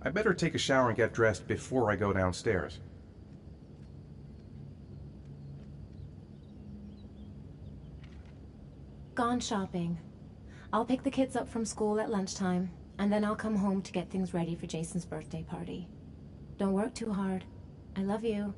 I better take a shower and get dressed before I go downstairs. Gone shopping. I'll pick the kids up from school at lunchtime, and then I'll come home to get things ready for Jason's birthday party. Don't work too hard. I love you.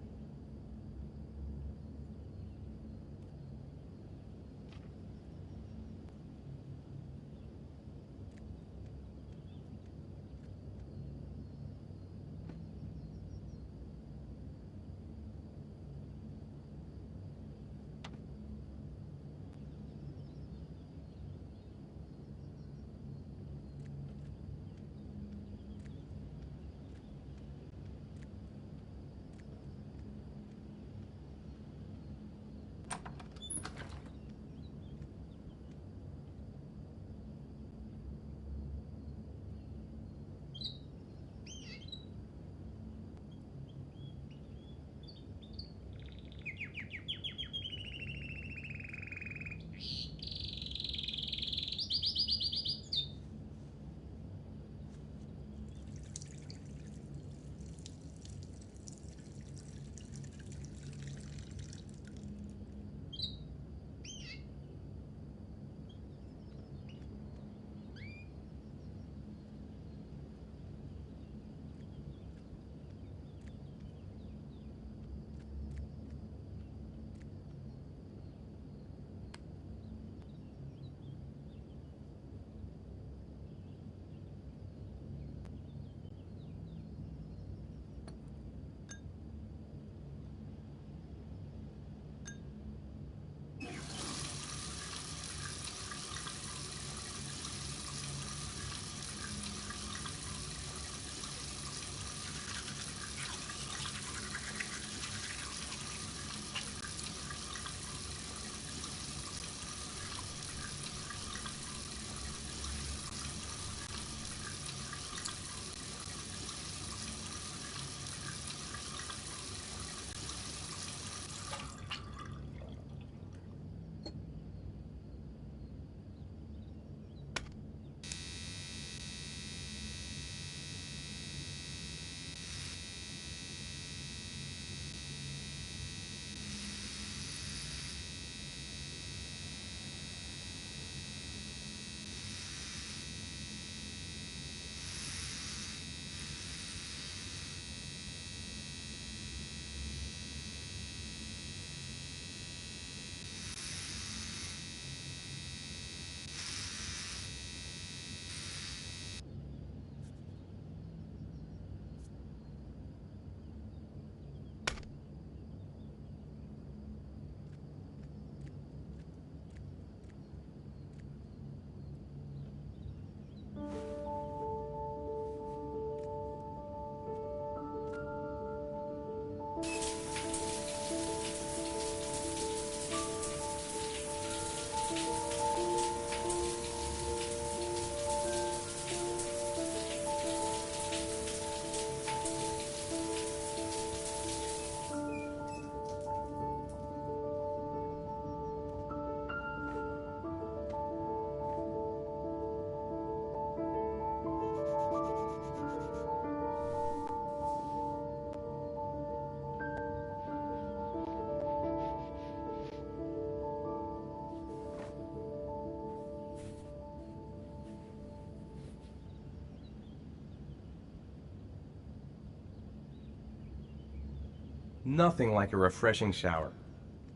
Nothing like a refreshing shower.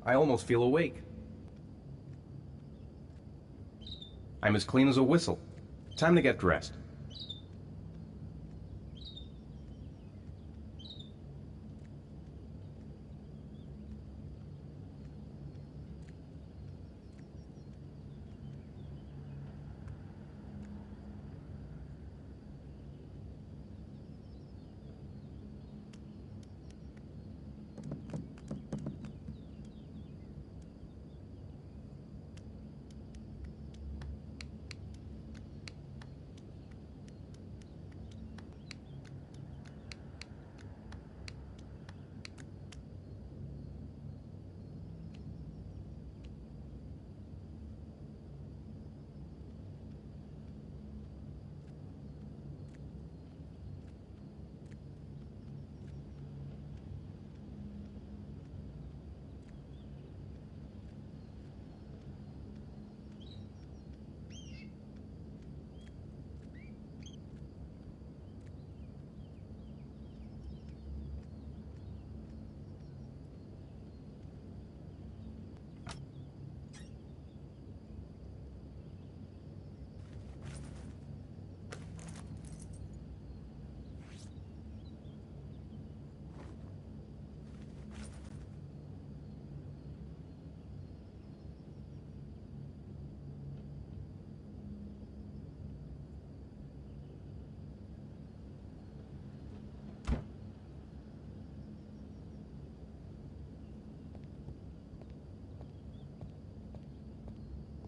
I almost feel awake. I'm as clean as a whistle. Time to get dressed.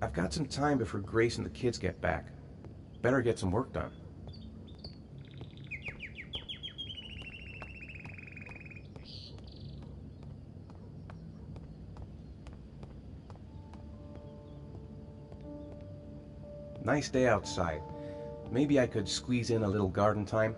I've got some time before Grace and the kids get back. Better get some work done. Nice day outside. Maybe I could squeeze in a little garden time.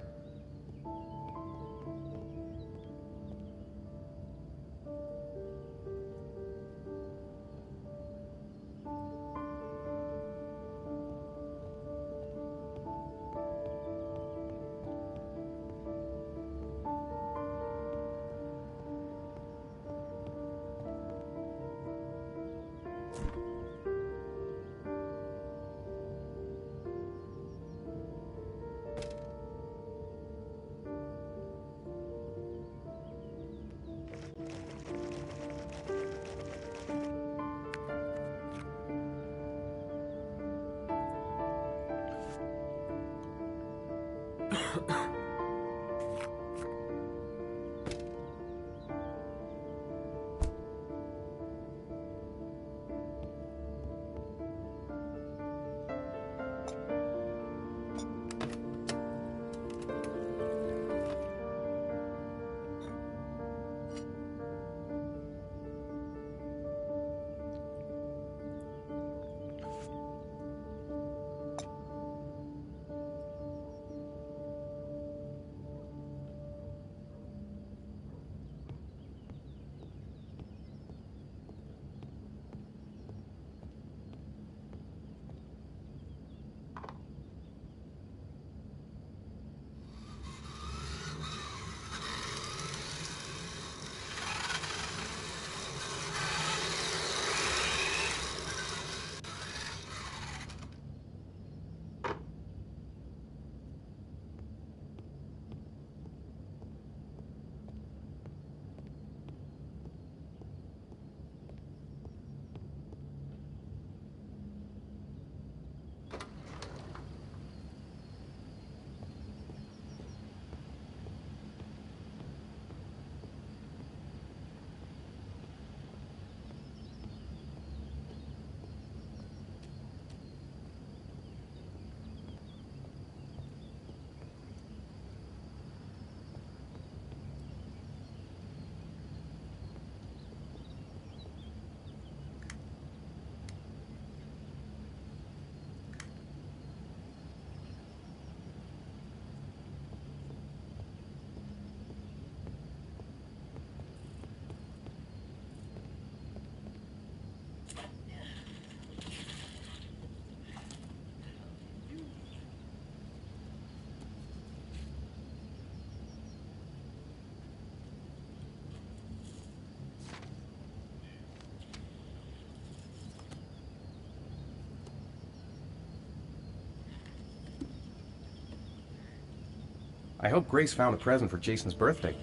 I hope Grace found a present for Jason's birthday.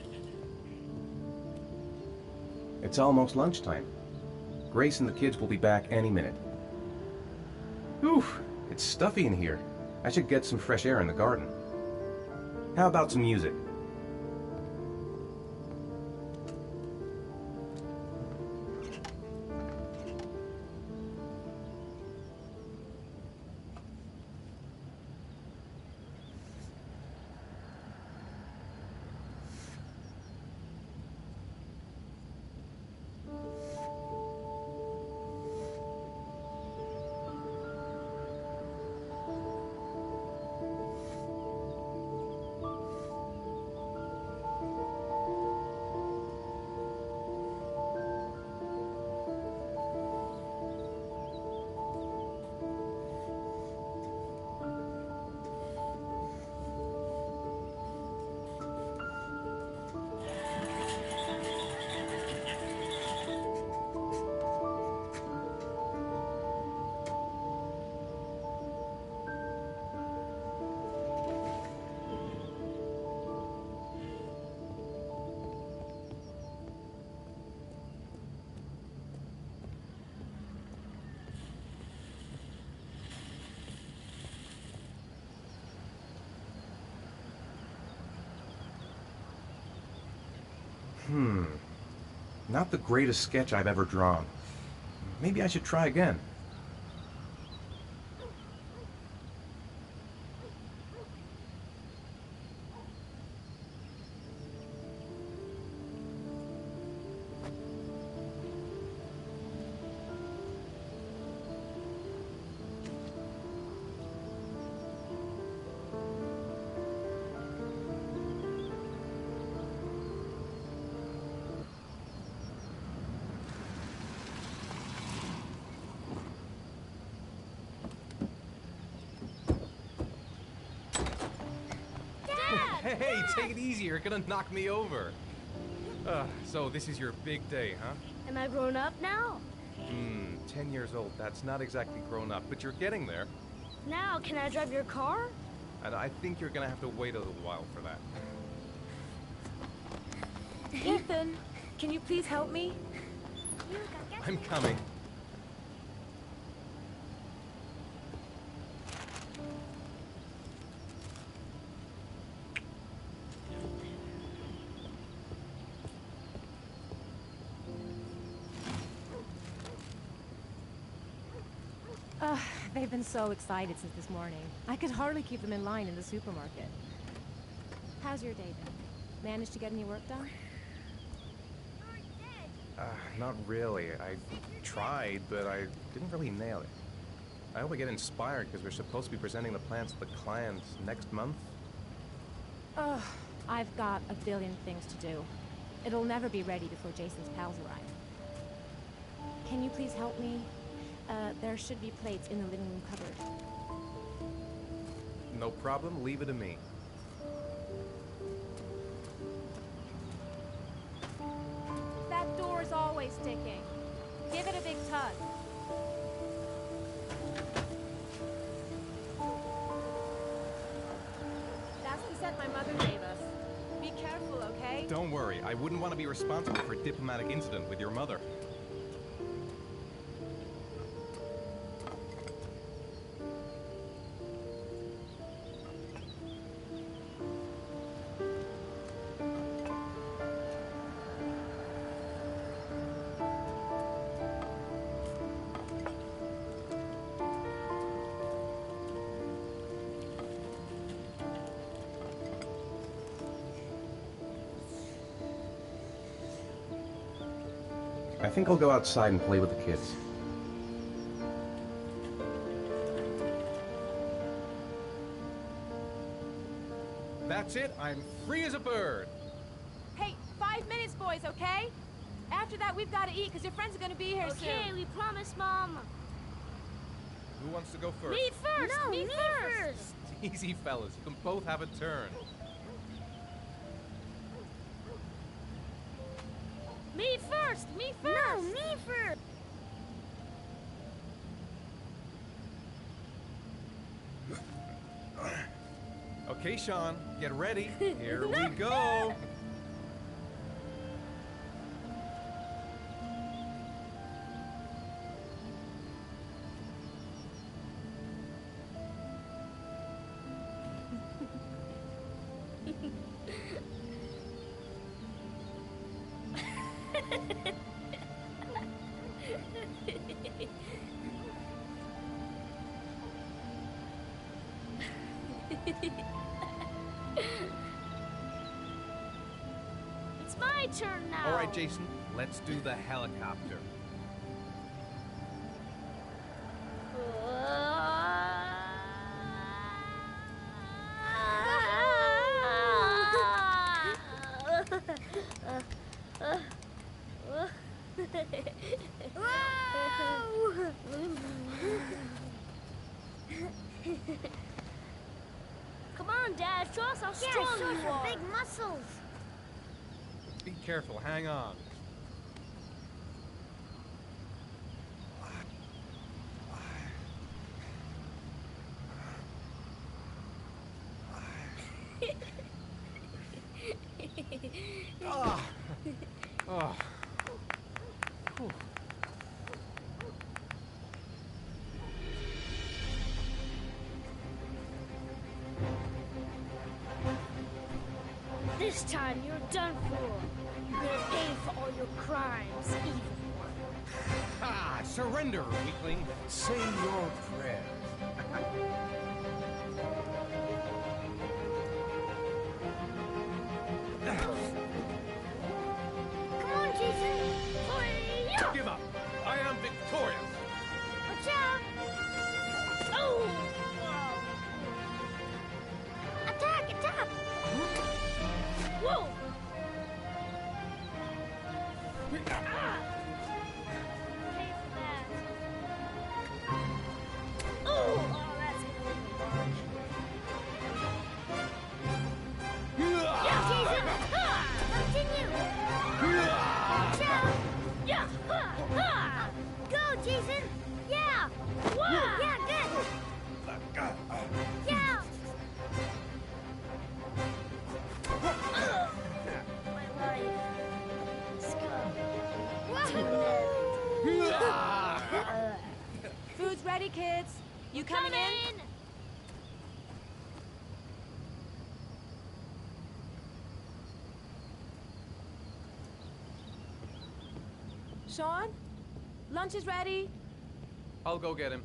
It's almost lunchtime. Grace and the kids will be back any minute. Whew, it's stuffy in here. I should get some fresh air in the garden. How about some music? Not the greatest sketch I've ever drawn. Maybe I should try again. Hey, take it easy. You're gonna knock me over. So this is your big day, huh? Am I grown up now? 10 years old. That's not exactly grown up, but you're getting there. Now, can I drive your car? And I think you're gonna have to wait a little while for that. Ethan, can you please help me? I'm coming. They've been so excited since this morning. I could hardly keep them in line in the supermarket. How's your day been? Managed to get any work done? Not really. I tried, but I didn't really nail it. I hope I get inspired because we're supposed to be presenting the plans to the clients next month. Ugh, I've got a billion things to do. It'll never be ready before Jason's pals arrive. Can you please help me? There should be plates in the living room cupboard. No problem. Leave it to me. That door is always sticking. Give it a big tug. That's the set my mother gave us. Be careful, okay? Don't worry. I wouldn't want to be responsible for a diplomatic incident with your mother. I think I'll go outside and play with the kids. That's it. I'm free as a bird. Hey, 5 minutes, boys, okay? After that, we've got to eat because your friends are going to be here soon. Okay, we promise, Mom. Who wants to go first? Me first! No, me me first! Easy, fellas. You can both have a turn. Me first! Me first! No, me first! Okay, Sean, get ready. Here we go. It's my turn now. All right, Jason, let's do the helicopter. Come on, Dad, show us how strong you are. Big muscles. Be careful, hang on. Ah. Oh. Whew. This time you're done for. You're gonna pay for all your crimes, evil one. Ah, surrender, weakling. Say your prayers. Come on, Jason. Fire! Give up. I am victorious. Watch out! Oh! Attack! Attack! Whoa! Ah! Pay for that. Oh, that's gonna leave a mark. kids. You coming in? Sean? Lunch is ready. I'll go get him.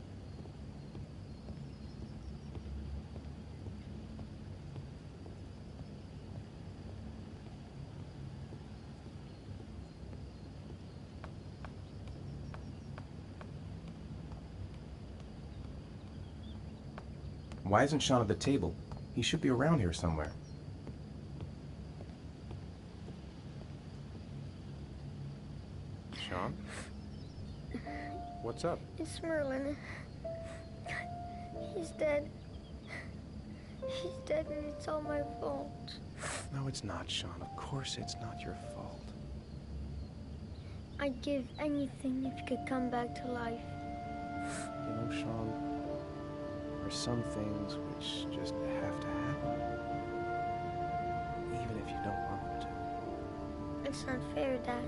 Why isn't Sean at the table? He should be around here somewhere. Sean? What's up? It's Merlin. He's dead. He's dead and it's all my fault. No, it's not, Sean. Of course it's not your fault. I'd give anything if you could come back to life. You know, Sean, there's some things which just have to happen. Even if you don't want them to. It's not fair, Dad.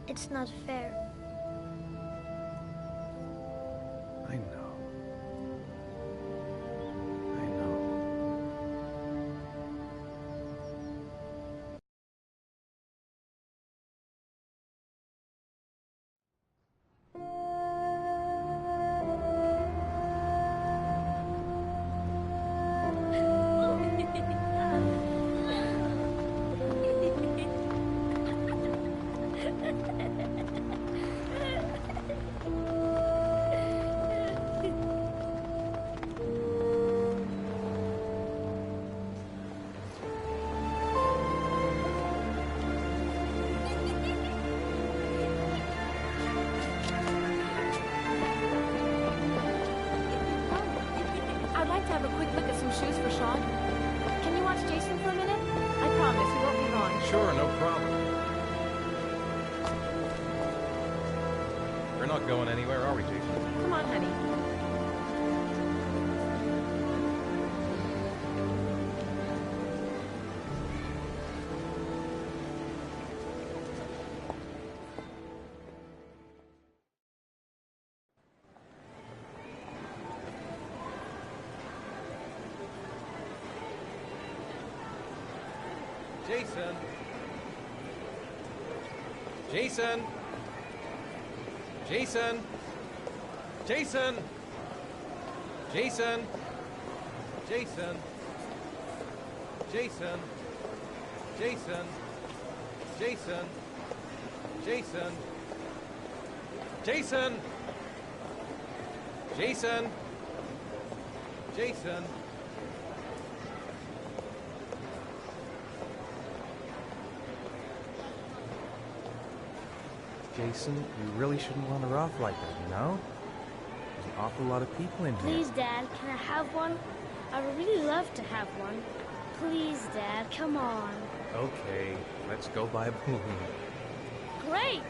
It's not fair. I know. I know. I'd like to have a quick look at some shoes for Sean. Can you watch Jason for a minute? I promise, we won't be long. Sure, no problem. We're not going anywhere, are we, Jason? Come on, honey. Jason! Jason! Jason! Jason! Jason! Jason! Jason! Jason! Jason! Jason! Jason! Jason! Jason! Jason, you really shouldn't run her off like that, you know? There's an awful lot of people in here. Please, Dad, can I have one? I would really love to have one. Please, Dad, come on. Okay, let's go buy a balloon. Great!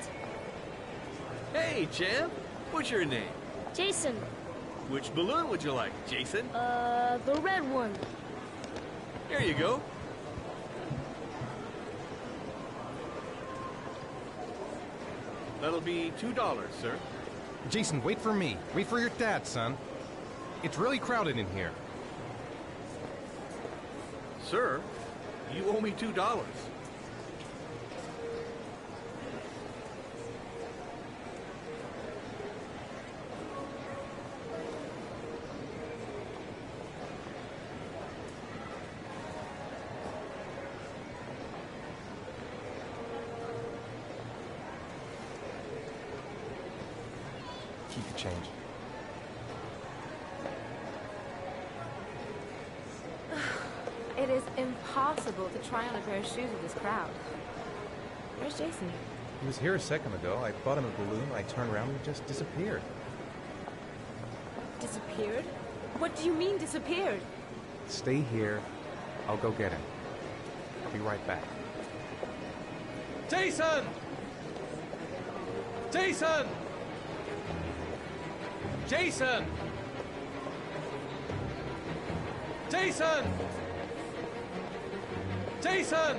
Hey, champ. What's your name? Jason, Which balloon would you like, Jason? the red one. Here you go. That'll be $2, sir. Jason, wait for me. Wait for your dad, son. It's really crowded in here. Sir, you owe me $2. Keep the change. It is impossible to try on a pair of shoes with this crowd. Where's Jason? He was here a second ago. I bought him a balloon. I turned around and he just disappeared. Disappeared? What do you mean disappeared? Stay here. I'll go get him. I'll be right back. Jason! Jason! Jason! Jason! Jason!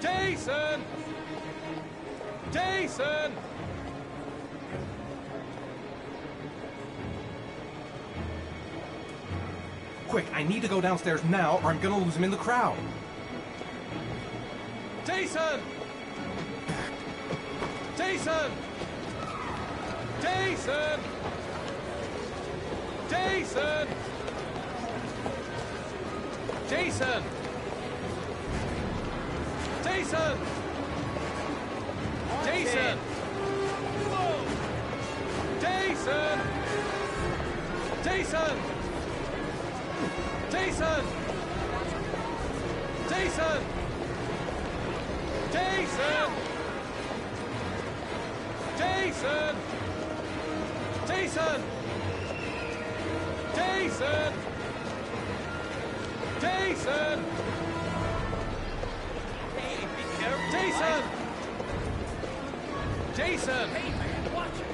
Jason! Jason! Quick, I need to go downstairs now or I'm gonna lose him in the crowd. Jason! Jason! Jason! Jason! Jason! Jason! Jason! Whoa! Jason! Jason! Jason! Jason! Jason! Jason! Jason! Jason! Jason! Hey, be careful. Jason! Jason! Hey, man, watch it.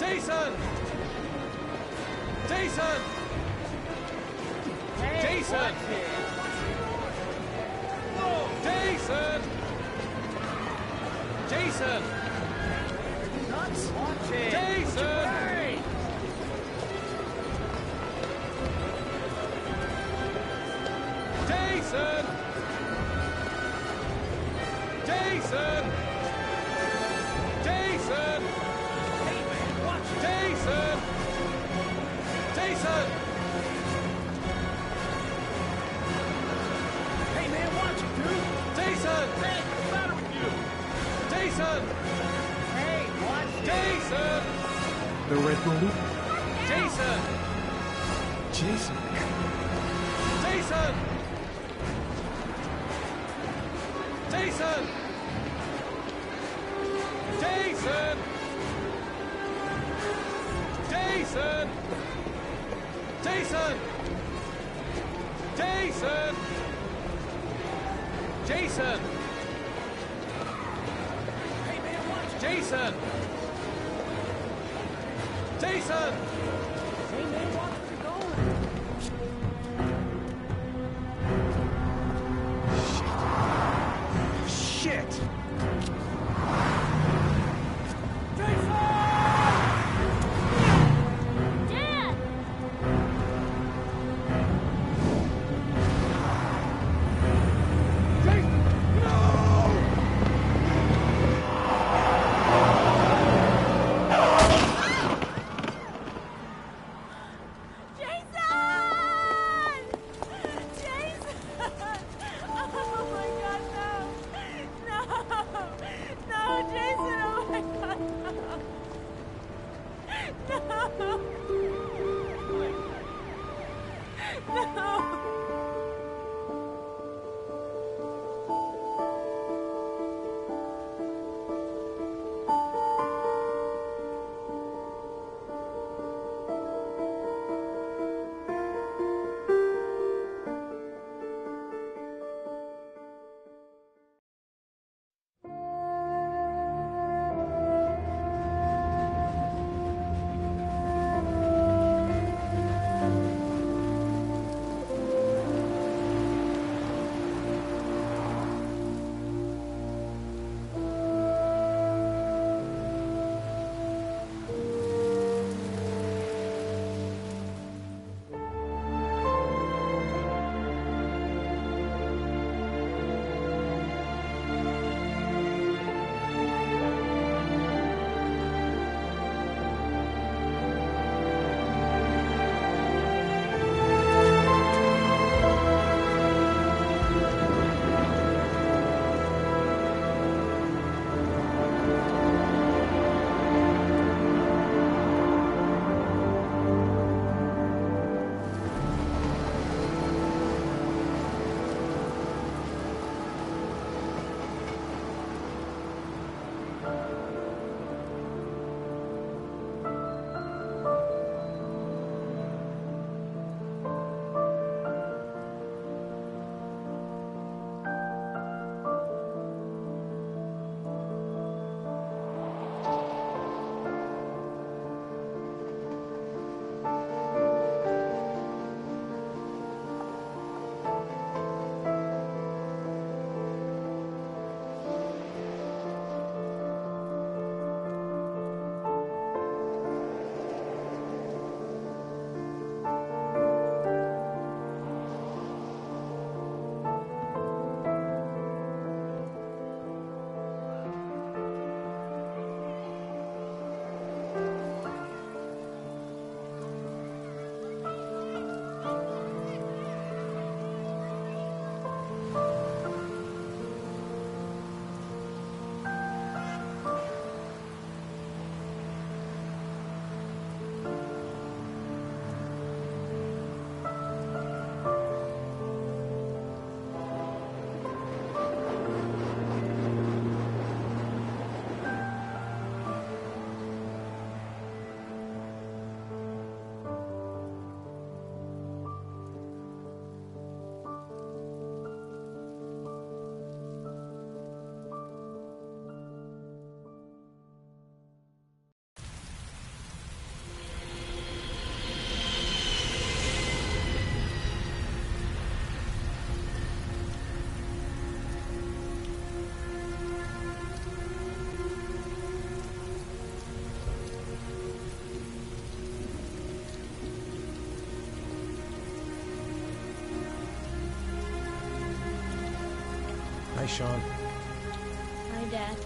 Jason! Jason! Hey, Jason! watch it. Whoa. Jason! Jason! Nuts. Watch it. Jason! Hey. Jason! Jason! Jason! Hey, man, watch it. Jason! Jason! Hey, man, watch it, dude. Jason! Hey, what's the matter with you? Jason! Hey, watch it. Jason! The red balloon. Jason! Jason. Jason! Jason! Jason! Jason! Jason! Jason! Jason! Hey, man, watch it. Jason! Jason! Hey, man, watch where you're going. Shit! Dad! Hi, Sean. Hi, Dad.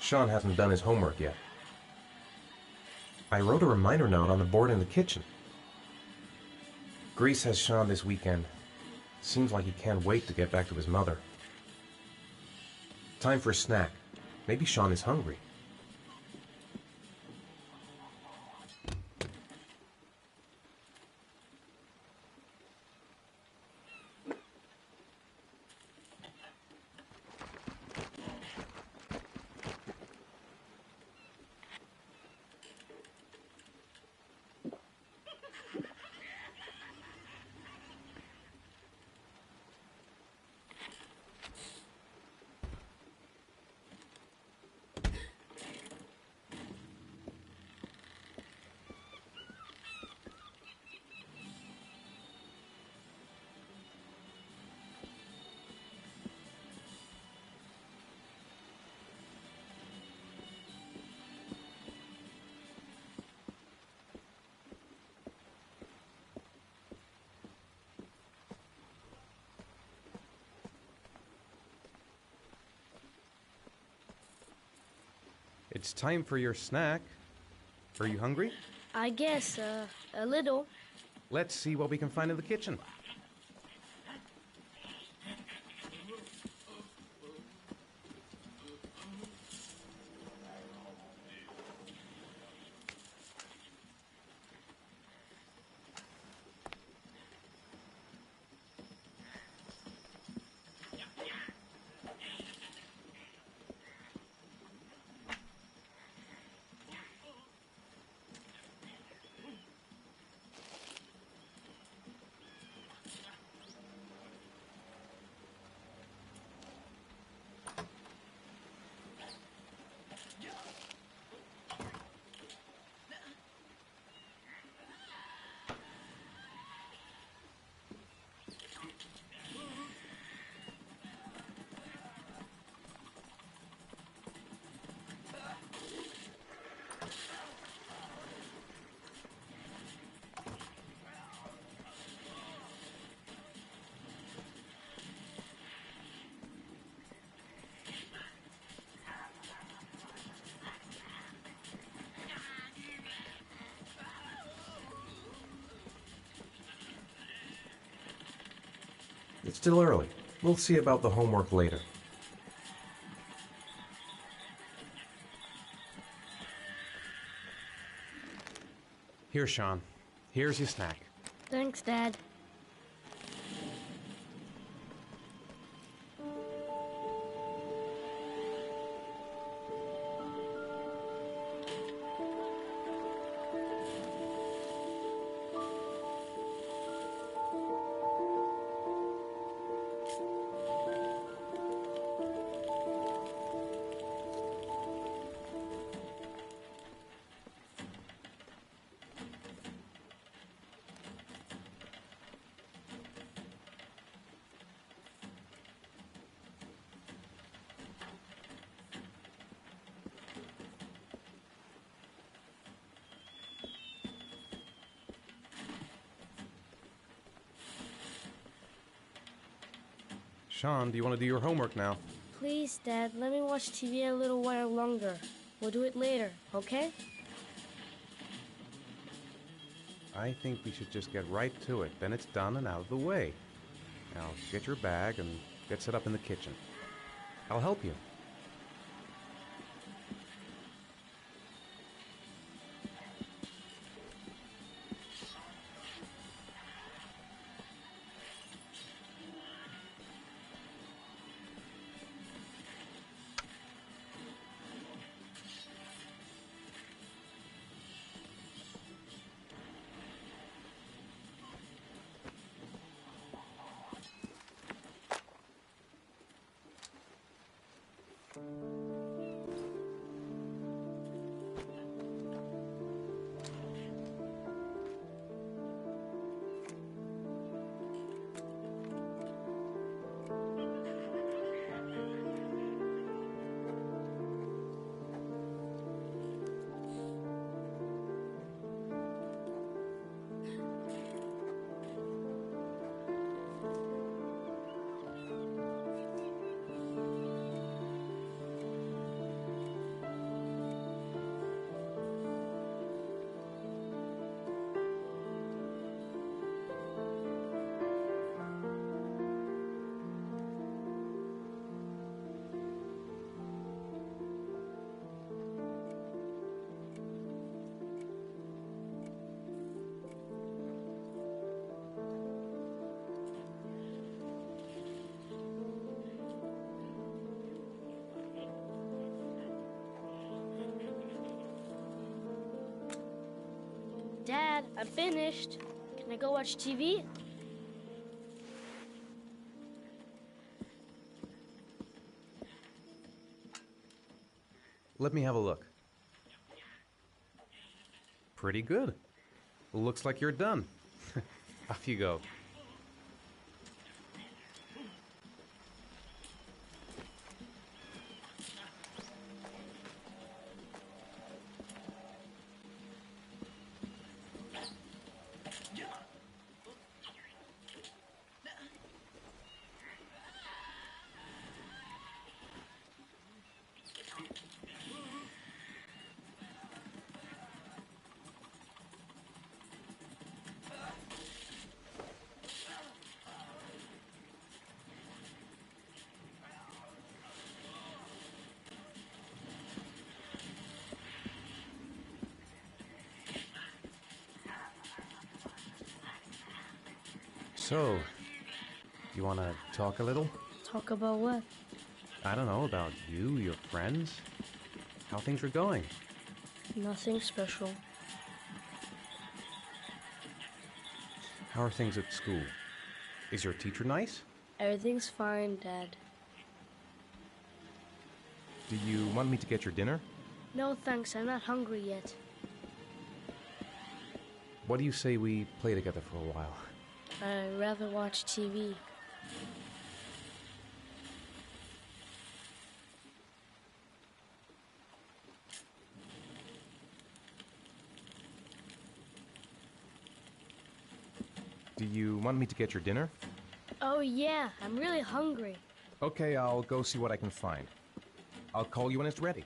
Sean hasn't done his homework yet. I wrote a reminder note on the board in the kitchen. Grace has Sean this weekend. Seems like he can't wait to get back to his mother. Time for a snack. Maybe Sean is hungry. It's time for your snack. Are you hungry? I guess, a little. Let's see what we can find in the kitchen. It's still early. We'll see about the homework later. Here, Sean. Here's your snack. Thanks, Dad. Sean, do you want to do your homework now? Please, Dad, let me watch TV a little while longer. We'll do it later, okay? I think we should just get right to it. Then it's done and out of the way. Now, get your bag and get set up in the kitchen. I'll help you. Dad, I'm finished. Can I go watch TV? Let me have a look. Pretty good. Looks like you're done. Off you go. So, you want to talk a little? Talk about what? I don't know, about you, your friends, how things are going. Nothing special. How are things at school? Is your teacher nice? Everything's fine, Dad. Do you want me to get your dinner? No thanks, I'm not hungry yet. What do you say we play together for a while? I'd rather watch TV. Do you want me to get your dinner? Oh yeah, I'm really hungry. Okay, I'll go see what I can find. I'll call you when it's ready.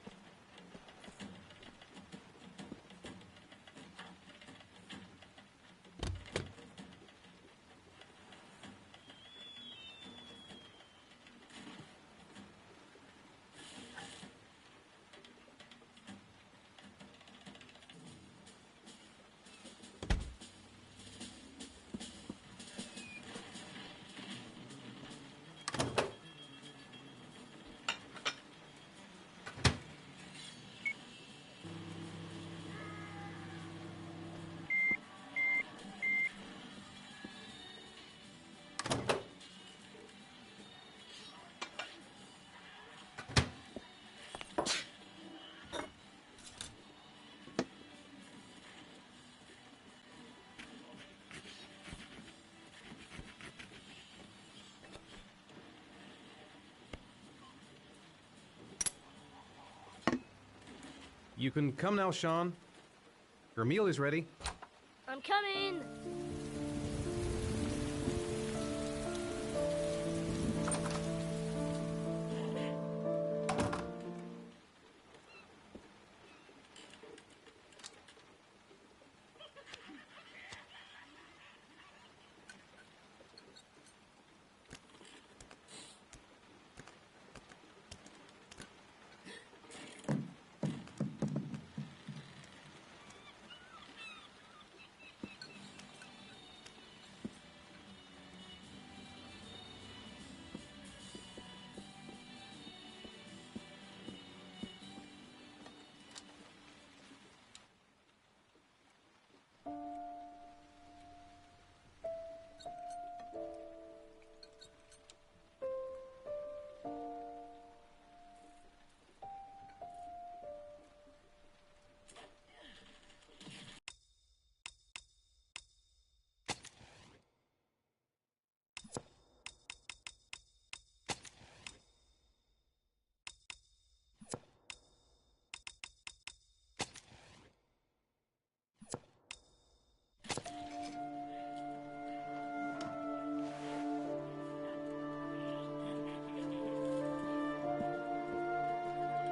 You can come now, Sean. Your meal is ready. I'm coming!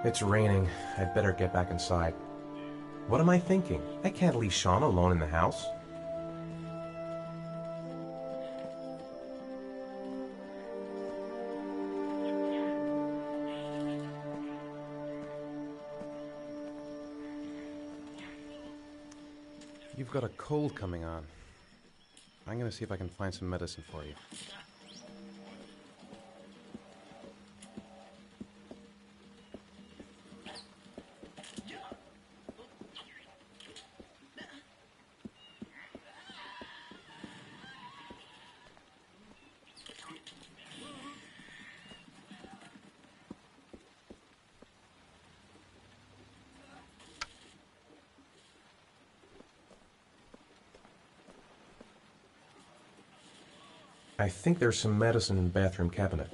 It's raining. I'd better get back inside. What am I thinking? I can't leave Sean alone in the house. You've got a cold coming on. I'm gonna see if I can find some medicine for you. I think there's some medicine in the bathroom cabinet.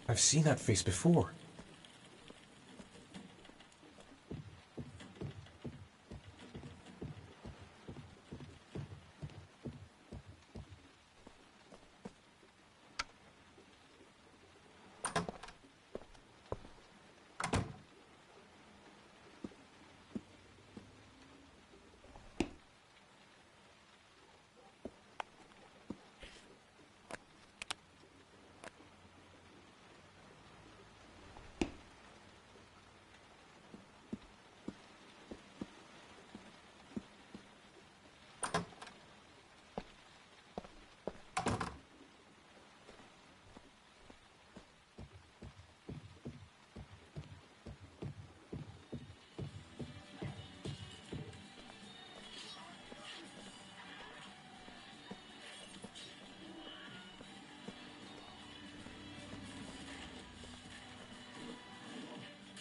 I've seen that face before.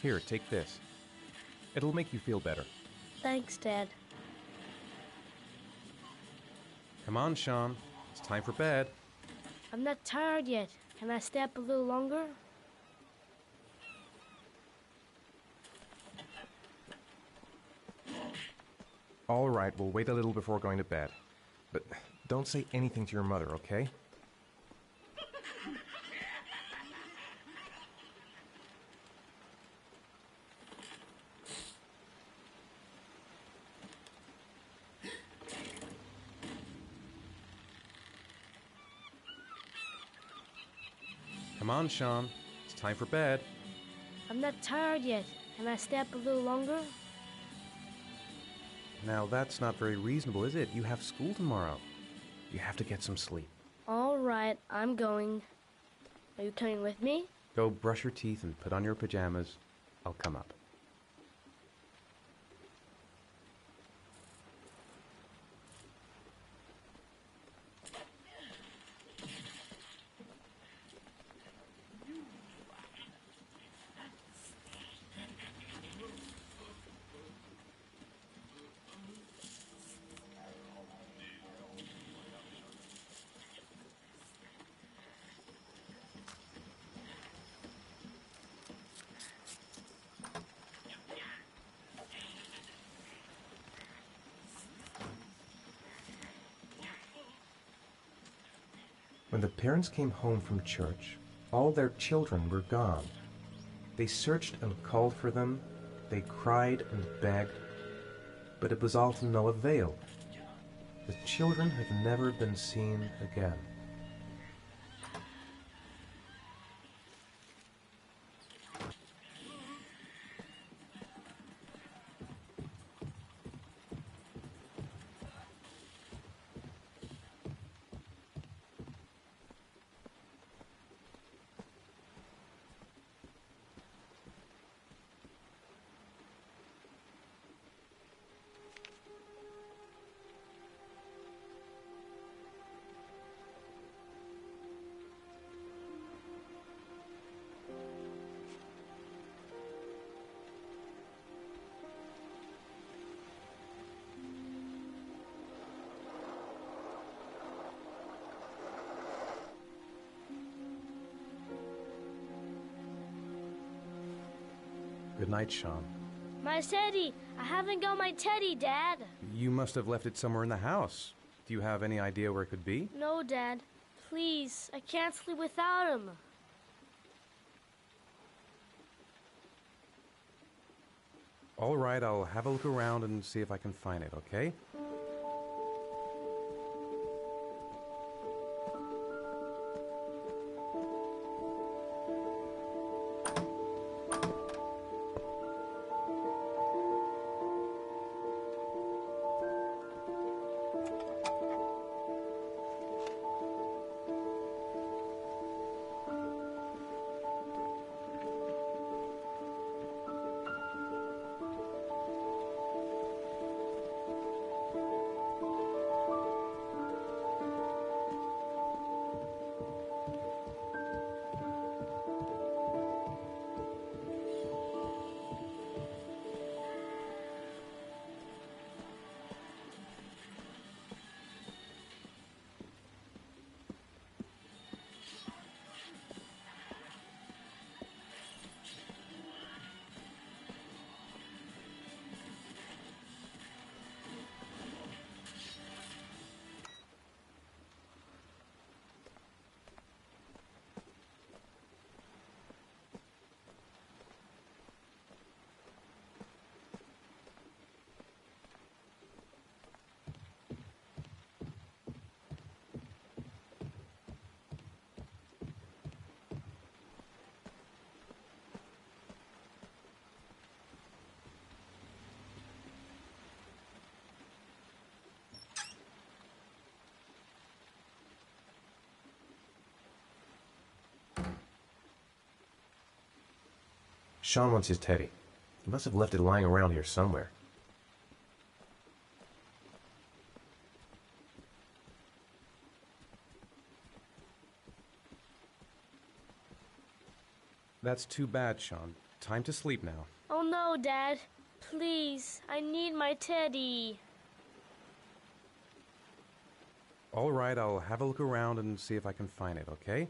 Here, take this. It'll make you feel better. Thanks, Dad. Come on, Sean. It's time for bed. I'm not tired yet. Can I stay up a little longer? All right, we'll wait a little before going to bed. But don't say anything to your mother, okay? Come on, Sean. It's time for bed. I'm not tired yet. Can I stay up a little longer? Now, that's not very reasonable, is it? You have school tomorrow. You have to get some sleep. All right, I'm going. Are you coming with me? Go brush your teeth and put on your pajamas. I'll come up. When the parents came home from church, all their children were gone. They searched and called for them, they cried and begged, but it was all to no avail. The children have never been seen again. Good night, Sean. My teddy! I haven't got my teddy, Dad! You must have left it somewhere in the house. Do you have any idea where it could be? No, Dad. Please, I can't sleep without him. All right, I'll have a look around and see if I can find it, okay? Sean wants his teddy. He must have left it lying around here somewhere. That's too bad, Sean. Time to sleep now. Oh no, Dad. Please, I need my teddy. All right, I'll have a look around and see if I can find it, okay?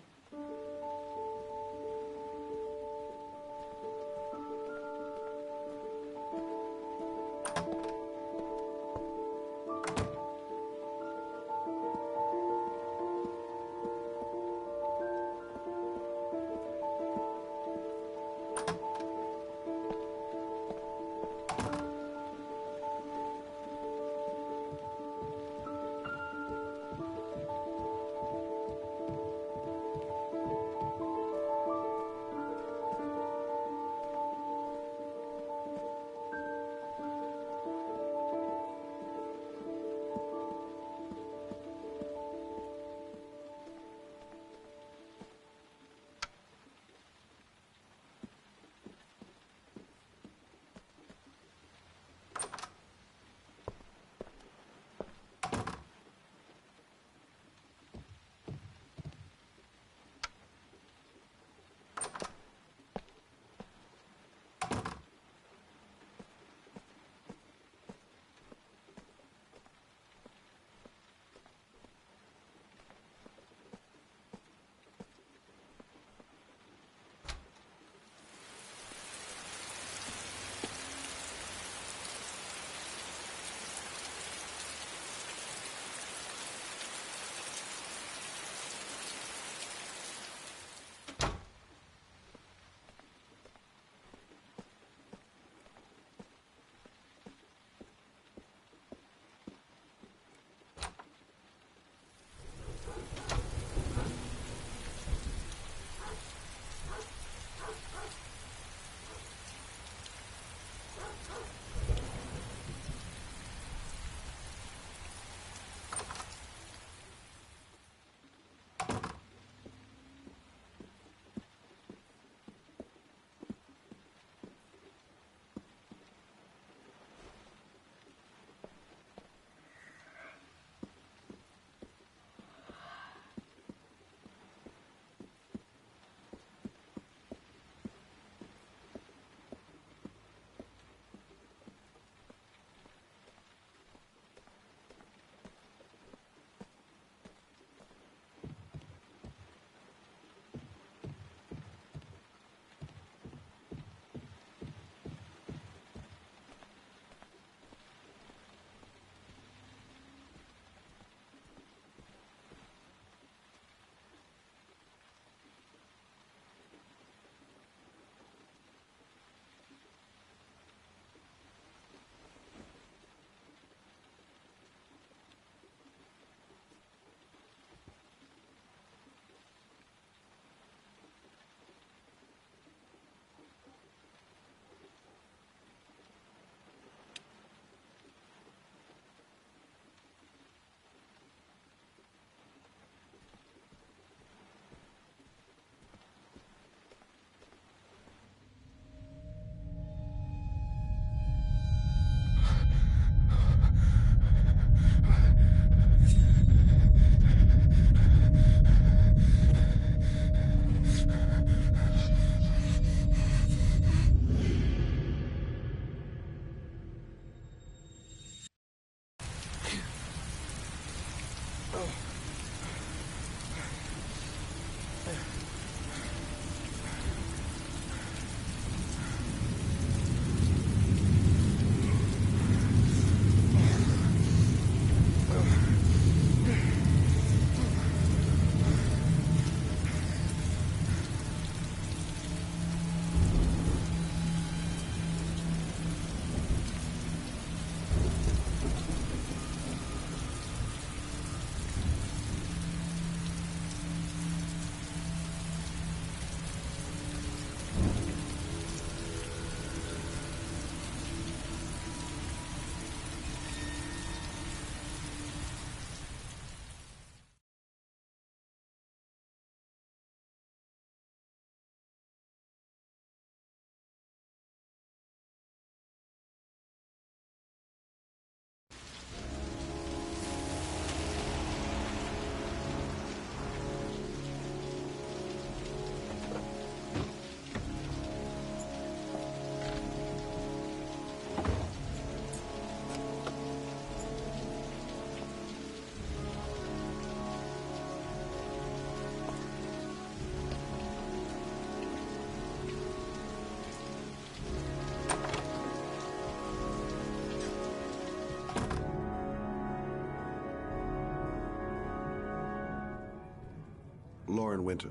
Lauren Winter.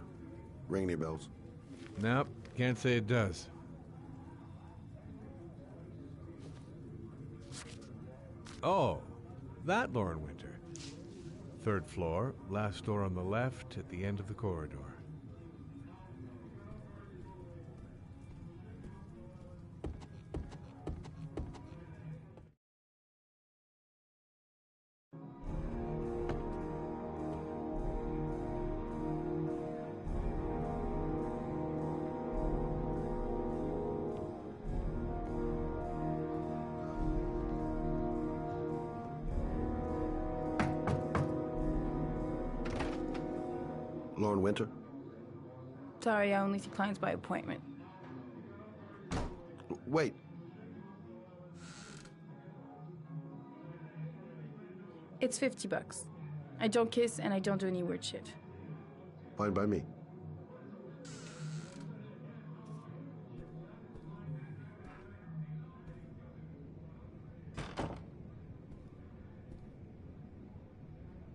Ring any bells? Nope, can't say it does. Oh, that Lauren Winter. 3rd floor, last door on the left at the end of the corridor. Lauren Winter? Sorry, I only see clients by appointment. Wait. It's $50. I don't kiss and I don't do any weird shit. Fine by me.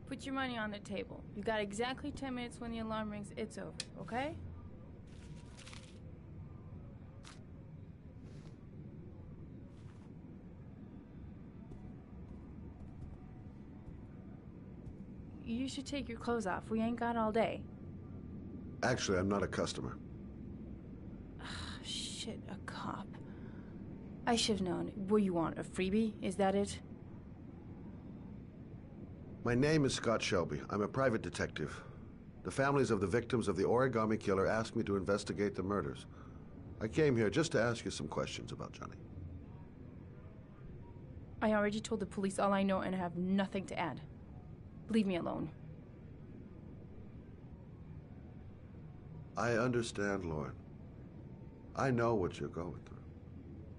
Put your money on the table. You got exactly 10 minutes when the alarm rings. It's over, okay? You should take your clothes off. We ain't got all day. Actually, I'm not a customer. Shit, a cop. I should have known. What do you want, a freebie? Is that it? My name is Scott Shelby. I'm a private detective. The families of the victims of the origami killer asked me to investigate the murders. I came here just to ask you some questions about Johnny. I already told the police all I know and I have nothing to add. Leave me alone. I understand, Lauren. I know what you're going through.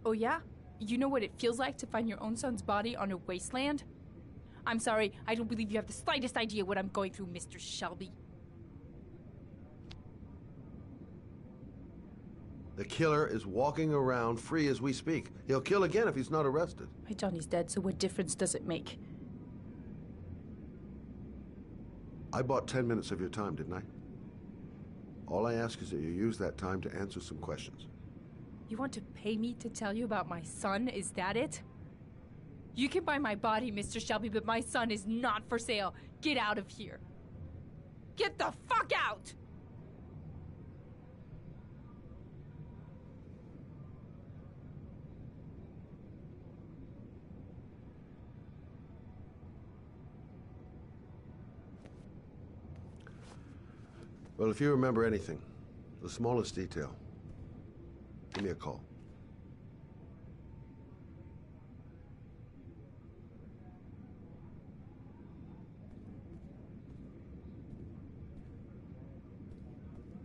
Oh yeah? You know what it feels like to find your own son's body on a wasteland? I'm sorry, I don't believe you have the slightest idea what I'm going through, Mr. Shelby. The killer is walking around free as we speak. He'll kill again if he's not arrested. My Johnny's dead, so what difference does it make? I bought 10 minutes of your time, didn't I? All I ask is that you use that time to answer some questions. You want to pay me to tell you about my son? Is that it? You can buy my body, Mr. Shelby, but my son is not for sale. Get out of here. Get the fuck out! Well, if you remember anything, the smallest detail, give me a call.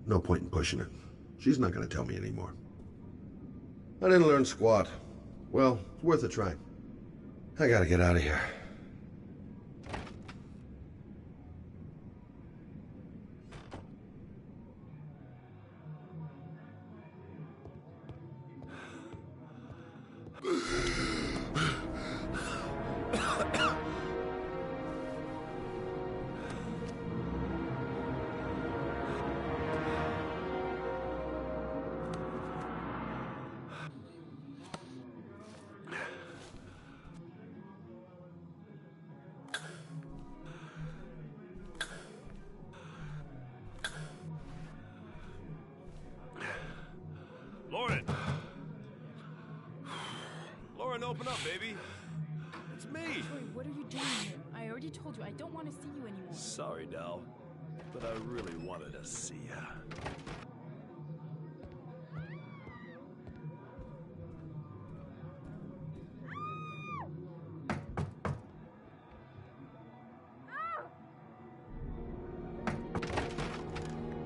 No point in pushing it. She's not going to tell me anymore. I didn't learn squat. Well, it's worth a try. I gotta get out of here. Lauren! Lauren, open up, baby. It's me. Troy, what are you doing here? I already told you I don't want to see you anymore. Sorry, Dal, but I really wanted to see ya.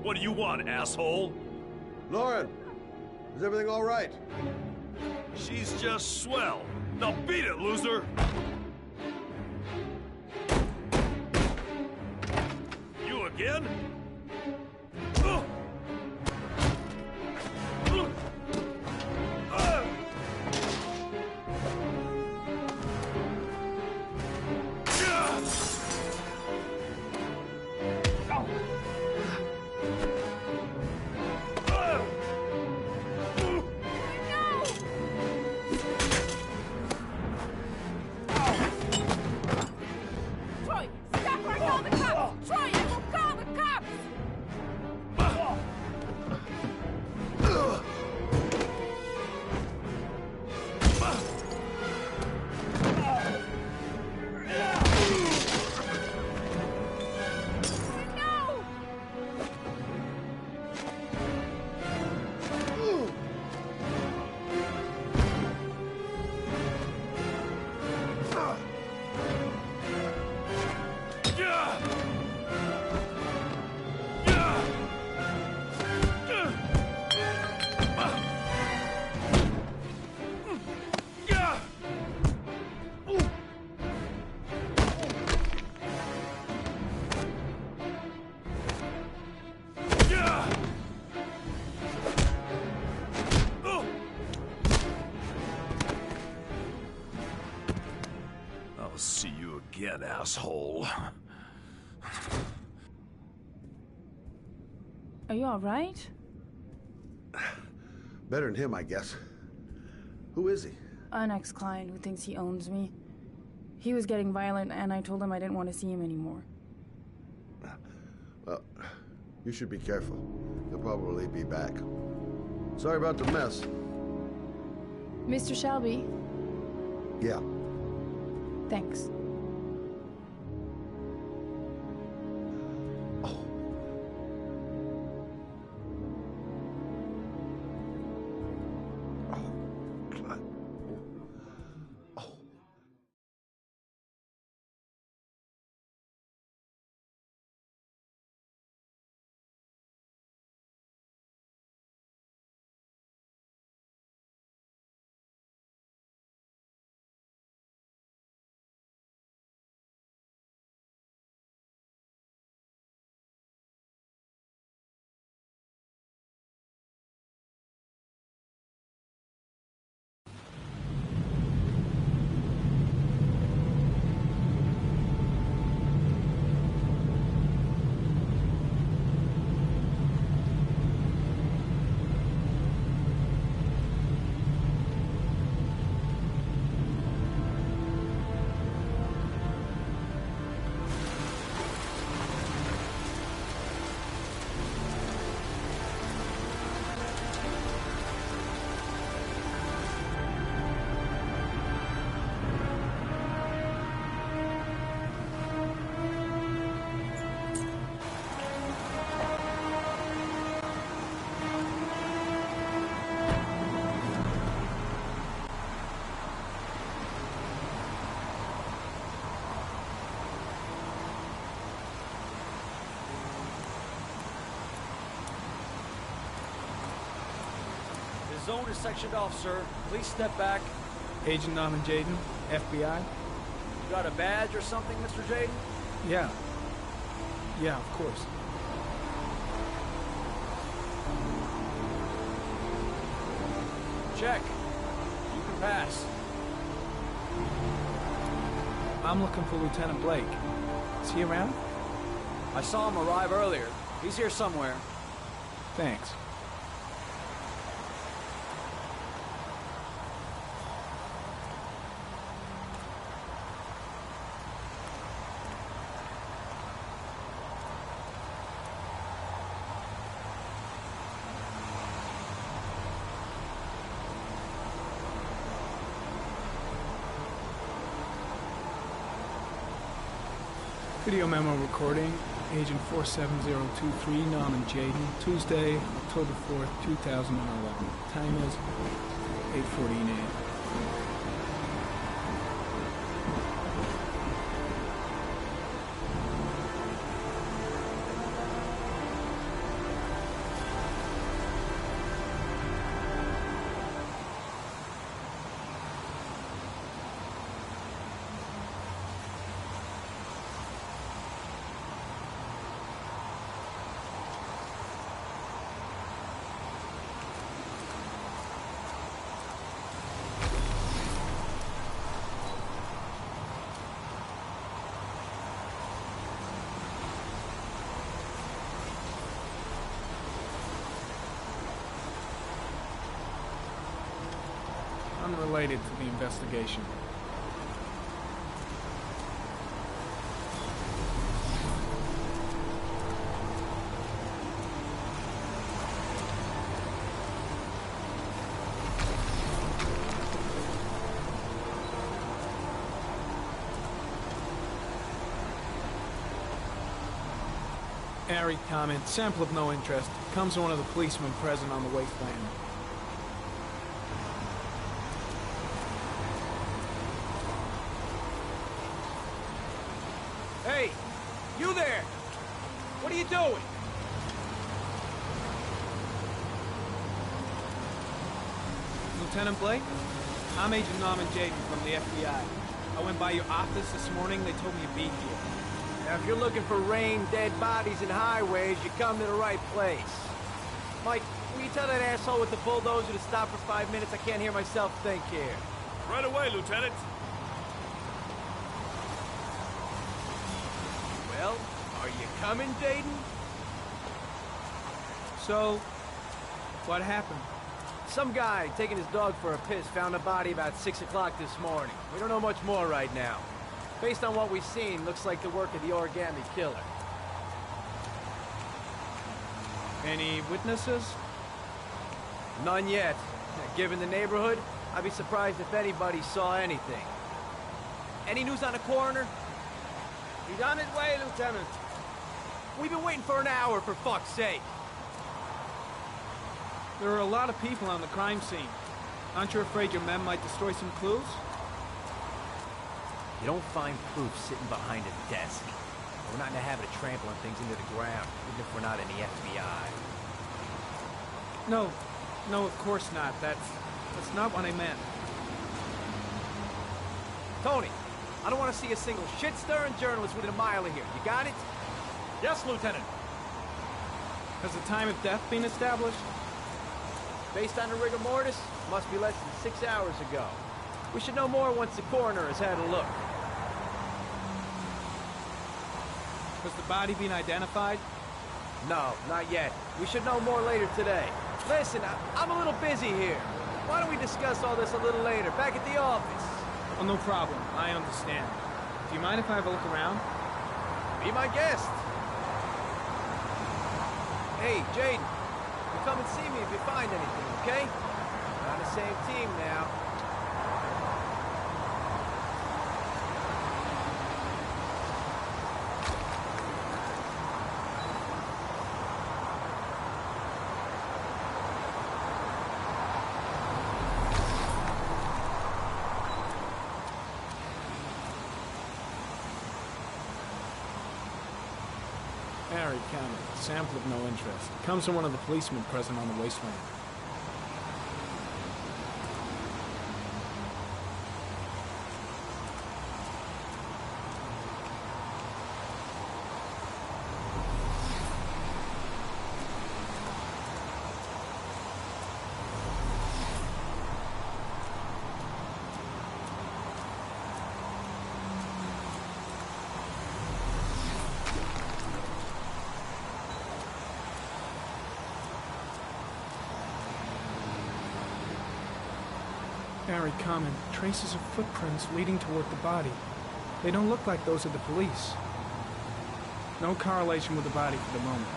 What do you want, asshole? Lauren, is everything all right? She's just swell. Now beat it, loser! You again? I'll see you again, asshole. Are you alright? Better than him, I guess. Who is he? An ex-client who thinks he owns me. He was getting violent, and I told him I didn't want to see him anymore. Well, you should be careful. He'll probably be back. Sorry about the mess. Mr. Shelby? Yeah. Thanks. The zone is sectioned off, sir. Please step back. Agent Norman Jaden, FBI? You got a badge or something, Mr. Jaden? Yeah. Yeah, of course. Check. You can pass. I'm looking for Lieutenant Blake. Is he around? I saw him arrive earlier. He's here somewhere. Thanks. Video memo recording, Agent 47023, Norman Jaden, Tuesday, October 4th, 2011. Time is 8:14 a.m. Unrelated to the investigation. Airy comment, sample of no interest. Comes from one of the policemen present on the wasteland. Hey! You there! What are you doing? Lieutenant Blake? I'm Agent Norman Jaden from the FBI. I went by your office this morning. They told me you'd be here. Now, if you're looking for rain, dead bodies, and highways, you come to the right place. Mike, will you tell that asshole with the bulldozer to stop for 5 minutes? I can't hear myself think here. Right away, Lieutenant. Well, are you coming, Jaden? So, what happened? Some guy taking his dog for a piss found a body about 6 o'clock this morning. We don't know much more right now. Based on what we've seen, looks like the work of the origami killer. Any witnesses? None yet. Given the neighborhood, I'd be surprised if anybody saw anything. Any news on the coroner? He's on his way, Lieutenant. We've been waiting for an hour, for fuck's sake. There are a lot of people on the crime scene. Aren't you afraid your men might destroy some clues? You don't find proof sitting behind a desk. We're not in the habit of trampling things into the ground, even if we're not in the FBI. No, of course not. That's not what I meant. Tony, I don't want to see a single shit-stirring journalist within a mile of here. You got it? Yes, Lieutenant. Has the time of death been established? Based on the rigor mortis, must be less than 6 hours ago. We should know more once the coroner has had a look. Has the body been identified? No, not yet. We should know more later today. Listen, I'm a little busy here. Why don't we discuss all this a little later, back at the office? Oh, no problem. I understand. Do you mind if I have a look around? Be my guest. Hey, Jaden, you come and see me if you find anything, okay? We're on the same team now. Harry County. Sample of no interest. Comes from one of the policemen present on the wasteland. Very common. Traces of footprints leading toward the body. They don't look like those of the police. No correlation with the body for the moment.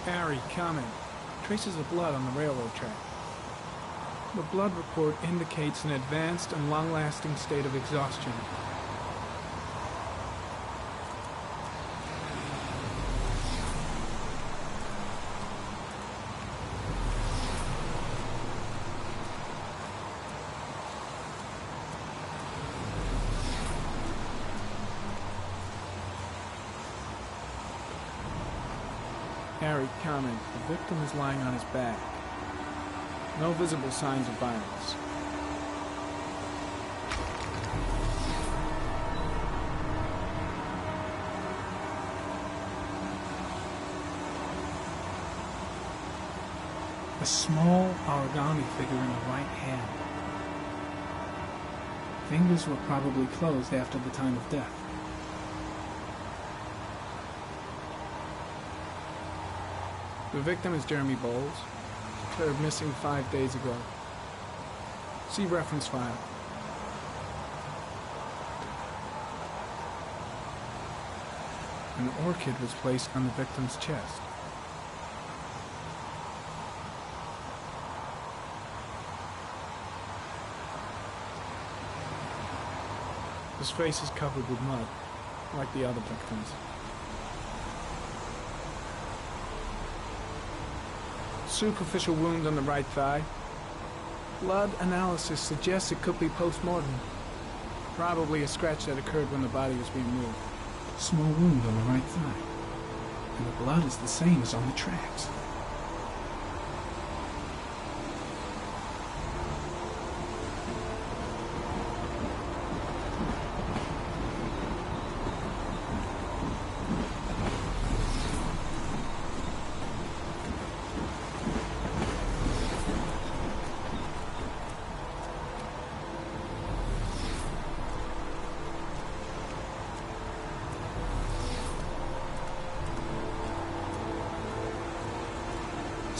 Very common. Traces of blood on the railroad track. The blood report indicates an advanced and long-lasting state of exhaustion. Harry comment. The victim is lying on his back. No visible signs of violence. A small origami figure in the right hand. Fingers were probably closed after the time of death. The victim is Jeremy Bowles, declared missing 5 days ago. See reference file. An orchid was placed on the victim's chest. His face is covered with mud, like the other victims. Superficial wound on the right thigh. Blood analysis suggests it could be post-mortem. Probably a scratch that occurred when the body was being moved. Small wound on the right thigh. And the blood is the same as on the tracks.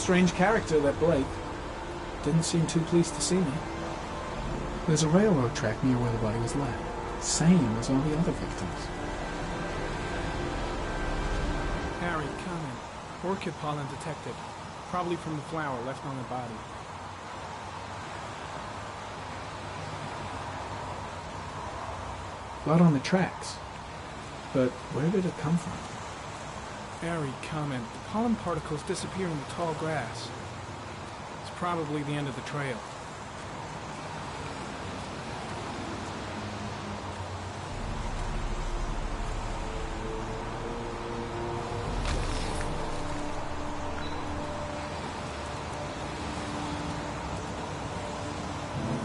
strange character, that Blake. Didn't seem too pleased to see me. There's a railroad track near where the body was left. Same as all the other victims. Harry, come in. Orchid pollen detected. Probably from the flower left on the body. Blood on the tracks. But where did it come from? Airy comment. The pollen particles disappear in the tall grass. It's probably the end of the trail.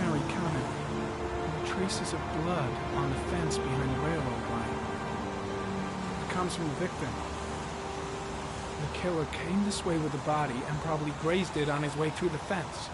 Airy comment. Traces of blood on the fence behind the railroad line. It comes from the victim. The killer came this way with the body and probably grazed it on his way through the fence.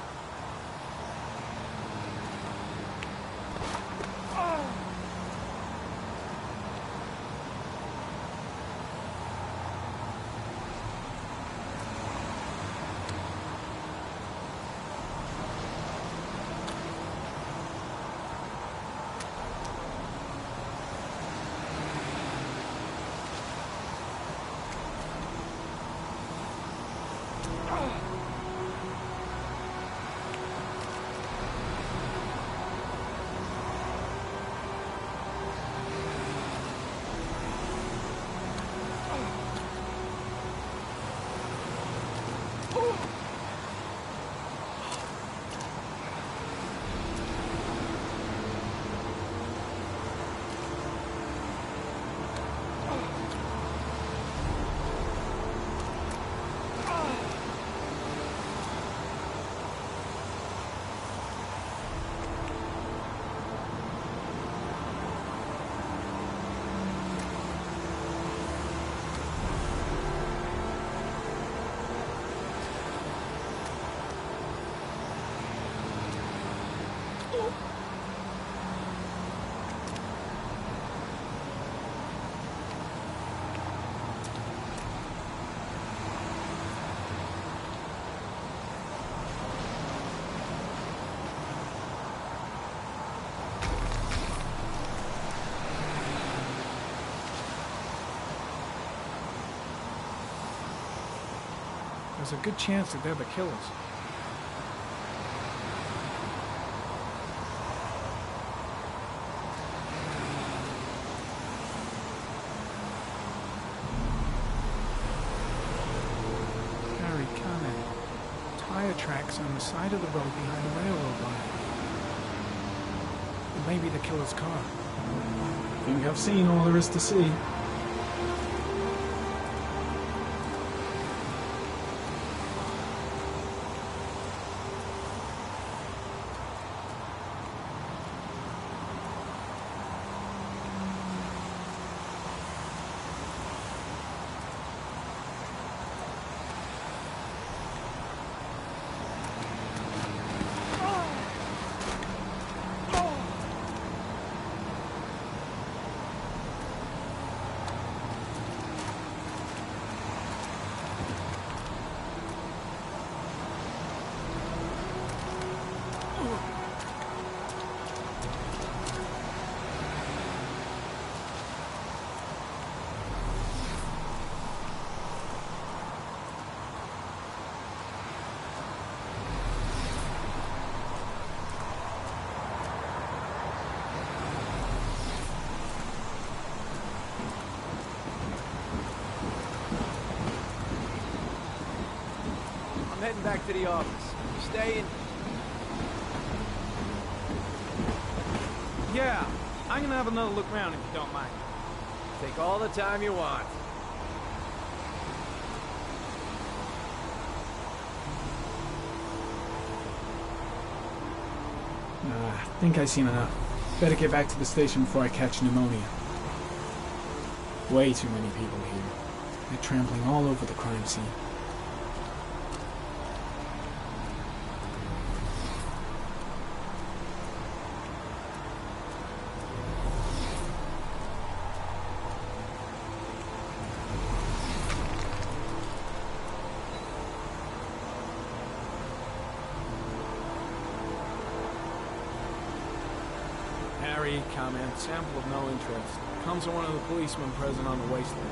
There's a good chance that they're the killers. Harry, comment. Tire tracks on the side of the road behind the railroad line. It may be the killer's car. I think I've seen all there is to see. I'm heading back to the office. You staying? Yeah, I'm gonna have another look around if you don't mind. Take all the time you want. I think I've seen enough. Better get back to the station before I catch pneumonia. Way too many people here. They're trampling all over the crime scene. Sorry, comment. Sample of no interest. Comes from one of the policemen present on the wasteland.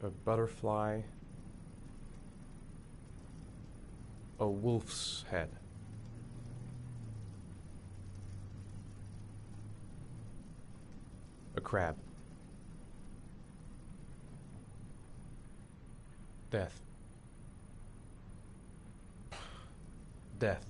A butterfly. A wolf's head. A crab. Death. Death.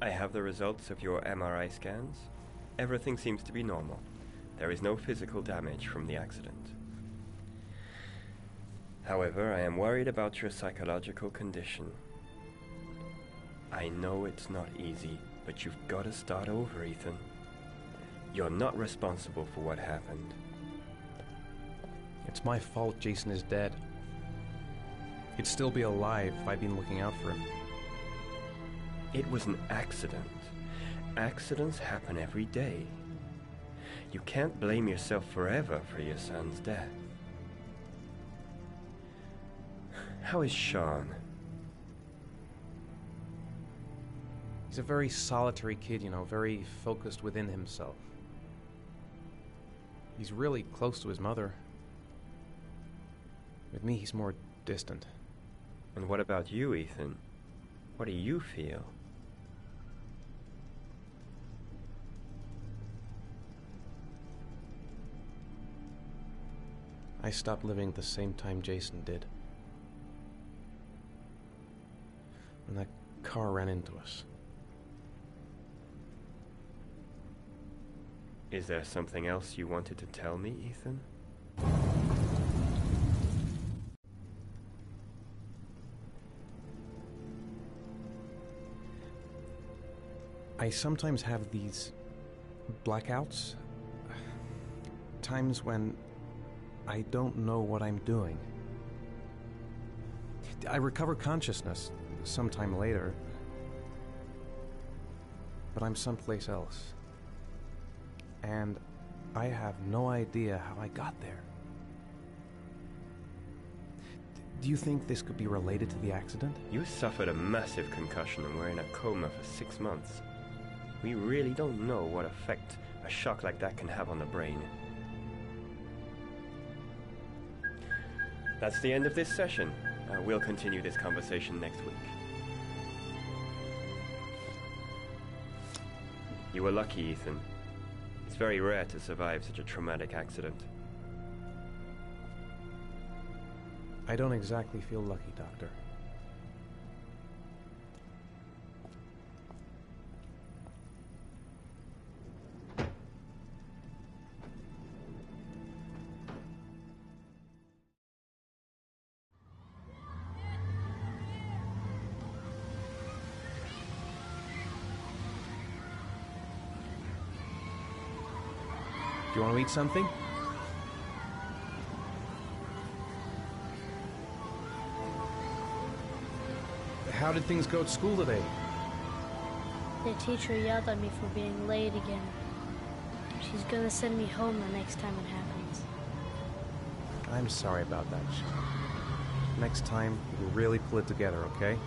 I have the results of your MRI scans. Everything seems to be normal. There is no physical damage from the accident. However, I am worried about your psychological condition. I know it's not easy, but you've got to start over, Ethan. You're not responsible for what happened. It's my fault Jason is dead. He'd still be alive if I'd been looking out for him. It was an accident. Accidents happen every day. You can't blame yourself forever for your son's death. How is Sean? He's a very solitary kid, you know, very focused within himself. He's really close to his mother. With me, he's more distant. And what about you, Ethan? What do you feel? I stopped living at the same time Jason did. When that car ran into us. Is there something else you wanted to tell me, Ethan? I sometimes have these blackouts. Times when I don't know what I'm doing. I recover consciousness sometime later, but I'm someplace else. And I have no idea how I got there. Do you think this could be related to the accident? You suffered a massive concussion and were in a coma for 6 months. We really don't know what effect a shock like that can have on the brain. That's the end of this session. We'll continue this conversation next week. You were lucky, Ethan. It's very rare to survive such a traumatic accident. I don't exactly feel lucky, Doctor. Do you want to eat something? How did things go at school today? The teacher yelled at me for being late again. She's gonna send me home the next time it happens. I'm sorry about that, Sean. Next time, we'll really pull it together, okay?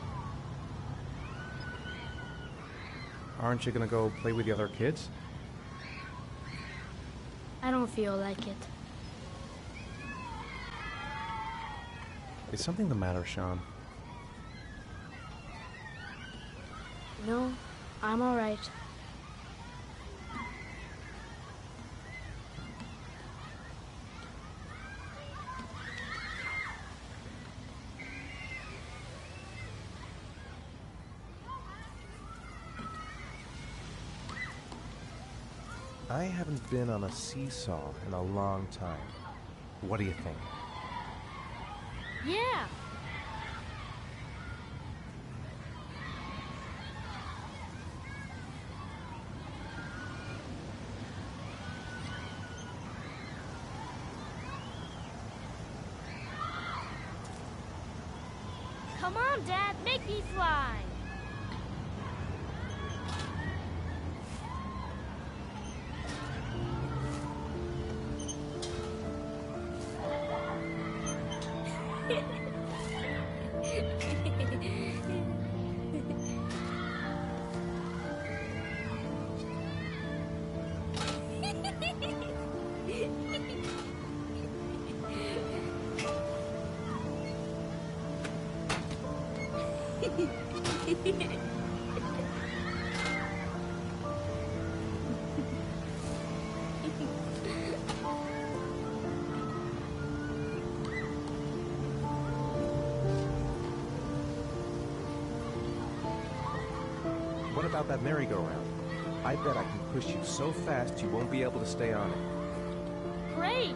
Aren't you gonna go play with the other kids? I don't feel like it. Is something the matter, Sean? No, I'm alright. I haven't been on a seesaw in a long time. What do you think? Yeah! Come on, Dad, make me fly! What about that merry-go-round? I bet I can push you so fast you won't be able to stay on it. Great!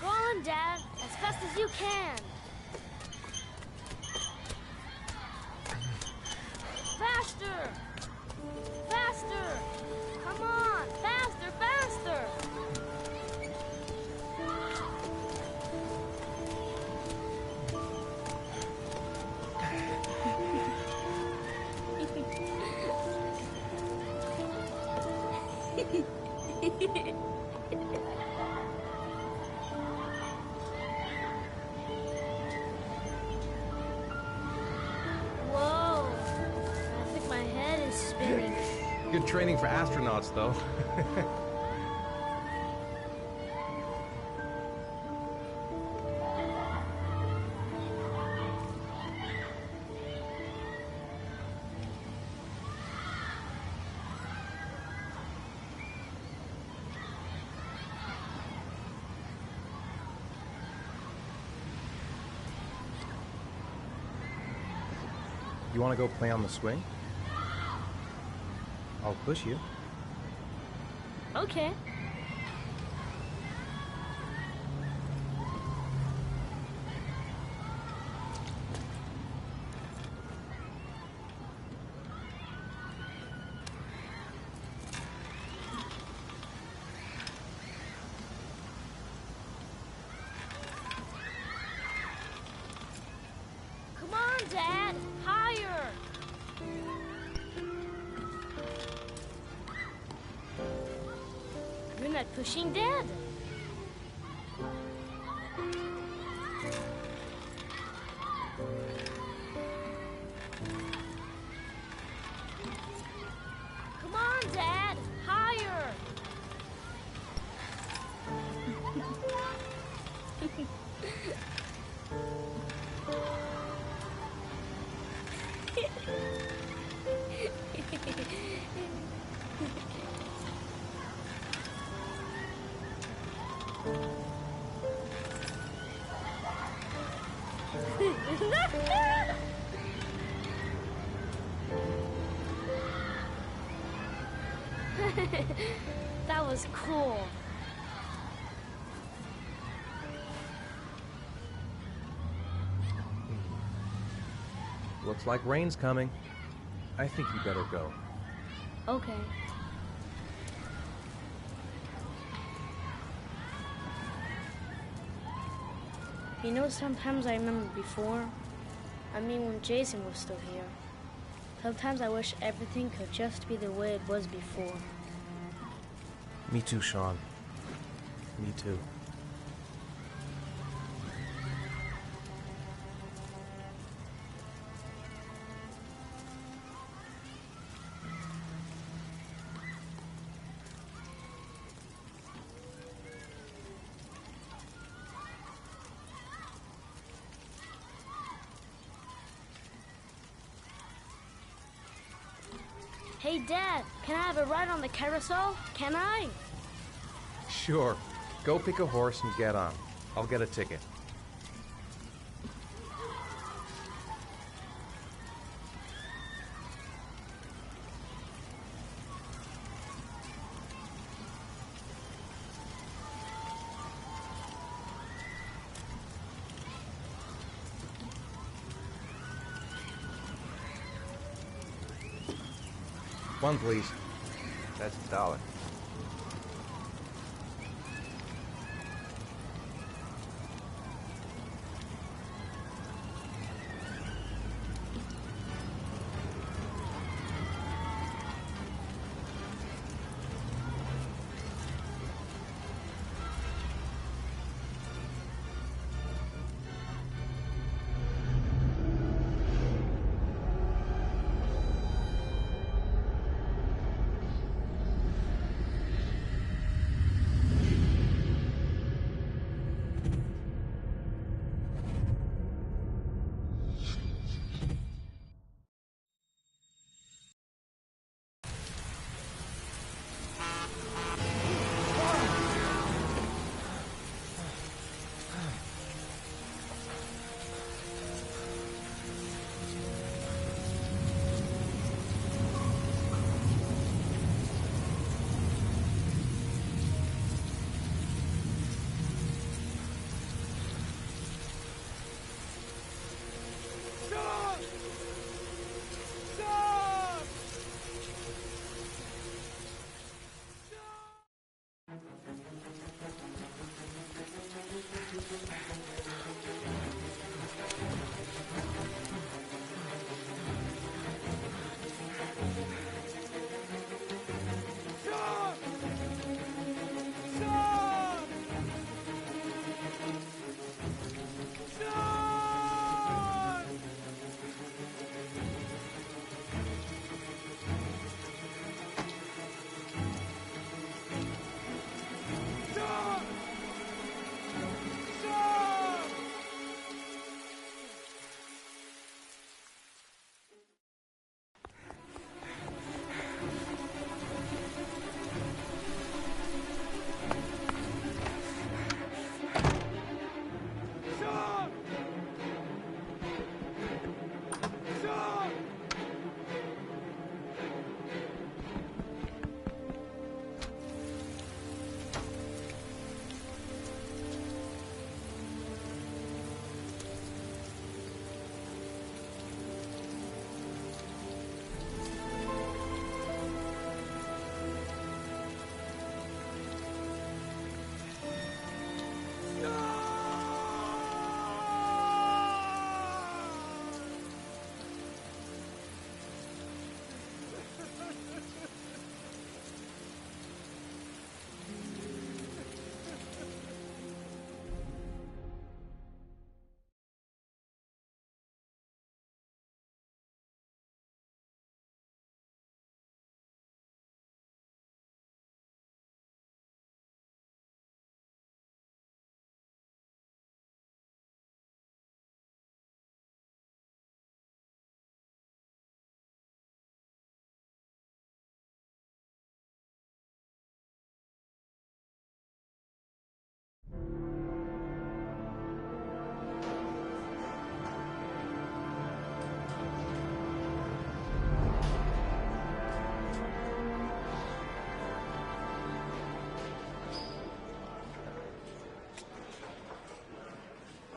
Go on, Dad, as fast as you can. Faster! Faster! Come on! Faster, faster! Whoa! I think my head is spinning. Good training for astronauts, though. You want to go play on the swing? I'll push you. Okay. Come on, Dad! Higher! You're not pushing, Dad. Come on, Dad! Higher! That was cool. Looks like rain's coming. I think you better go. Okay. You know, sometimes I remember before. I mean, when Jason was still here. Sometimes I wish everything could just be the way it was before. Me too, Sean. Me too. Hey, Dad, can I have a ride on the carousel? Can I? Sure. Go pick a horse and get on. I'll get a ticket. One, please. That's $1.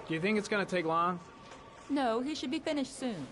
Do you think it's gonna take long? No, he should be finished soon.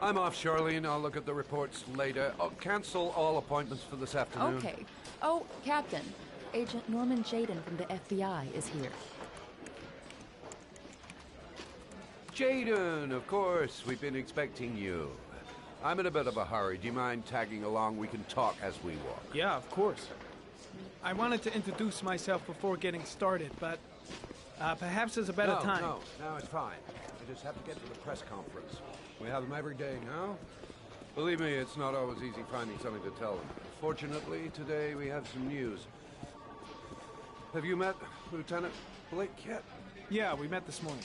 I'm off, Charlene. I'll look at the reports later. I'll cancel all appointments for this afternoon. Okay. Oh, Captain. Agent Norman Jaden from the FBI is here. Jaden, of course. We've been expecting you. I'm in a bit of a hurry. Do you mind tagging along? We can talk as we walk. Yeah, of course. I wanted to introduce myself before getting started, but perhaps there's a better time. No, it's fine. I just have to get to the press conference. We have them every day now. Believe me, it's not always easy finding something to tell them. Fortunately, today we have some news. Have you met Lieutenant Blake yet? Yeah, we met this morning.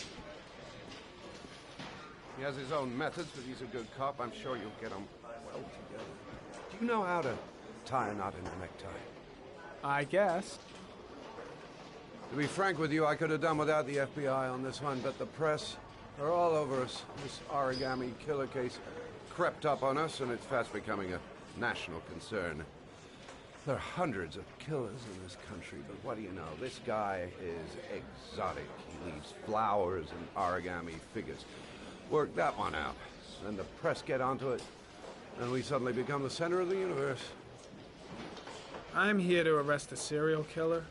He has his own methods, but he's a good cop. I'm sure you'll get on well together. Do you know how to tie a knot in a necktie? I guess. To be frank with you, I could have done without the FBI on this one, but the press are all over us. This origami killer case crept up on us, and it's fast becoming a national concern. There are hundreds of killers in this country, but what do you know? This guy is exotic. He leaves flowers and origami figures. Work that one out. Then the press get onto it, and we suddenly become the center of the universe. I'm here to arrest a serial killer.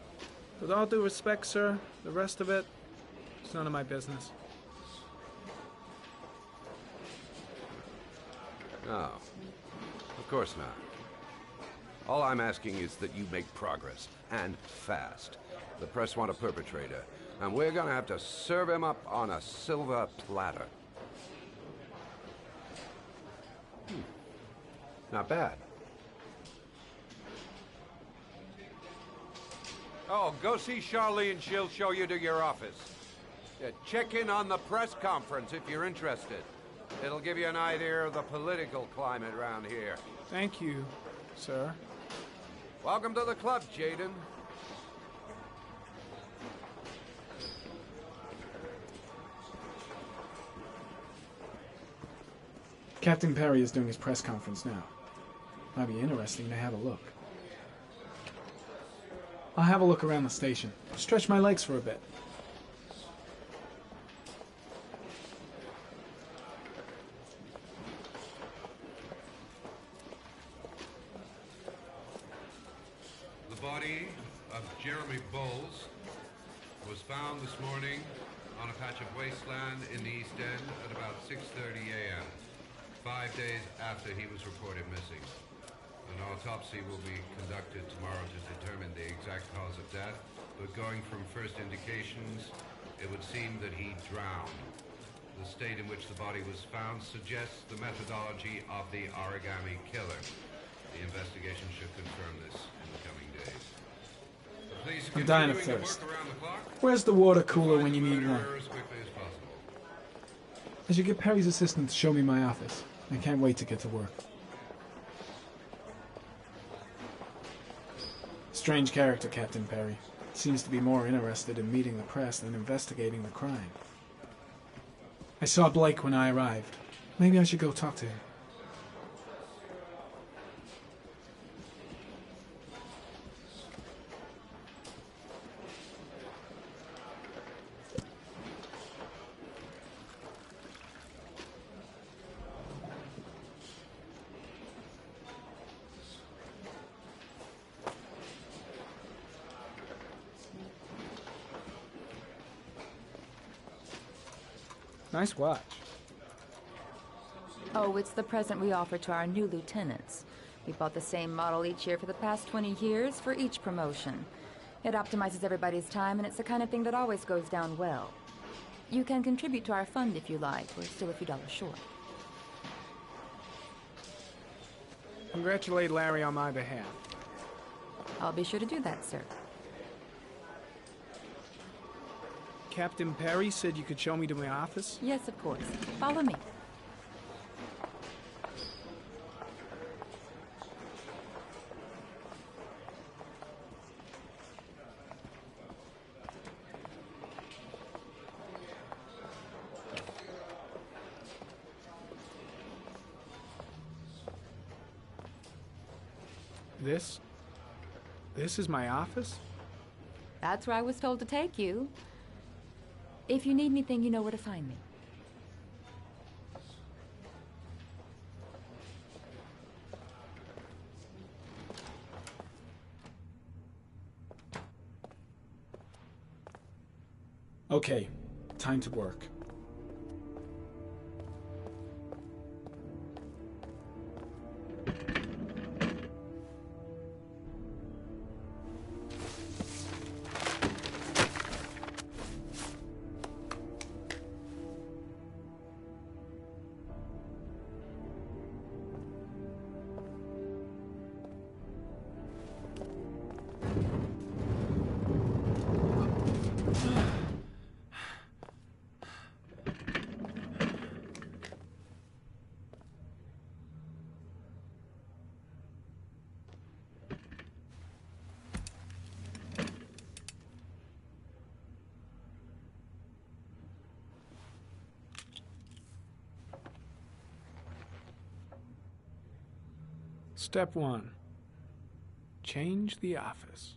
With all due respect, sir, the rest of it, it's none of my business. No, of course not. All I'm asking is that you make progress, and fast. The press want a perpetrator, and we're gonna have to serve him up on a silver platter. Not bad. Oh, go see Charlene. She'll show you to your office. Yeah, check in on the press conference if you're interested. It'll give you an idea of the political climate around here. Thank you, sir. Welcome to the club, Jaden. Captain Perry is doing his press conference now. Might be interesting to have a look. I'll have a look around the station. Stretch my legs for a bit. The body of Jeremy Bowles was found this morning on a patch of wasteland in the East End at about 6:30 a.m., 5 days after he was reported missing. An autopsy will be conducted tomorrow to determine the exact cause of death, but going from first indications, it would seem that he drowned. The state in which the body was found suggests the methodology of the origami killer. The investigation should confirm this in the coming days. The police I'm dying of continuing to thirst. work around the clock. Where's the water cooler when you need one? As quickly as possible. I should get Perry's assistant to show me my office. I can't wait to get to work. Strange character, Captain Perry. Seems to be more interested in meeting the press than investigating the crime. I saw Blake when I arrived. Maybe I should go talk to him. Nice watch. Oh, it's the present we offer to our new lieutenants. We bought the same model each year for the past 20 years for each promotion. It optimizes everybody's time, and it's the kind of thing that always goes down well. You can contribute to our fund if you like. We're still a few dollars short. Congratulate Larry on my behalf. I'll be sure to do that, sir. Captain Perry said you could show me to my office? Yes, of course. Follow me. This is my office? That's where I was told to take you. If you need anything, you know where to find me. Okay, time to work. Step 1. Change the office.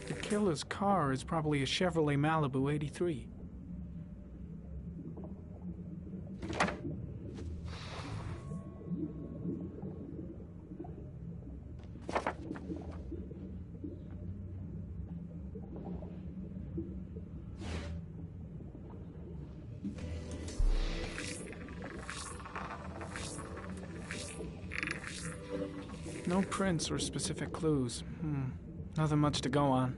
The killer's car is probably a Chevrolet Malibu 83. No prints or specific clues. Nothing much to go on.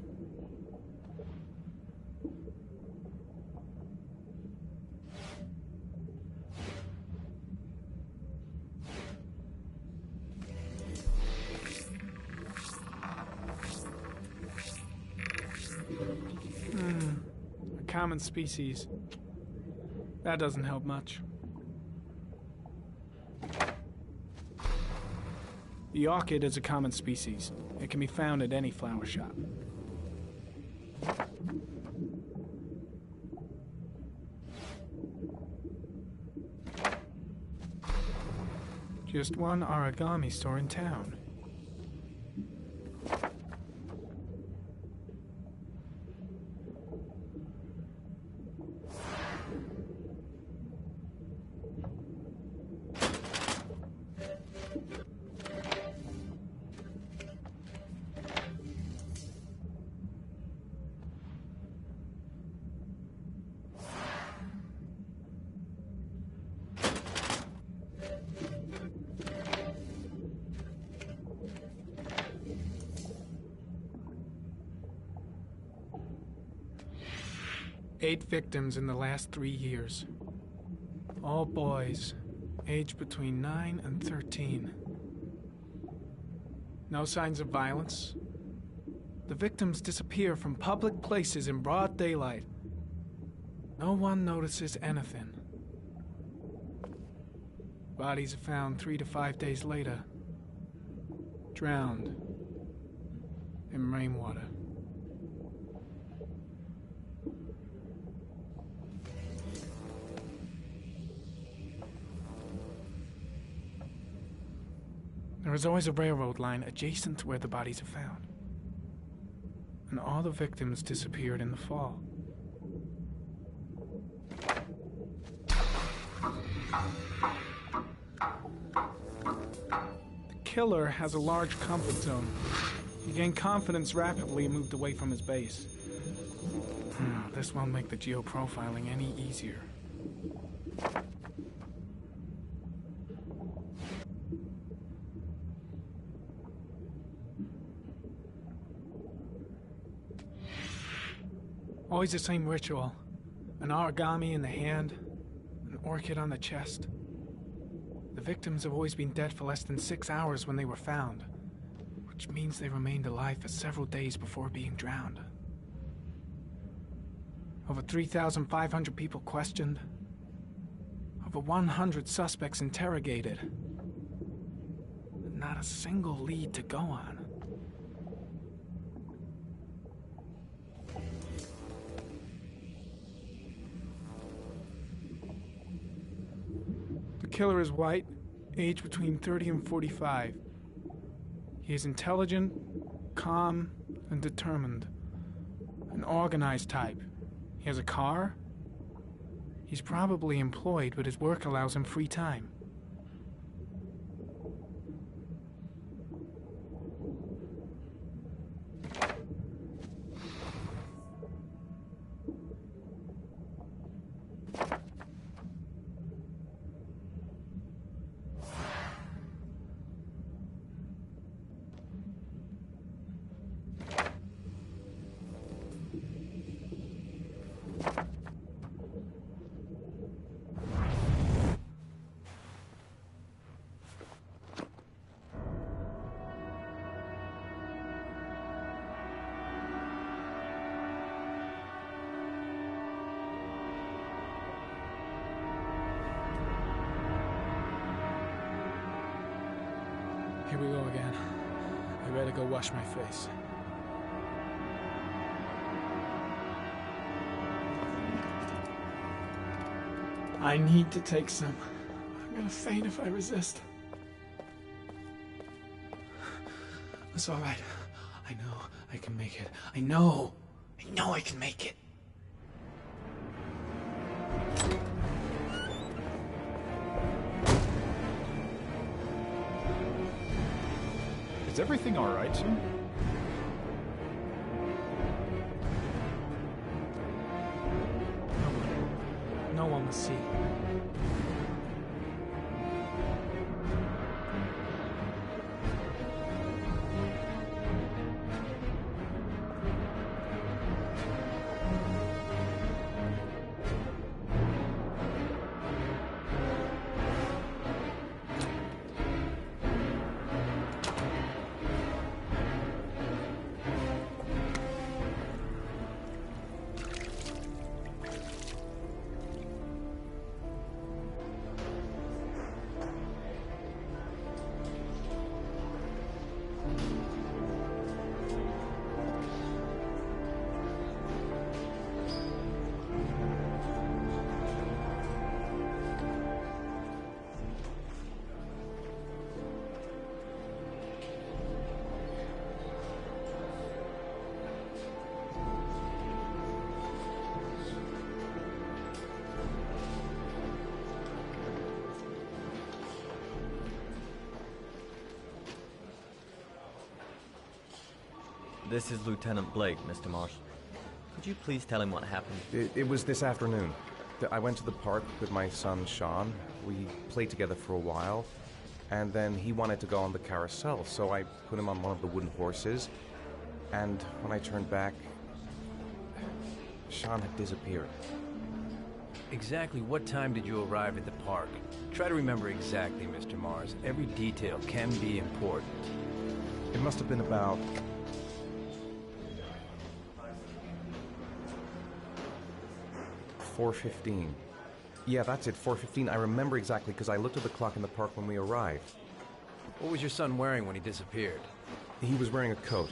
A common species. That doesn't help much. The orchid is a common species. It can be found at any flower shop. Just one origami store in town. Eight victims in the last 3 years. All boys, aged between 9 and 13. No signs of violence. The victims disappear from public places in broad daylight. No one notices anything. Bodies are found 3 to 5 days later. Drowned in rainwater. There is always a railroad line adjacent to where the bodies are found. And all the victims disappeared in the fall. The killer has a large comfort zone. He gained confidence rapidly and moved away from his base. This won't make the geoprofiling any easier. Always the same ritual. An origami in the hand, an orchid on the chest. The victims have always been dead for less than 6 hours when they were found, which means they remained alive for several days before being drowned. Over 3,500 people questioned. Over 100 suspects interrogated. But not a single lead to go on. The killer is white, aged between 30 and 45. He is intelligent, calm, and determined. An organized type. He has a car. He's probably employed, but his work allows him free time. Here we go again. I better go wash my face. I need to take some. I'm gonna faint if I resist. It's all right. I know I can make it. I know I can make it. Is everything all right, sir? No one will see. This is Lieutenant Blake, Mr. Marsh. Could you please tell him what happened? It was this afternoon. I went to the park with my son, Sean. We played together for a while, and then he wanted to go on the carousel, so I put him on one of the wooden horses, and when I turned back, Sean had disappeared. Exactly what time did you arrive at the park? Try to remember exactly, Mr. Mars. Every detail can be important. It must have been about 4:15. Yeah, that's it, 4:15. I remember exactly because I looked at the clock in the park when we arrived. What was your son wearing when he disappeared? He was wearing a coat.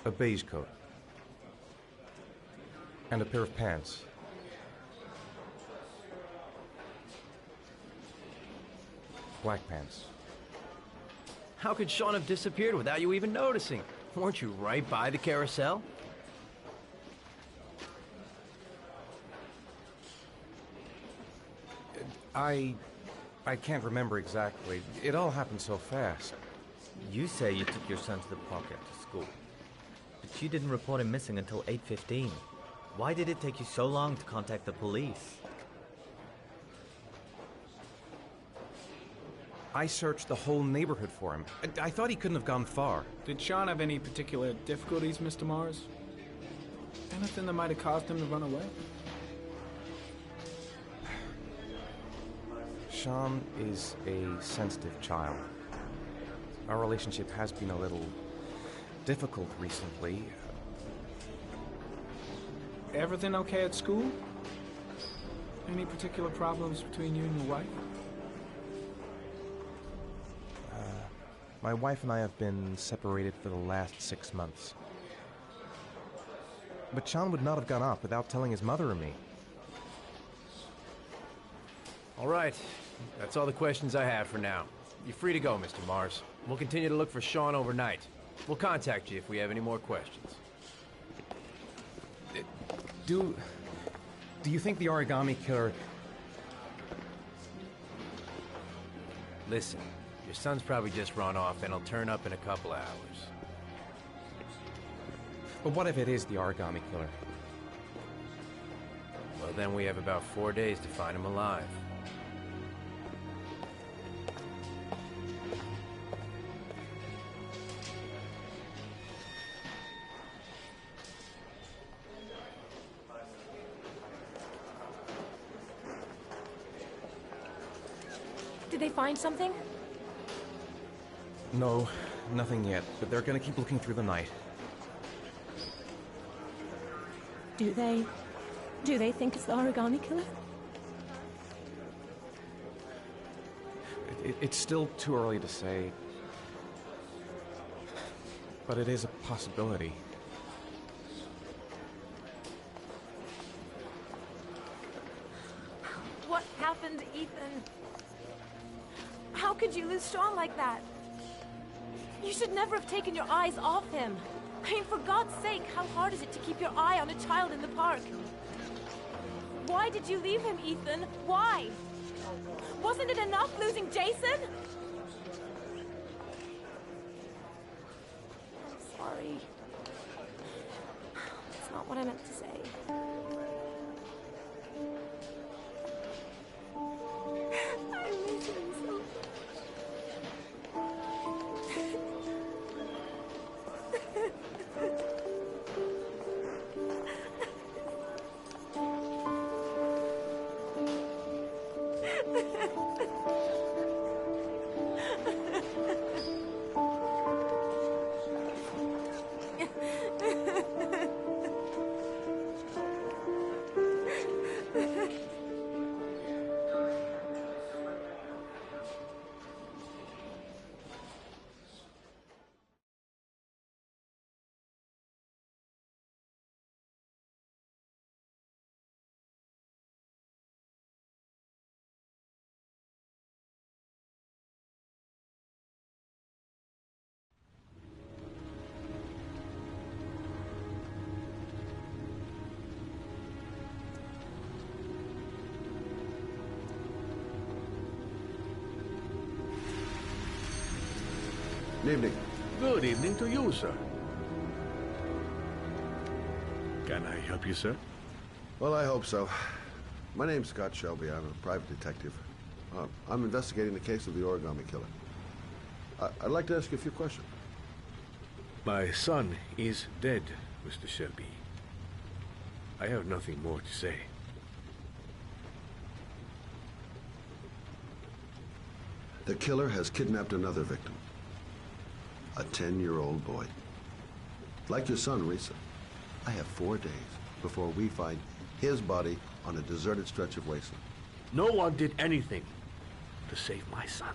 A beige coat. And a pair of pants. Black pants. How could Sean have disappeared without you even noticing? Weren't you right by the carousel? I can't remember exactly. It all happened so fast. You say you took your son to the park after school, but you didn't report him missing until 8:15. Why did it take you so long to contact the police? I searched the whole neighborhood for him. I thought he couldn't have gone far. Did Sean have any particular difficulties, Mr. Mars? Anything that might have caused him to run away? Sean is a sensitive child. Our relationship has been a little difficult recently. Everything okay at school? Any particular problems between you and your wife? My wife and I have been separated for the last 6 months. But Sean would not have gone off without telling his mother or me. All right. That's all the questions I have for now. You're free to go, Mr. Mars. We'll continue to look for Sean overnight. We'll contact you if we have any more questions. Do you think the origami killer... Listen, your son's probably just run off and he'll turn up in a couple of hours. But what if it is the origami killer? Well, then we have about 4 days to find him alive. Did they find something? No, nothing yet, but they're gonna keep looking through the night. Do they think it's the origami killer? It's still too early to say, but it is a possibility. What happened, Ethan? How could you lose Sean like that? You should never have taken your eyes off him. I mean, for God's sake, how hard is it to keep your eye on a child in the park? Why did you leave him, Ethan? Why? Wasn't it enough losing Jason? I'm sorry. That's not what I meant to say. I miss him so much. Good evening. Good evening to you, sir. Can I help you, sir? Well, I hope so. My name's Scott Shelby. I'm a private detective. I'm investigating the case of the origami killer. I'd like to ask you a few questions. My son is dead, Mr. Shelby. I have nothing more to say. The killer has kidnapped another victim. A 10-year-old boy. Like your son, Risa. I have 4 days before we find his body on a deserted stretch of wasteland. No one did anything to save my son.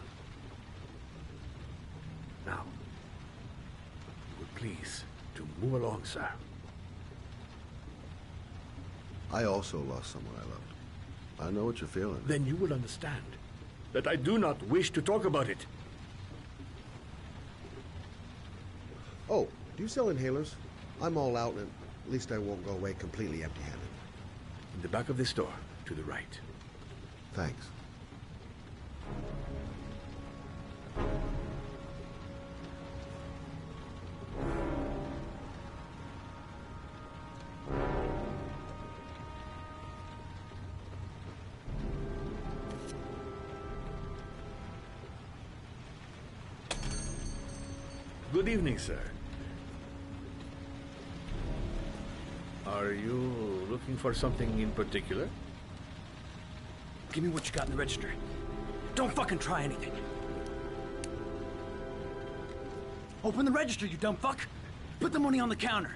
Now, would please to move along, sir. I also lost someone I loved. I know what you're feeling. Then you will understand that I do not wish to talk about it. Oh, do you sell inhalers? I'm all out, and at least I won't go away completely empty-handed. In the back of the store, to the right. Thanks. Good evening, sir. Are you looking for something in particular? Give me what you got in the register. Don't fucking try anything. Open the register, you dumb fuck. Put the money on the counter.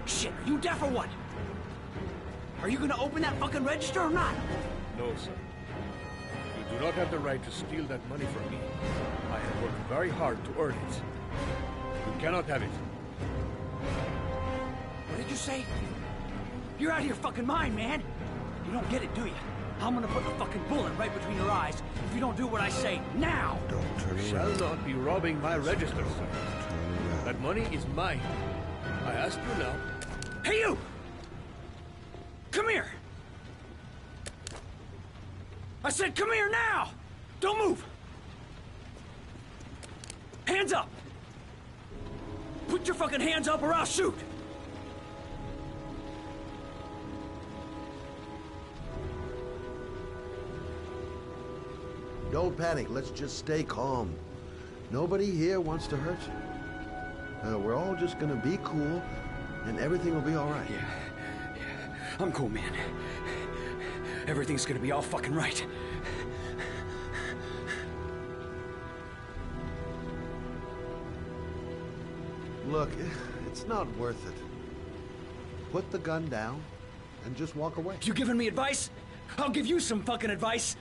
Shit, are you deaf or what? Are you gonna open that fucking register or not? No, sir. You do not have the right to steal that money from me. I have worked very hard to earn it. You cannot have it. What did you say? You're out of your fucking mind, man. You don't get it, do you? I'm gonna put the fucking bullet right between your eyes if you don't do what I say now. Don't turn You around. shall not be robbing my register, sir. That money is mine. I ask you now. Hey, you! Come here! I said come here now! Don't move! Hands up! Put your fucking hands up or I'll shoot! Don't panic. Let's just stay calm. Nobody here wants to hurt you. We're all just gonna be cool, and everything will be all right. Yeah. I'm cool, man. Everything's gonna be all fucking right. Look, it's not worth it. Put the gun down and just walk away. You giving me advice? I'll give you some fucking advice.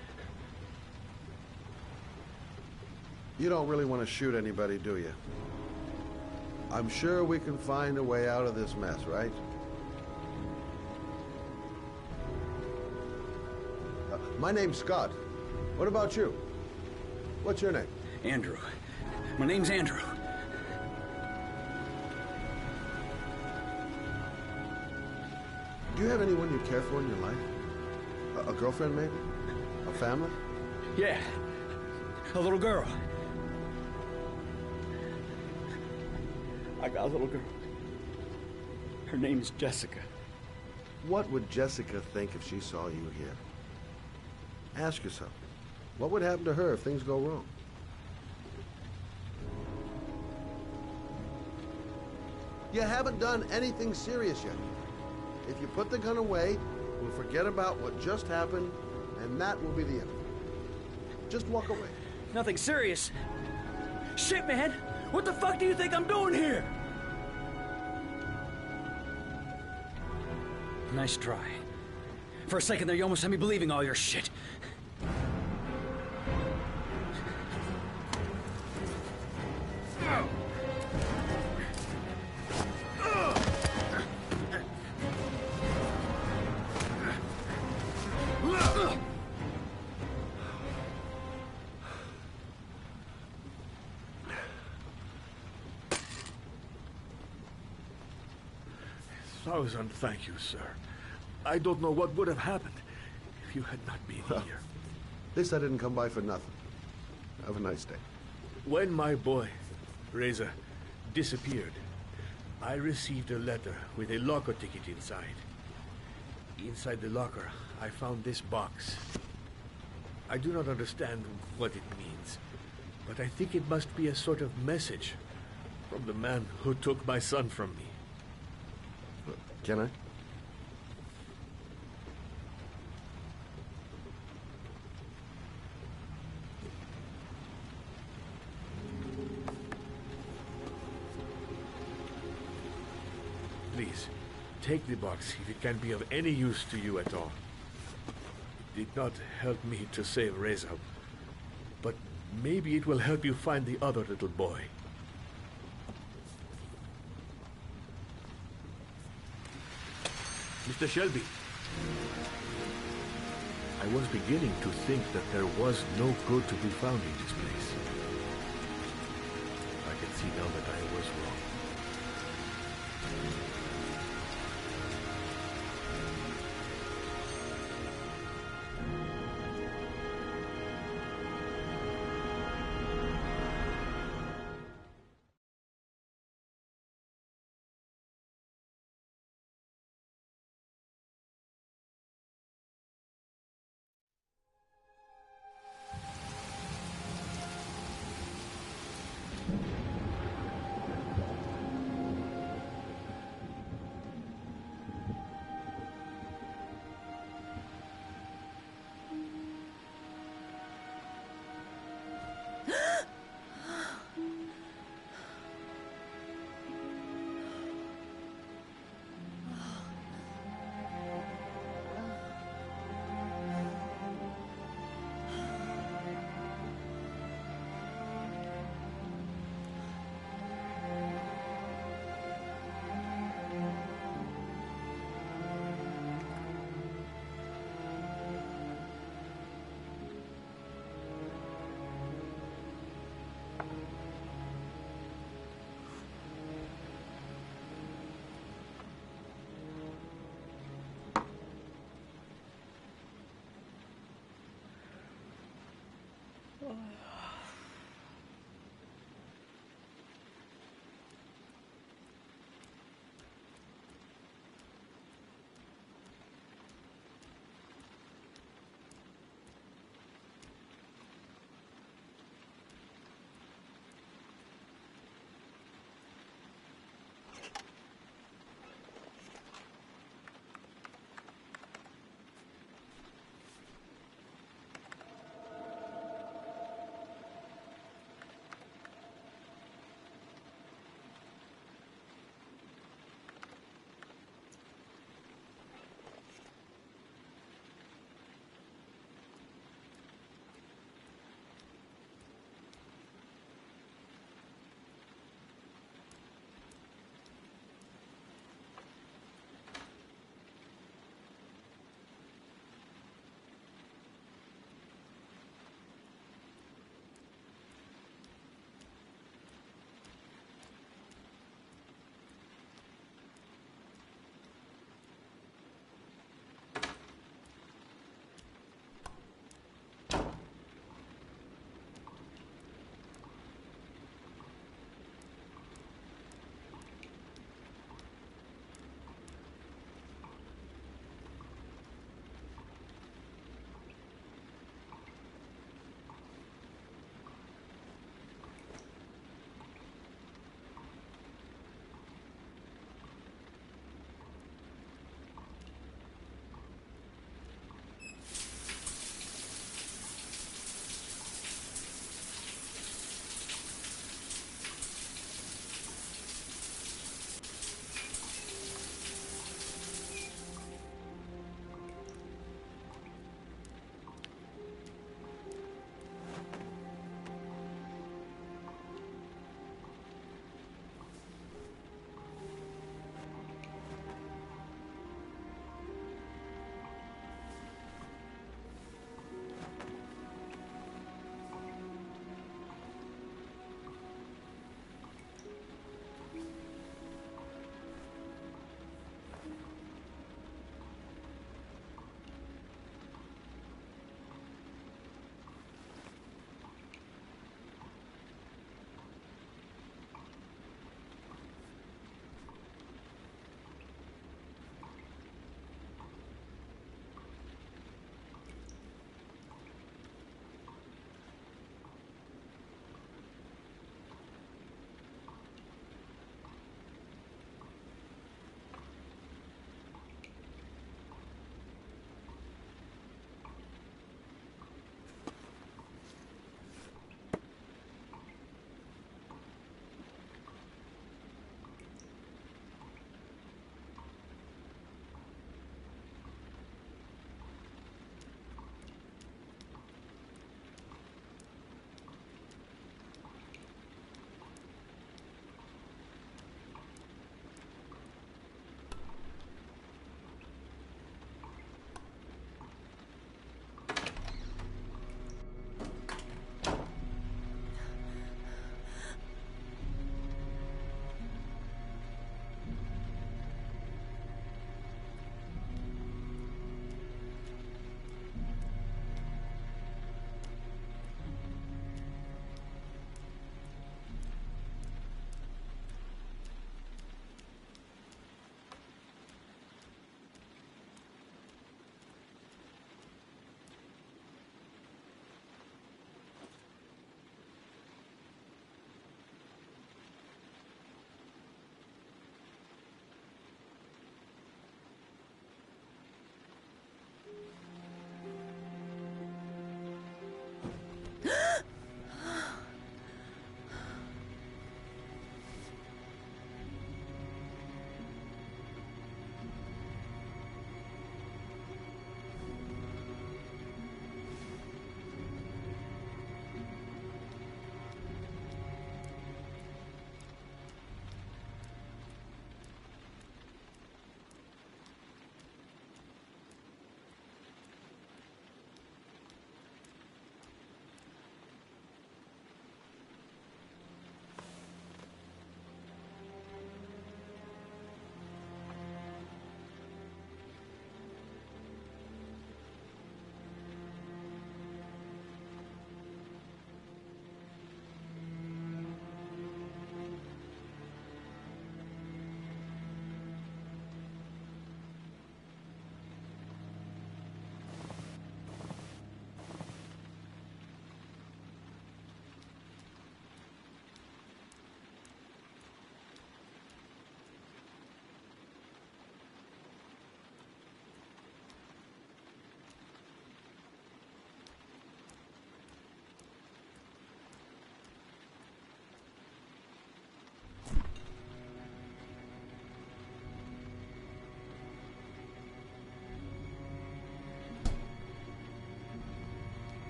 You don't really want to shoot anybody, do you? I'm sure we can find a way out of this mess, right? My name's Scott. What about you? What's your name? Andrew. My name's Andrew. Do you have anyone you care for in your life? A girlfriend, maybe? A family? Yeah. A little girl. I got a little girl. Her name's Jessica. What would Jessica think if she saw you here? Ask yourself, what would happen to her if things go wrong? You haven't done anything serious yet. If you put the gun away, we'll forget about what just happened, and that will be the end. Just walk away. Nothing serious. Shit, man! What the fuck do you think I'm doing here? Nice try. For a second there, you almost had me believing all your shit. Thousand thank you, sir. I don't know what would have happened if you had not been here. At least I didn't come by for nothing. Have a nice day. When my boy, Reza, disappeared, I received a letter with a locker ticket inside. Inside the locker, I found this box. I do not understand what it means, but I think it must be a sort of message from the man who took my son from me. Can I? Please, take the box if it can be of any use to you at all. It did not help me to save Reza, but maybe it will help you find the other little boy. Mr. Shelby, I was beginning to think that there was no good to be found in this place. I can see now that I was wrong.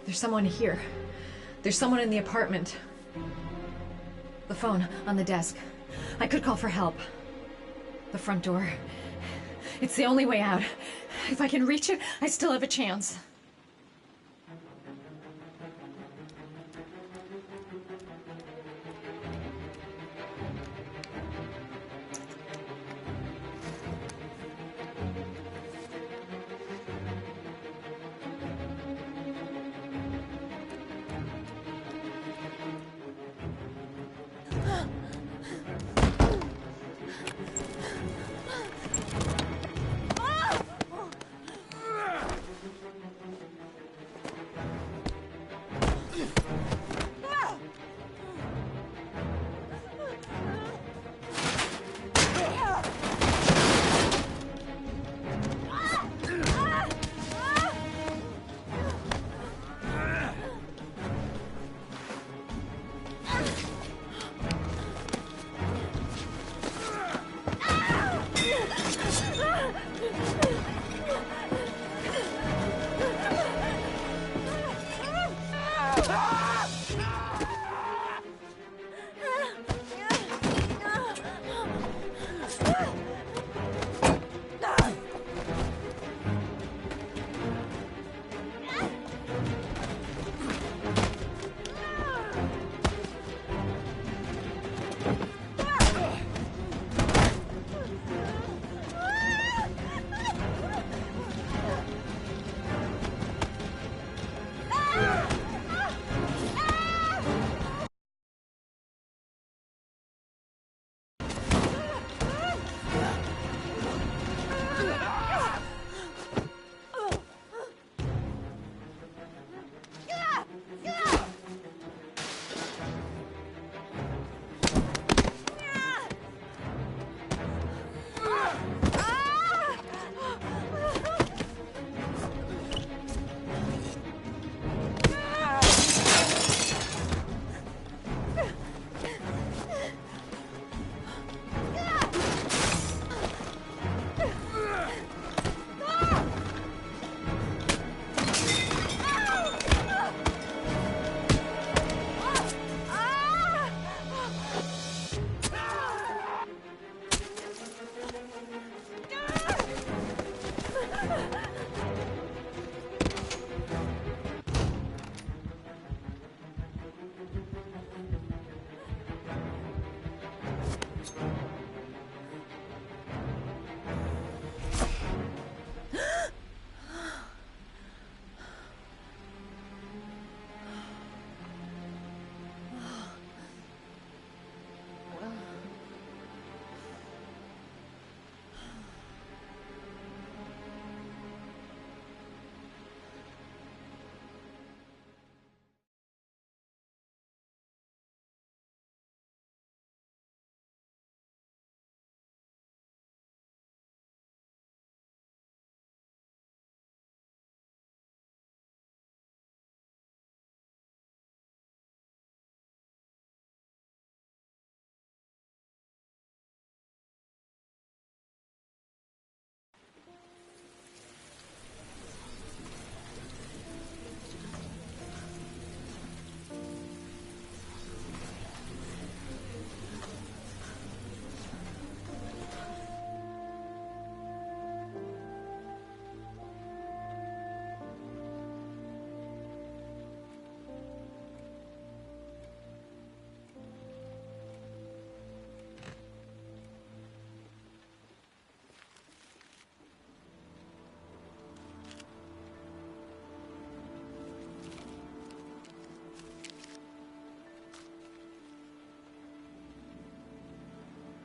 There's someone here. There's someone in the apartment. The phone on the desk. I could call for help. The front door. It's the only way out. If I can reach it, I still have a chance.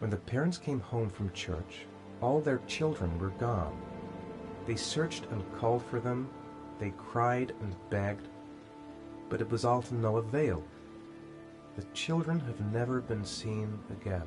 When the parents came home from church, all their children were gone. They searched and called for them, they cried and begged, but it was all to no avail. The children have never been seen again.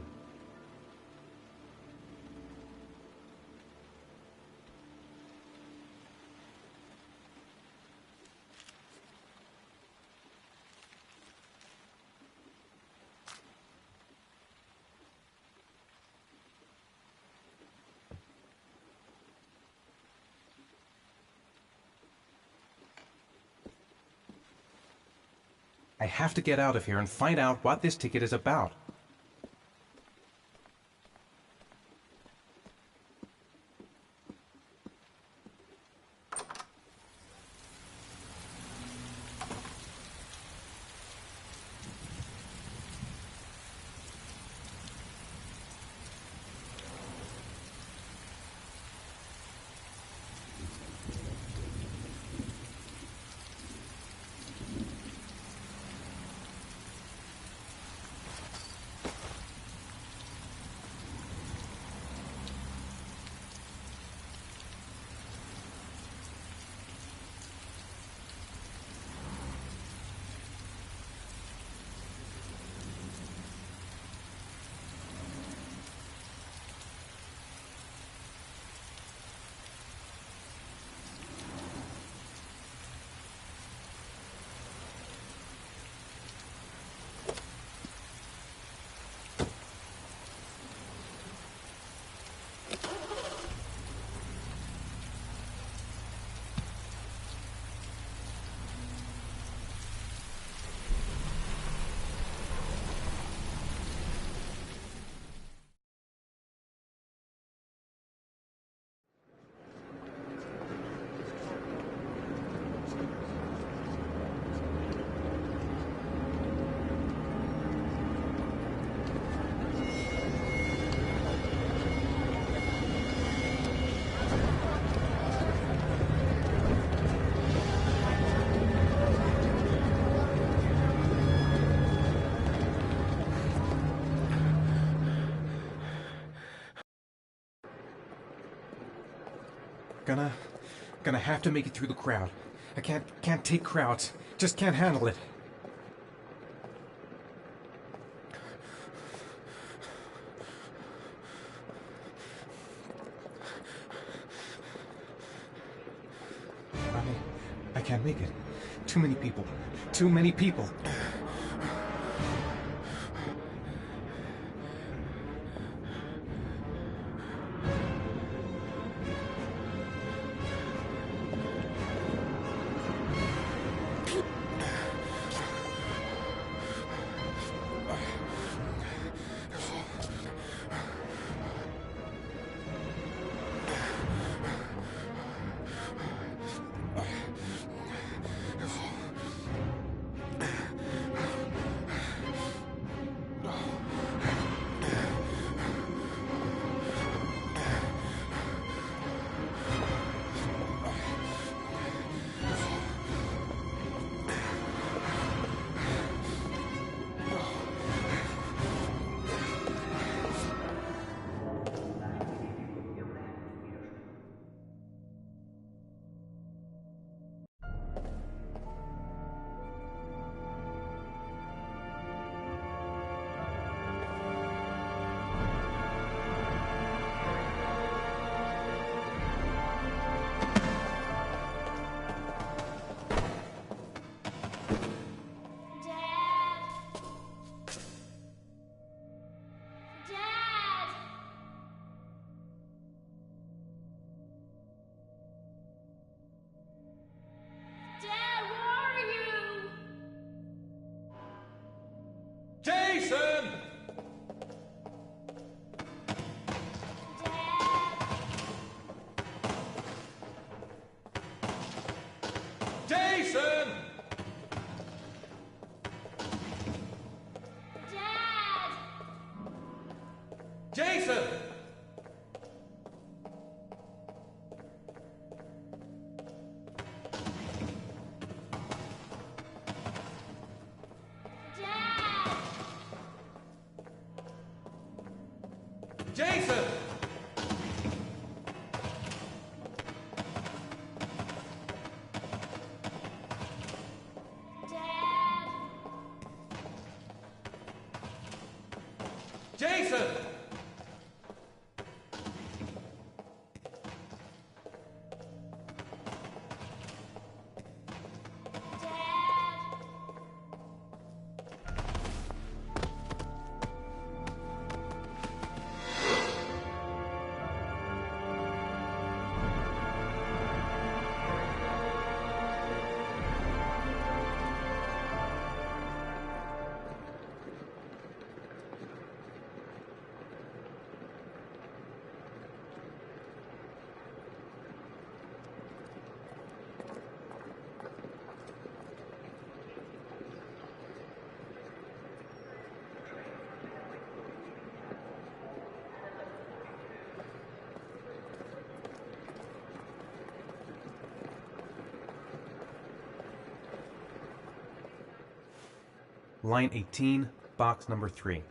I have to get out of here and find out what this ticket is about. Gonna have to make it through the crowd. I can't take crowds. Just can't handle it. I can't make it. Too many people. Too many people. Jason! Jason! Dad! Jason! Jason! Dad! Jason! Line 18, box number 3.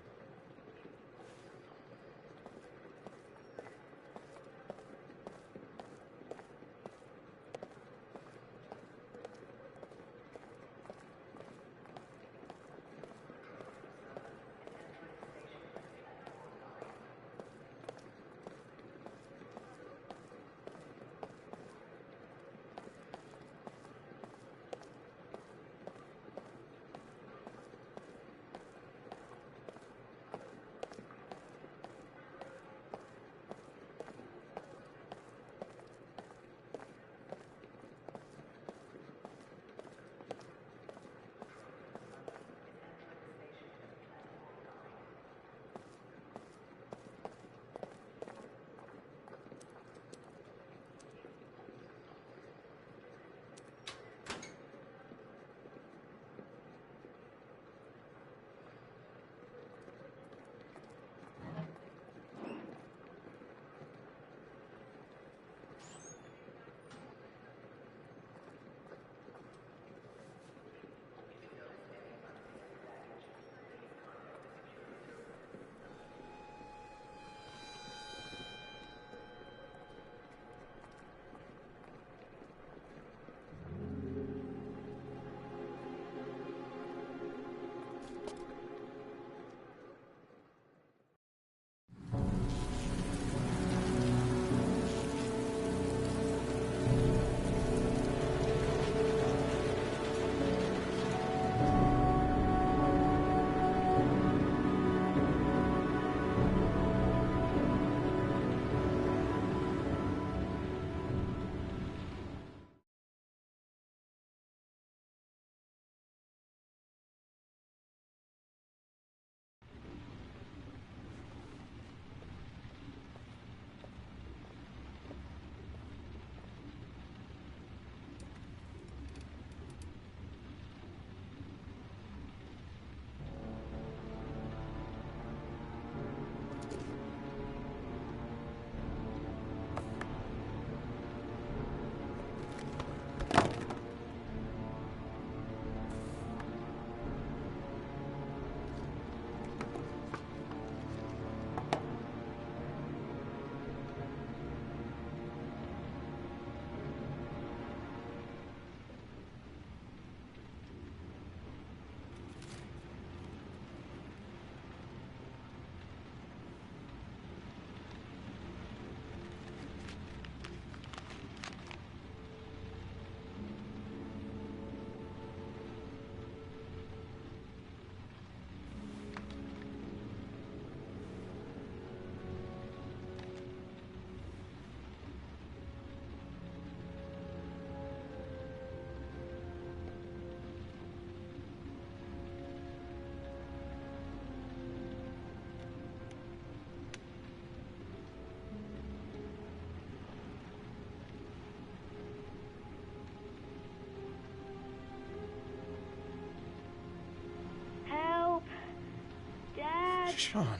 Sean.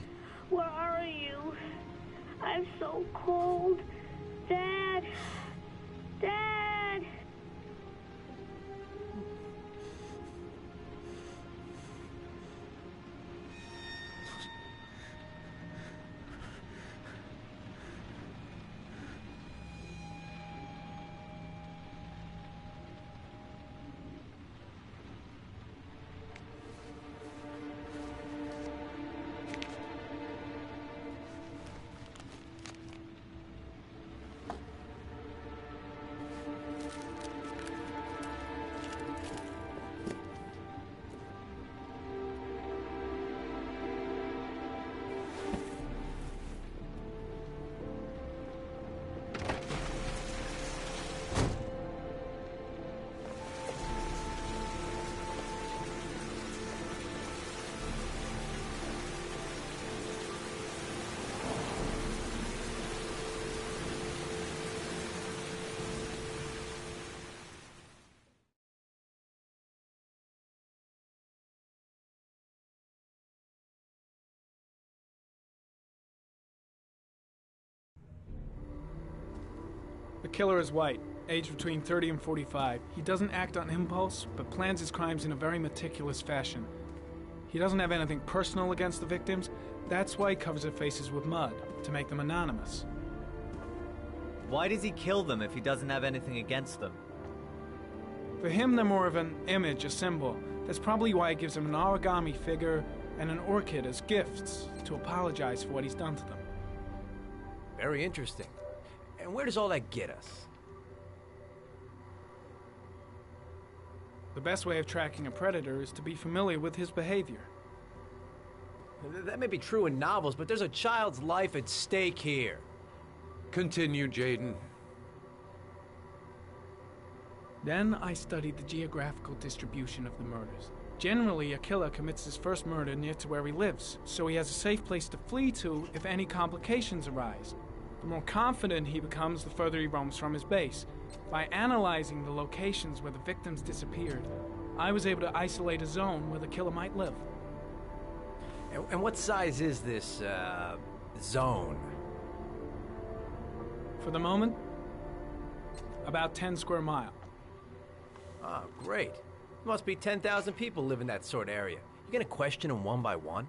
Where are you? I'm so cold. Dad! Dad! The killer is white, aged between 30 and 45. He doesn't act on impulse, but plans his crimes in a very meticulous fashion. He doesn't have anything personal against the victims. That's why he covers their faces with mud, to make them anonymous. Why does he kill them if he doesn't have anything against them? For him, they're more of an image, a symbol. That's probably why he gives them an origami figure and an orchid as gifts to apologize for what he's done to them. Very interesting. And where does all that get us? The best way of tracking a predator is to be familiar with his behavior. That may be true in novels, but there's a child's life at stake here. Continue, Jaden. Then I studied the geographical distribution of the murders. Generally, a killer commits his first murder near to where he lives, so he has a safe place to flee to if any complications arise. The more confident he becomes, the further he roams from his base. By analyzing the locations where the victims disappeared, I was able to isolate a zone where the killer might live. And what size is this, zone? For the moment, about 10 square miles. Oh, great. Must be 10,000 people live in that sort of area. You gonna question them one by one?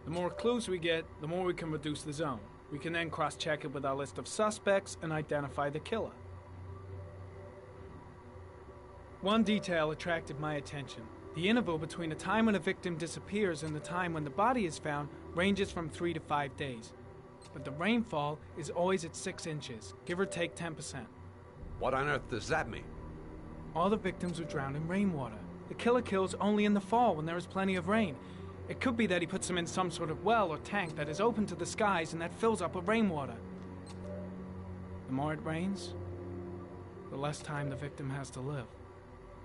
The more clues we get, the more we can reduce the zone. We can then cross-check it with our list of suspects and identify the killer. One detail attracted my attention. The interval between the time when a victim disappears and the time when the body is found ranges from 3 to 5 days. But the rainfall is always at 6 inches, give or take 10%. What on earth does that mean? All the victims were drowned in rainwater. The killer kills only in the fall when there is plenty of rain. It could be that he puts them in some sort of well or tank that is open to the skies and that fills up with rainwater. The more it rains, the less time the victim has to live.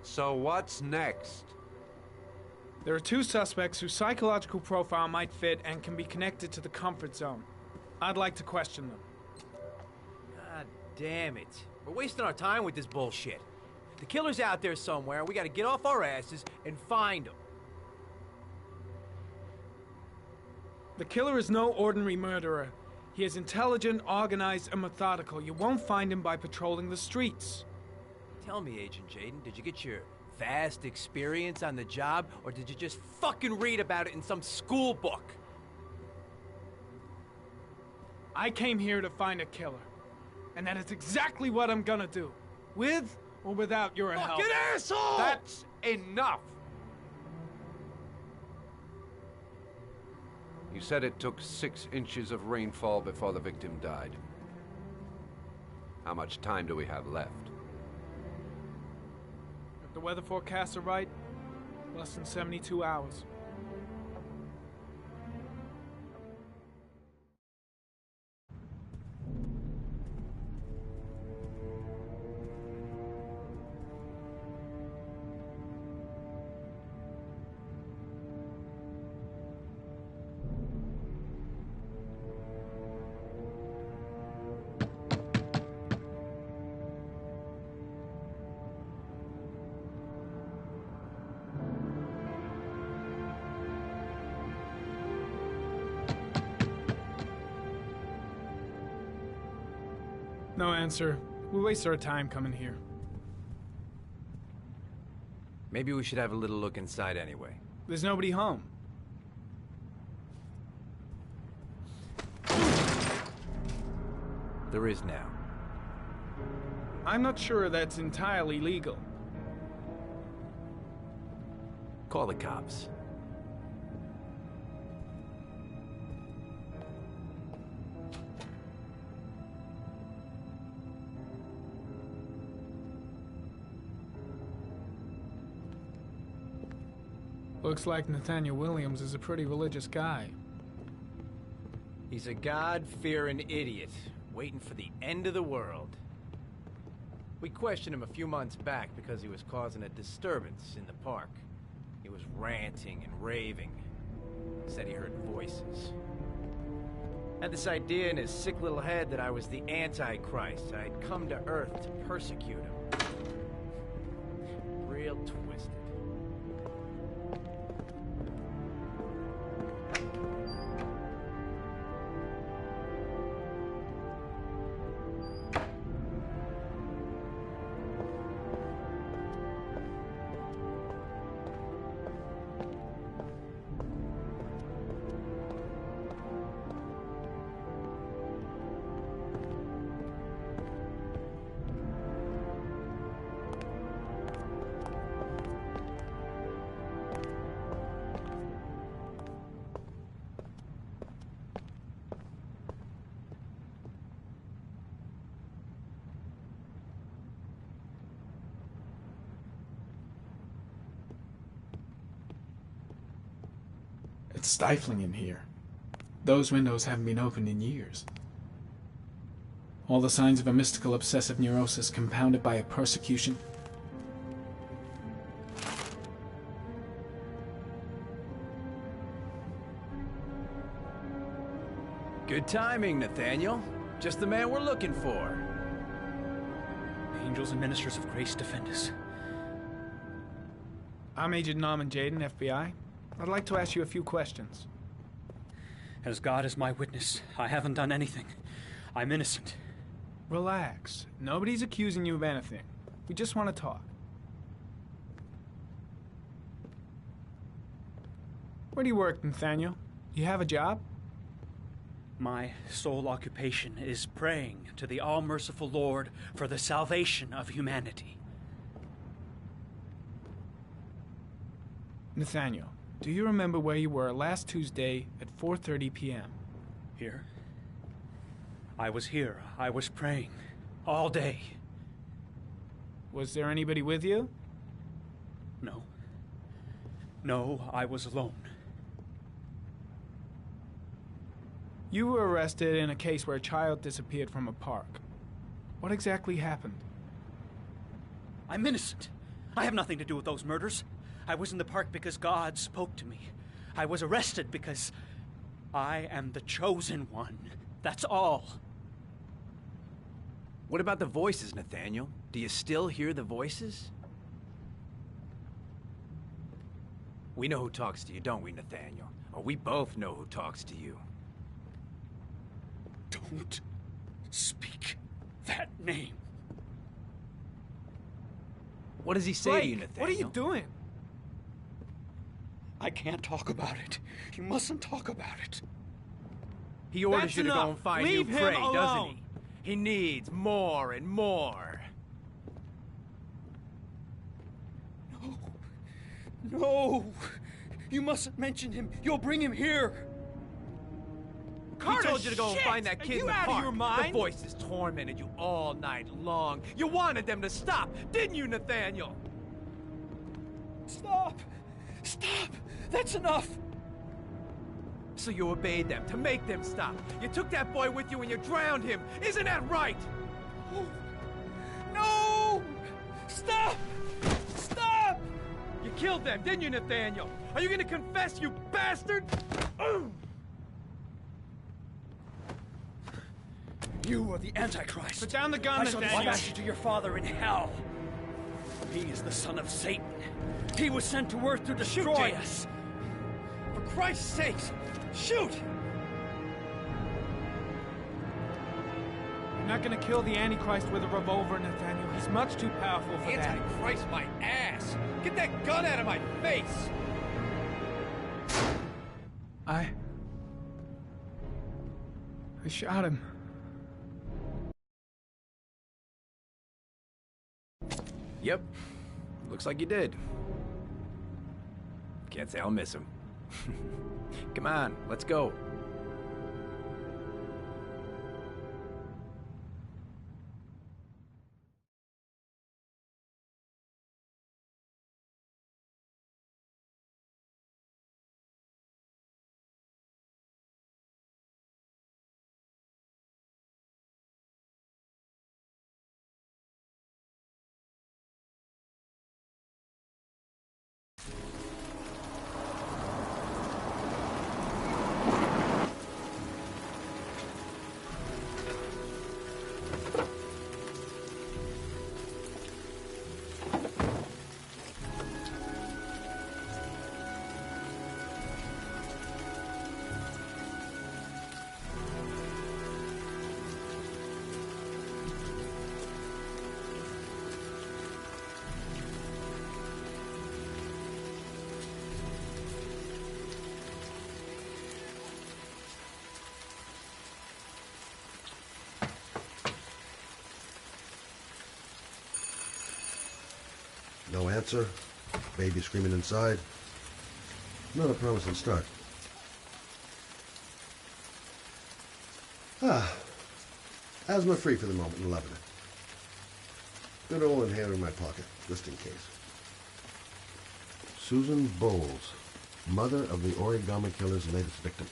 So what's next? There are 2 suspects whose psychological profile might fit and can be connected to the comfort zone. I'd like to question them. God damn it. We're wasting our time with this bullshit. The killer's out there somewhere. We gotta get off our asses and find him. The killer is no ordinary murderer. He is intelligent, organized, and methodical. You won't find him by patrolling the streets. Tell me, Agent Jaden, did you get your vast experience on the job, or did you just fucking read about it in some school book? I came here to find a killer. And that is exactly what I'm gonna do. With or without your help. Fucking asshole! That's enough! You said it took 6 inches of rainfall before the victim died. How much time do we have left? If the weather forecasts are right, less than 72 hours. No answer. We waste our time coming here. Maybe we should have a little look inside anyway. There's nobody home. There is now. I'm not sure that's entirely legal. Call the cops. Looks like Nathaniel Williams is a pretty religious guy. He's a God-fearing idiot, waiting for the end of the world. We questioned him a few months back because he was causing a disturbance in the park. He was ranting and raving. Said he heard voices. Had this idea in his sick little head that I was the Antichrist. I'd come to Earth to persecute him. Real twisted. It's stifling in here. Those windows haven't been opened in years. All the signs of a mystical obsessive neurosis compounded by a persecution. Good timing, Nathaniel. Just the man we're looking for. Angels and ministers of grace defend us. I'm Agent Norman Jaden, FBI. I'd like to ask you a few questions. As God is my witness, I haven't done anything. I'm innocent. Relax. Nobody's accusing you of anything. We just want to talk. Where do you work, Nathaniel? You have a job? My sole occupation is praying to the all-merciful Lord for the salvation of humanity. Nathaniel, do you remember where you were last Tuesday at 4:30 p.m.? Here? I was here. I was praying. All day. Was there anybody with you? No. No, I was alone. You were arrested in a case where a child disappeared from a park. What exactly happened? I'm innocent. I have nothing to do with those murders. I was in the park because God spoke to me. I was arrested because I am the chosen one. That's all. What about the voices, Nathaniel? Do you still hear the voices? We know who talks to you, don't we, Nathaniel? Or we both know who talks to you. Don't speak that name. What does he say to you, Nathaniel? What are you doing? I can't talk about it. You mustn't talk about it. He orders you to go and find Leave new him prey, doesn't alone. he? He needs more and more. No! You mustn't mention him. You'll bring him here. He told you to go and find that kid in the park. Are you out of your mind? The voices tormented you all night long. You wanted them to stop, didn't you, Nathaniel? Stop! Stop! That's enough! So you obeyed them to make them stop. You took that boy with you and you drowned him. Isn't that right? No! Stop! Stop! You killed them, didn't you, Nathaniel? Are you gonna confess, you bastard? You are the Antichrist. Put down the gun, I shall Nathaniel. dispatch you to your father in hell. He is the son of Satan. He was sent to earth to destroy us. For Christ's sake, shoot! You're not gonna kill the Antichrist with a revolver, Nathaniel. He's much too powerful for that. Antichrist, my ass! Get that gun out of my face! I shot him. Yep. Looks like you did. Can't say I'll miss him. Come on, let's go. No answer. Baby screaming inside. Not a promising start. Asthma free for the moment and loving it. Good old inhaler in my pocket, just in case. Susan Bowles. Mother of the origami killer's latest victim.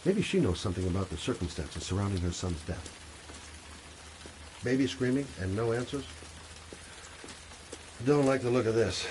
Maybe she knows something about the circumstances surrounding her son's death. Baby screaming and no answers? Don't like the look of this.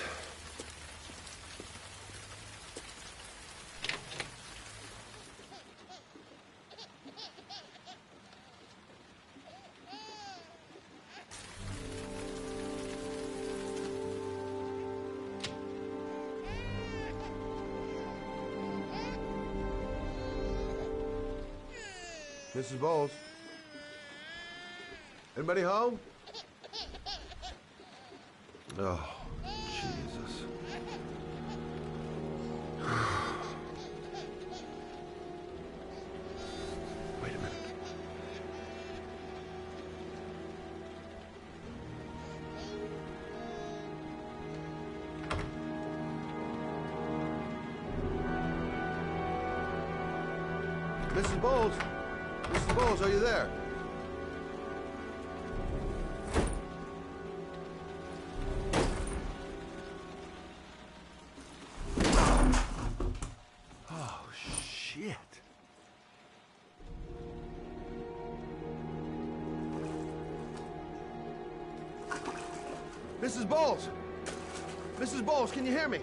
Mrs. Bowles? Anybody home? Oh, Jesus. Wait a minute. Mrs. Bowles? Mrs. Bowles, are you there? Oh, shit. Mrs. Bowles! Mrs. Bowles, can you hear me?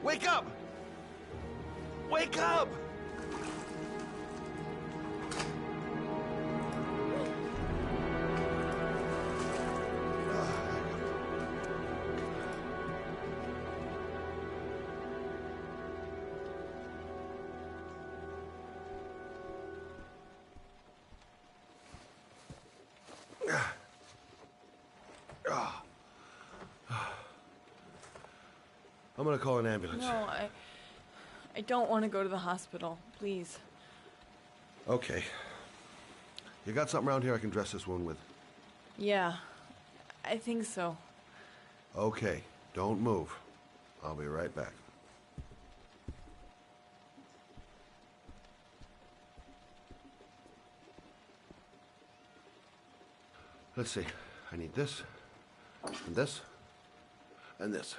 Wake up! Wake up! I'm gonna call an ambulance. No, I don't want to go to the hospital. Please. Okay. You got something around here I can dress this wound with? Yeah, I think so. Okay, don't move. I'll be right back. Let's see. I need this, and this, and this.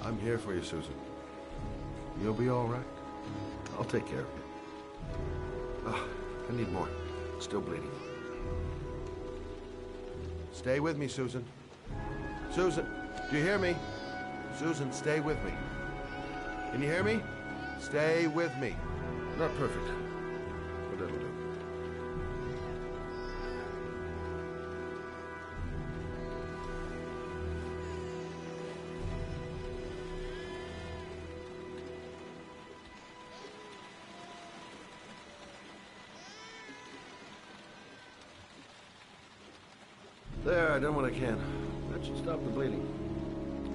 I'm here for you, Susan. You'll be all right. I'll take care of you. I need more. It's still bleeding. Stay with me, Susan. Susan, do you hear me? Susan, stay with me. Can you hear me? Stay with me. Not perfect, but it'll do. There, I done what I can. That should stop the bleeding.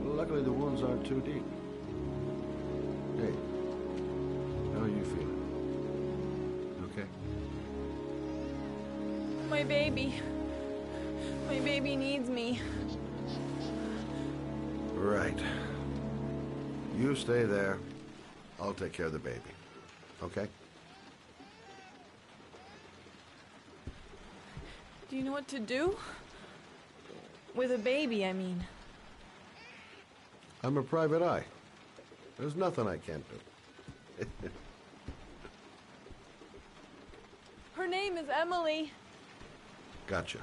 Luckily, the wounds aren't too deep. Hey, how are you feeling? Okay? My baby. My baby needs me. Right. You stay there. I'll take care of the baby. Okay? Do you know what to do? With a baby, I mean. I'm a private eye. There's nothing I can't do. Her name is Emily. Gotcha.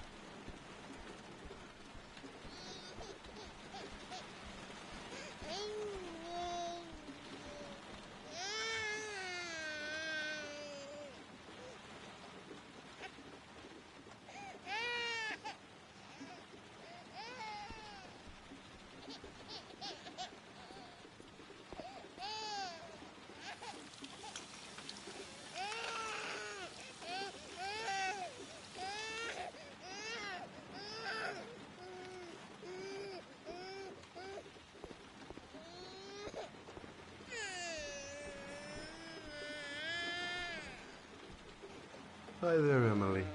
Hi there, Emily.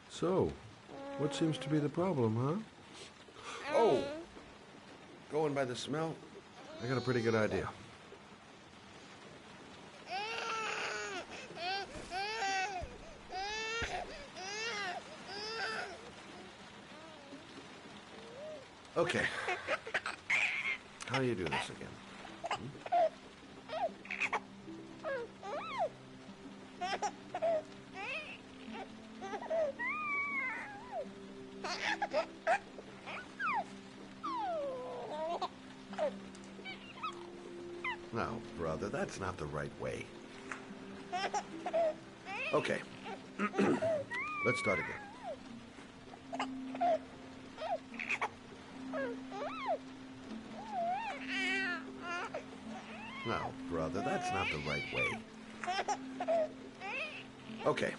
So, what seems to be the problem, huh? Oh! Going by the smell, I got a pretty good idea. Okay. How do you do this again? No, brother, that's not the right way. Okay. Let's start again. No, brother, that's not the right way. Okay.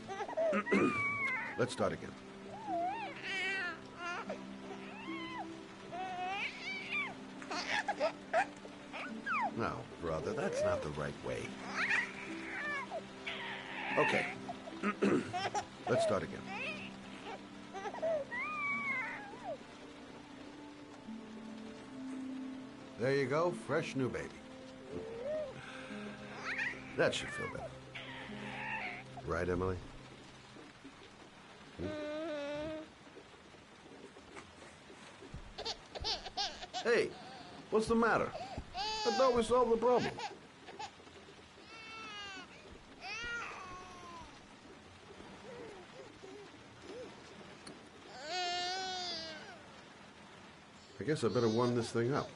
Let's start again. No, brother, that's not the right way. Okay. Let's start again. There you go, fresh new baby. That should feel better. Right, Emily? Hey, what's the matter? I thought we solved the problem. I guess I better warm this thing up.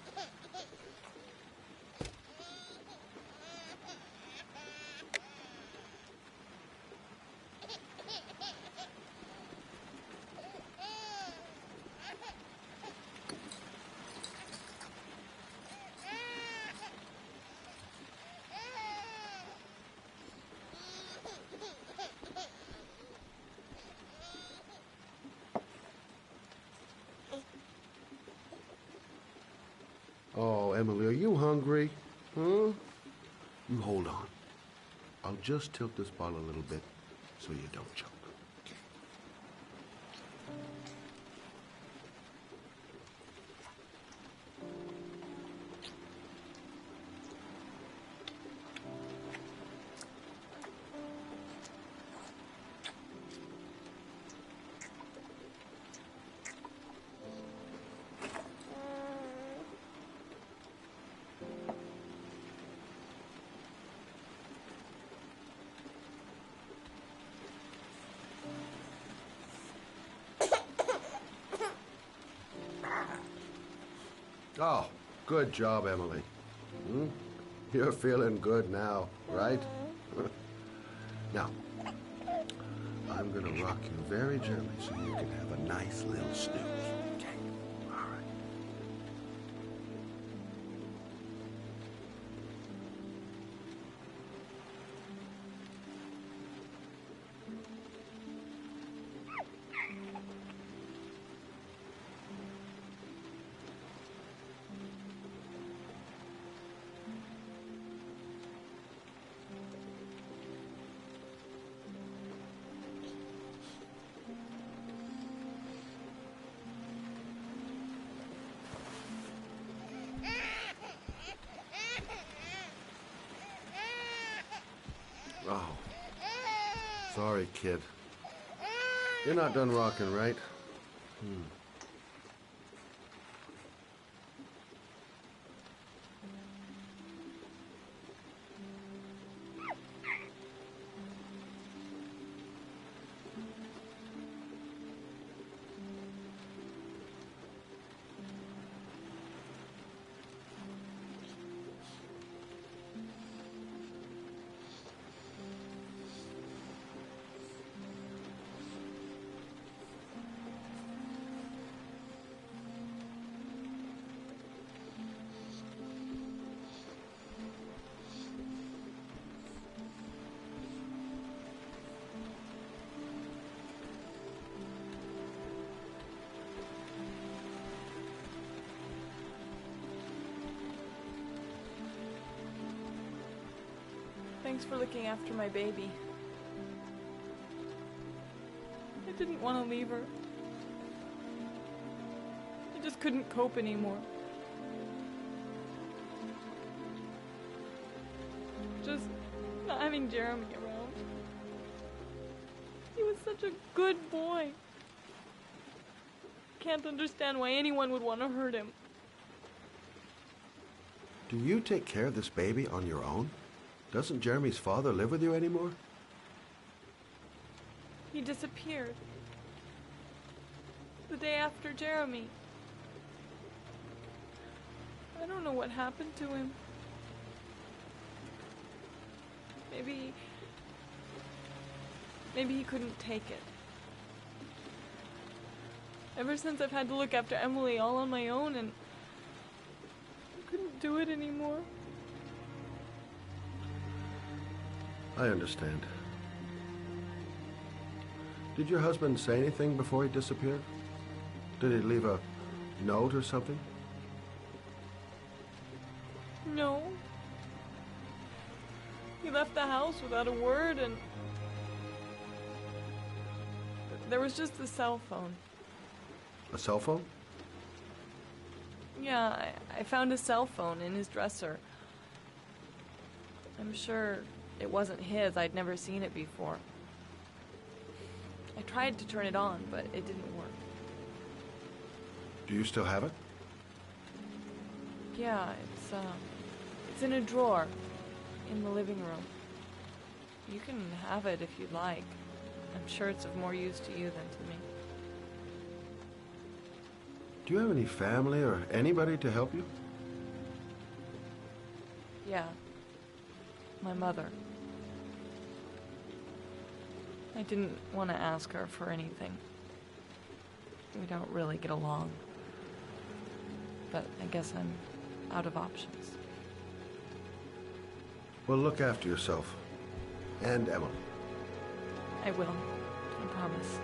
Oh, Emily, are you hungry? Huh? You hold on. I'll just tilt this bottle a little bit so you don't choke. Oh, good job, Emily. You're feeling good now, right? Now, I'm gonna rock you very gently so you can have a nice little snooze. Okay? All right. Oh, sorry, kid. You're not done rocking, right? Thanks for looking after my baby. I didn't want to leave her. I just couldn't cope anymore. having Jeremy around. He was such a good boy. Can't understand why anyone would want to hurt him. Do you take care of this baby on your own? Doesn't Jeremy's father live with you anymore? He disappeared. The day after Jeremy. I don't know what happened to him. Maybe he couldn't take it. Ever since I've had to look after Emily all on my own, and I couldn't do it anymore. I understand. Did your husband say anything before he disappeared? Did he leave a note or something? No. He left the house without a word, and there was just the cell phone. A cell phone? Yeah, I found a cell phone in his dresser. I'm sure it wasn't his. I'd never seen it before. I tried to turn it on, but it didn't work. Do you still have it? Yeah, it's in a drawer in the living room. You can have it if you'd like. I'm sure it's of more use to you than to me. Do you have any family or anybody to help you? Yeah. My mother. I didn't want to ask her for anything. We don't really get along. But I guess I'm out of options. Well, look after yourself. And Emily. I will. I promise.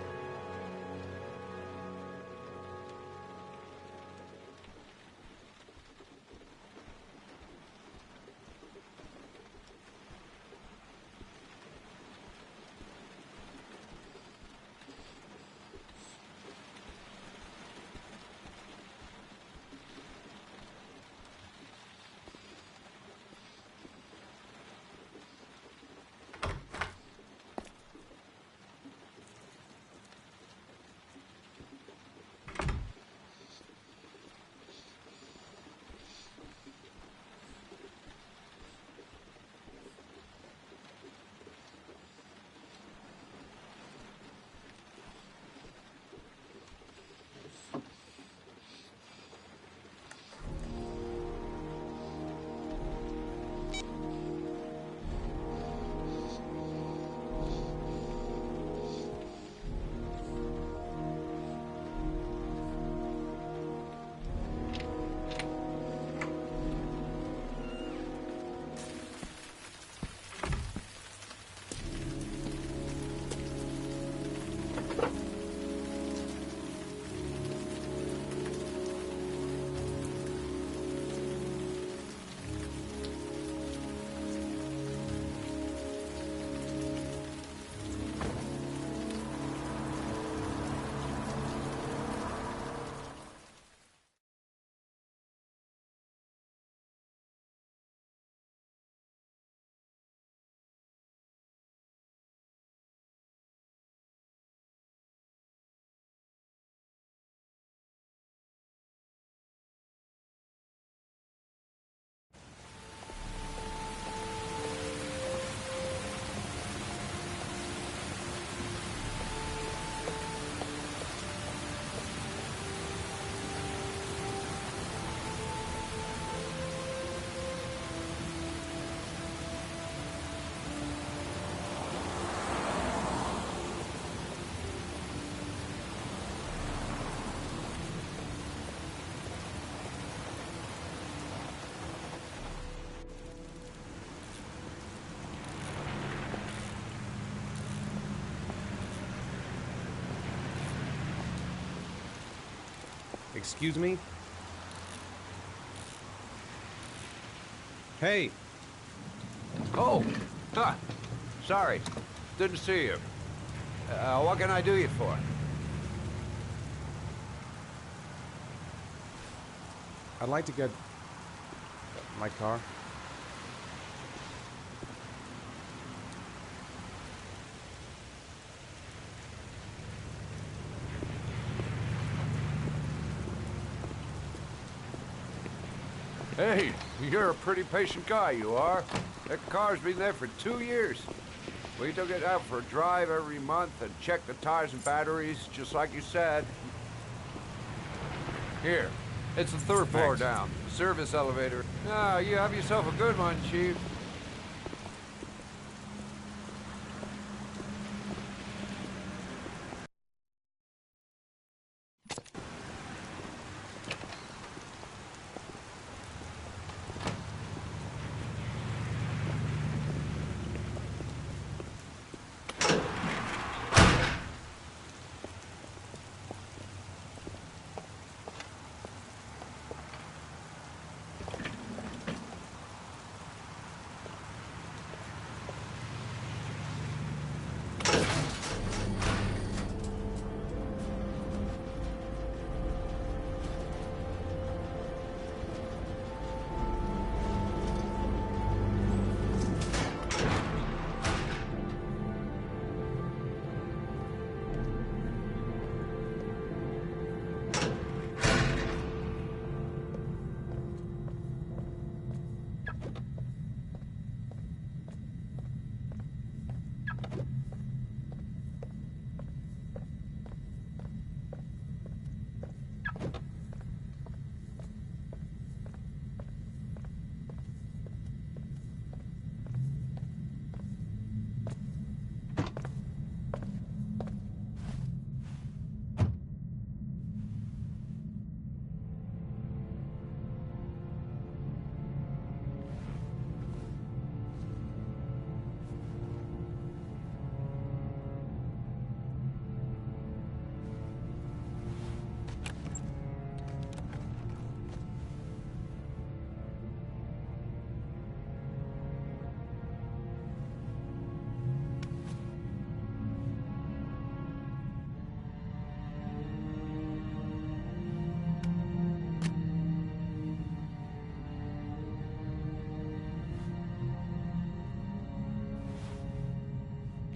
Excuse me? Hey! Oh! Huh. Sorry. Didn't see you. What can I do you for? I'd like to get my car. Hey, you're a pretty patient guy, you are. That car's been there for 2 years. We took it out for a drive every month and checked the tires and batteries, just like you said. Here, it's the third floor down. Service elevator. Ah, you have yourself a good one, Chief.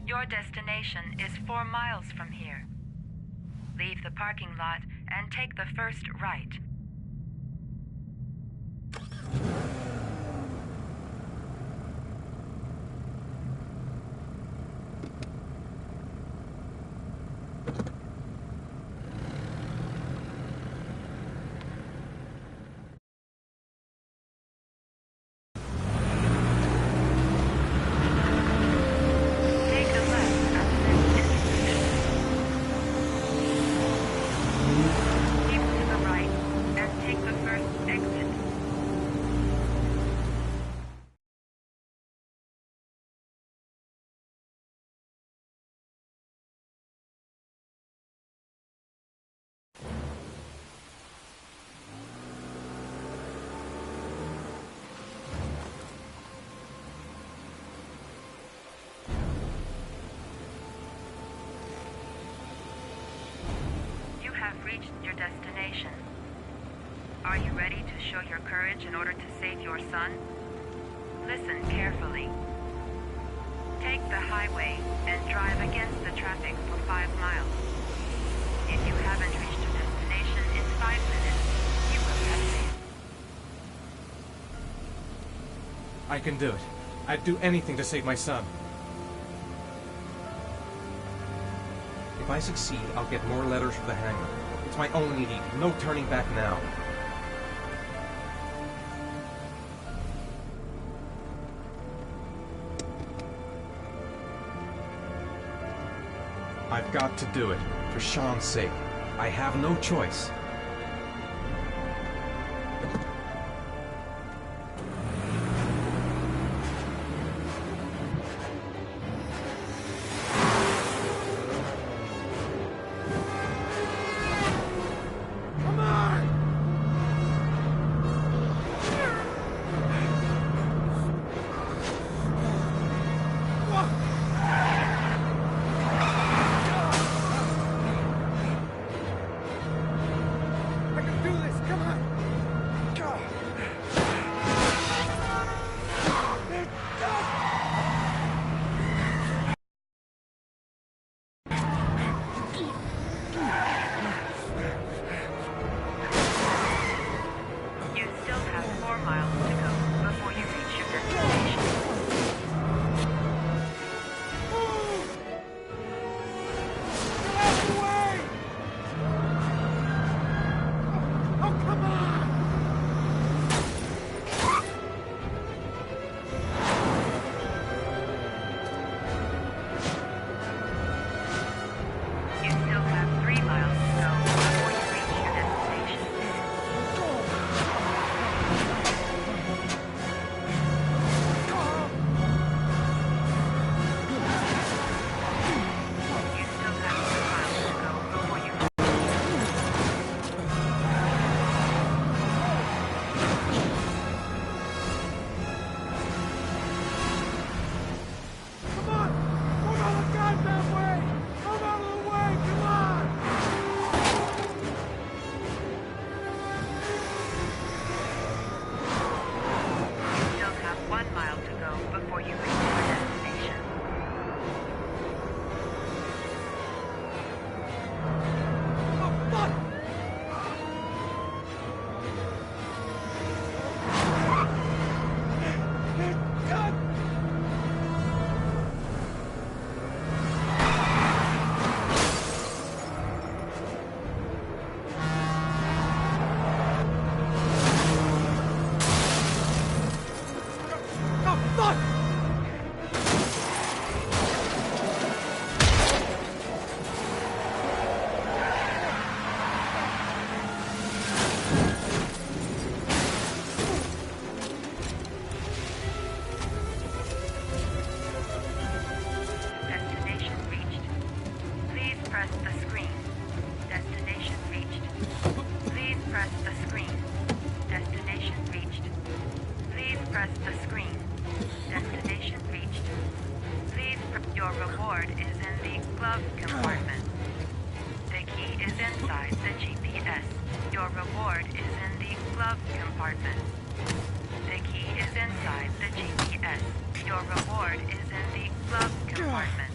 Your destination is 4 miles from here. Leave the parking lot and take the first right. Reached your destination. Are you ready to show your courage in order to save your son? Listen carefully. Take the highway and drive against the traffic for 5 miles. If you haven't reached your destination in 5 minutes, you will have failed. I can do it. I'd do anything to save my son. If I succeed, I'll get more letters for the hangar. It's my only need. No turning back now. I've got to do it. For Sean's sake. I have no choice. press the screen. Destination reached. Please press the screen. Destination reached. Please press the screen. Destination reached. Please your reward is in the glove compartment. The key is inside the GPS. Your reward is in the glove compartment. The key is inside the GPS. Your reward is in the glove compartment.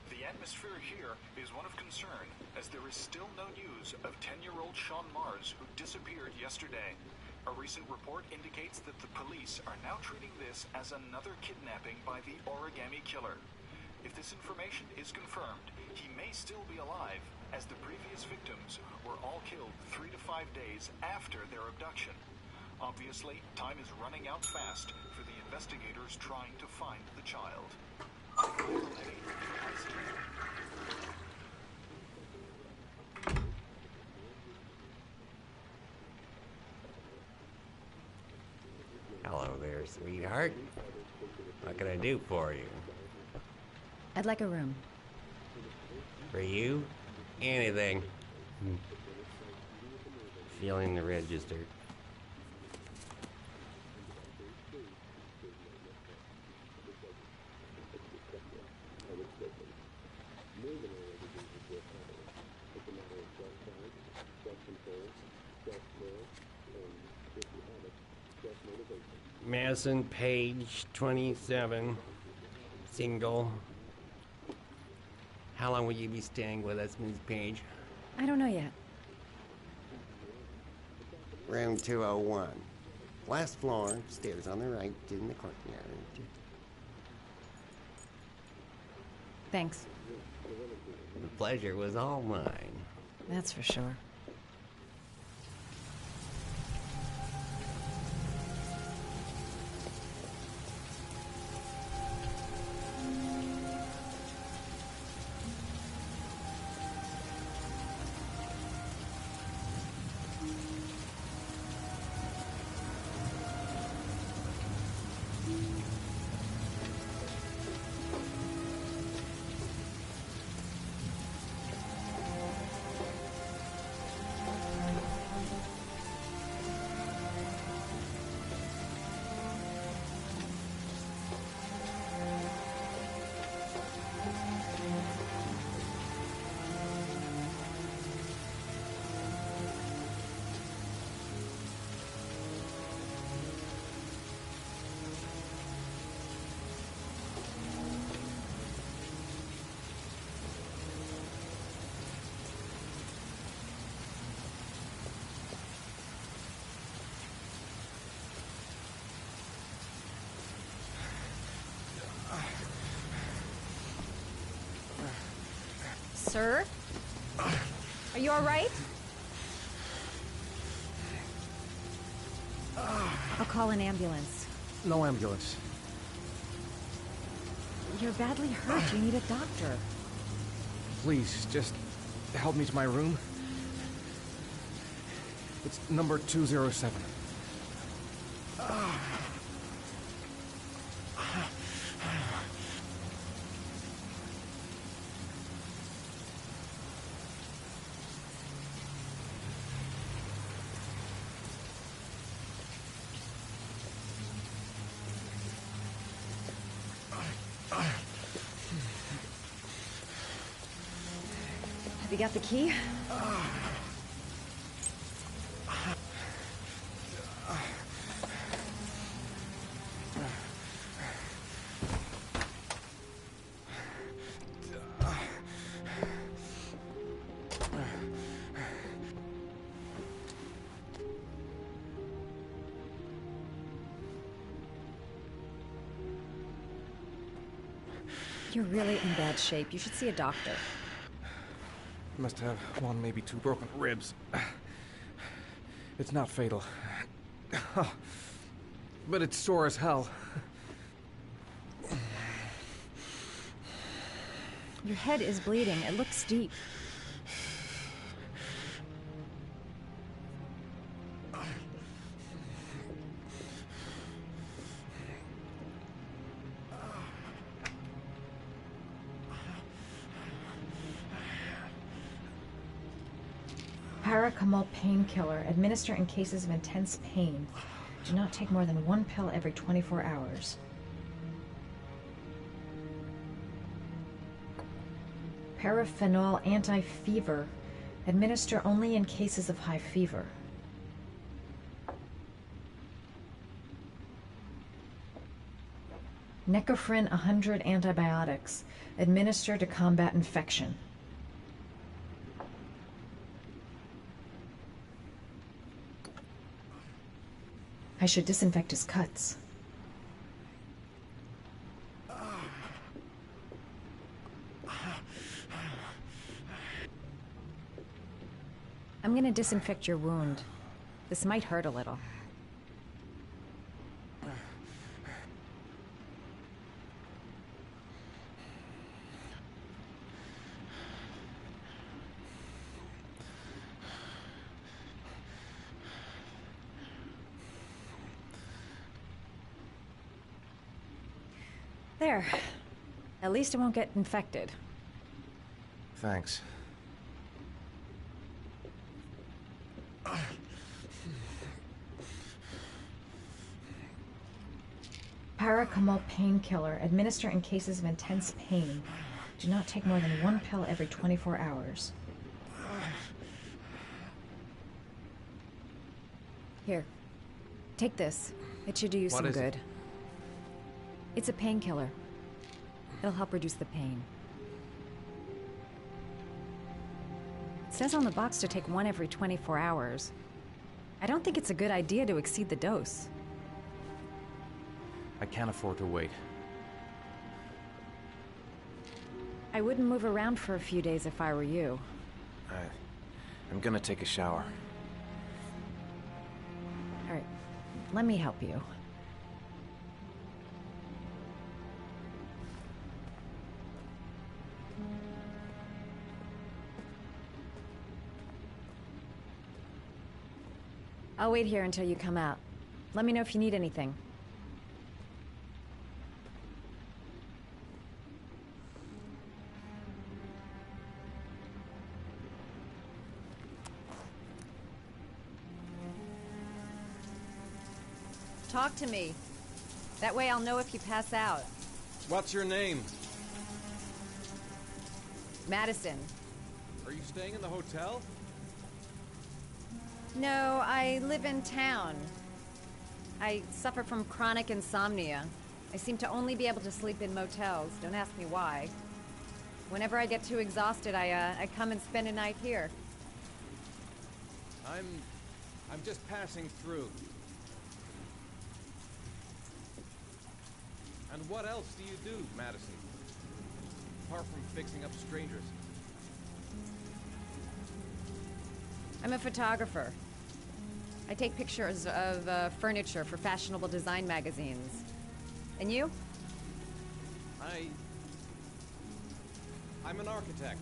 The atmosphere here is one of concern, as there is still no news of 10-year-old Sean Mars, who disappeared yesterday. A recent report indicates that the police are now treating this as another kidnapping by the Origami Killer. If this information is confirmed, he may still be alive, as the previous victims were all killed 3 to 5 days after their abduction. Obviously, time is running out fast for the investigators trying to find the child. Hello there, sweetheart. What can I do for you? I'd like a room. For you? Anything. Feeling the register. Madison Page, 27, single. How long will you be staying with us, Ms. Page? I don't know yet. Room 201. Last floor, stairs on the right, in the courtyard. Thanks. The pleasure was all mine. That's for sure. Sir? Are you all right? I'll call an ambulance. No ambulance. You're badly hurt. You need a doctor. Please, just help me to my room. It's number 207. Have you got the key? You're really in bad shape. You should see a doctor. Must have one, maybe two broken ribs. It's not fatal. But it's sore as hell. Your head is bleeding. It looks deep. Paracetamol painkiller. Administer in cases of intense pain. Do not take more than one pill every 24 hours. Paraphenol anti-fever. Administer only in cases of high fever. Necophren 100 antibiotics. Administer to combat infection. I should disinfect his cuts. I'm gonna disinfect your wound. This might hurt a little. There. At least it won't get infected. Thanks. Paracetamol painkiller. Administer in cases of intense pain. Do not take more than one pill every 24 hours. Here. Take this. It should do you What some is good. it? It's a painkiller. It'll help reduce the pain. It says on the box to take one every 24 hours. I don't think it's a good idea to exceed the dose. I can't afford to wait. I wouldn't move around for a few days if I were you. I'm gonna take a shower. All right, let me help you. I'll wait here until you come out. Let me know if you need anything. Talk to me. That way I'll know if you pass out. What's your name? Madison. Are you staying in the hotel? No, I live in town. I suffer from chronic insomnia. I seem to only be able to sleep in motels. Don't ask me why. Whenever I get too exhausted, I come and spend a night here. I'm just passing through. And what else do you do, Madison? Apart from fixing up strangers. I'm a photographer. I take pictures of furniture for fashionable design magazines. And you? I'm an architect.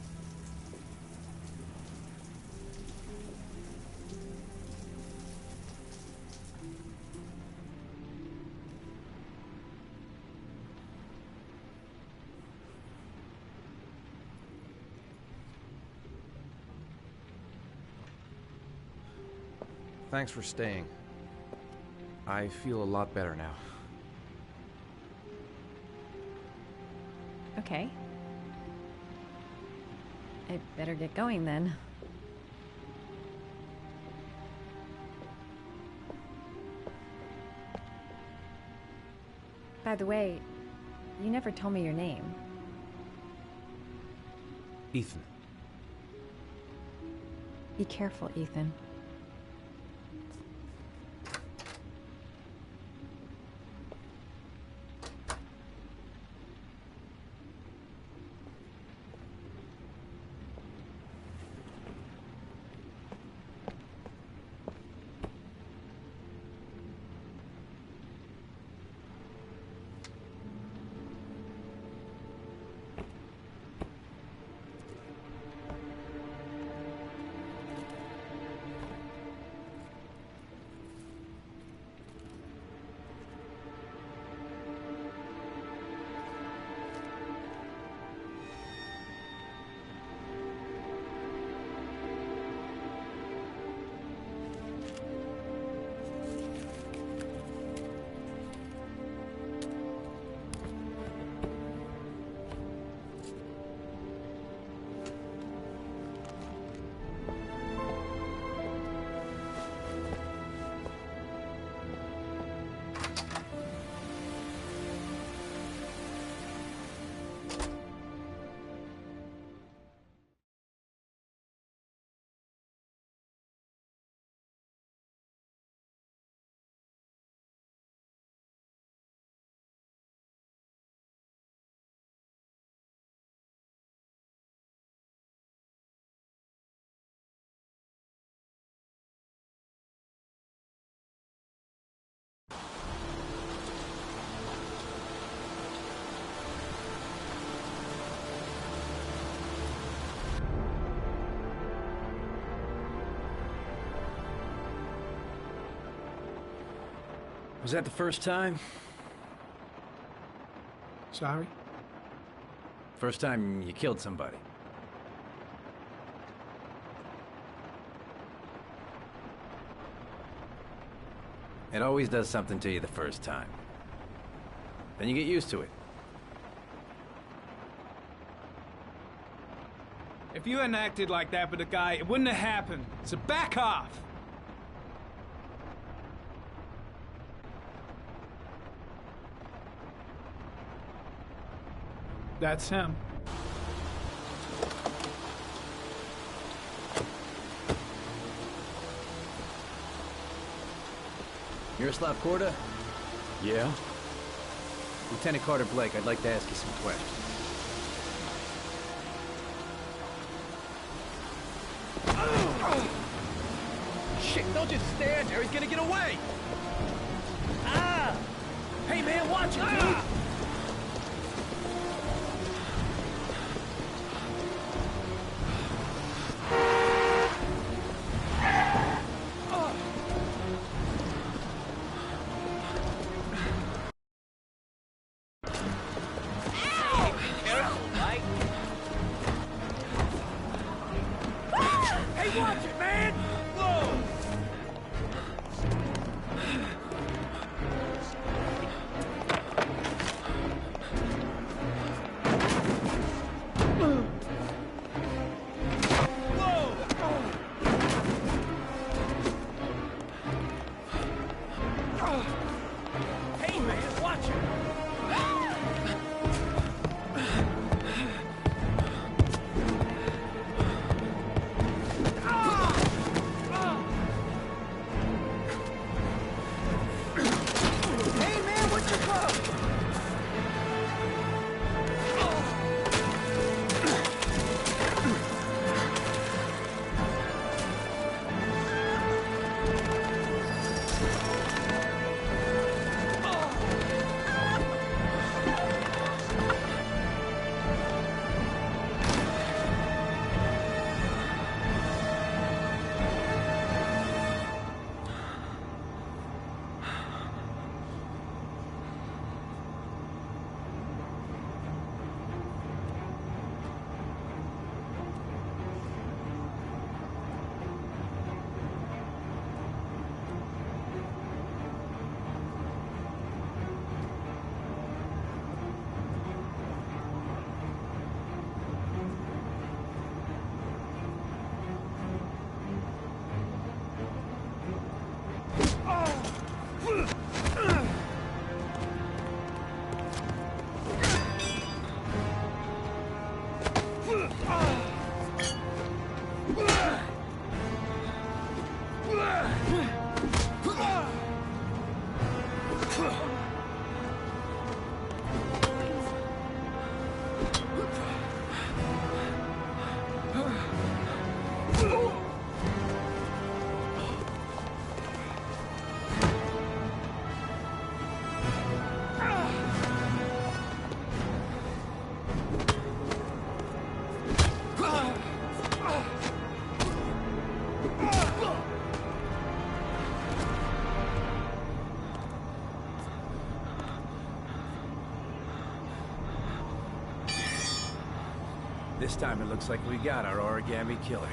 Thanks for staying. I feel a lot better now. Okay. I better get going then. By the way, you never told me your name. Ethan. Be careful, Ethan. Was that the first time? Sorry? First time you killed somebody? It always does something to you the first time. Then you get used to it. If you hadn't acted like that with the guy, it wouldn't have happened. So back off! That's him. Miroslav Korda? Yeah? Lieutenant Carter Blake, I'd like to ask you some questions. Shit, don't just stand there, he's gonna get away! Ah! Hey man, watch it, dude! Hey, watch it, man! Whoa! Hey, man, watch it! Hey, man, what's your problem? This time it looks like we got our origami killer.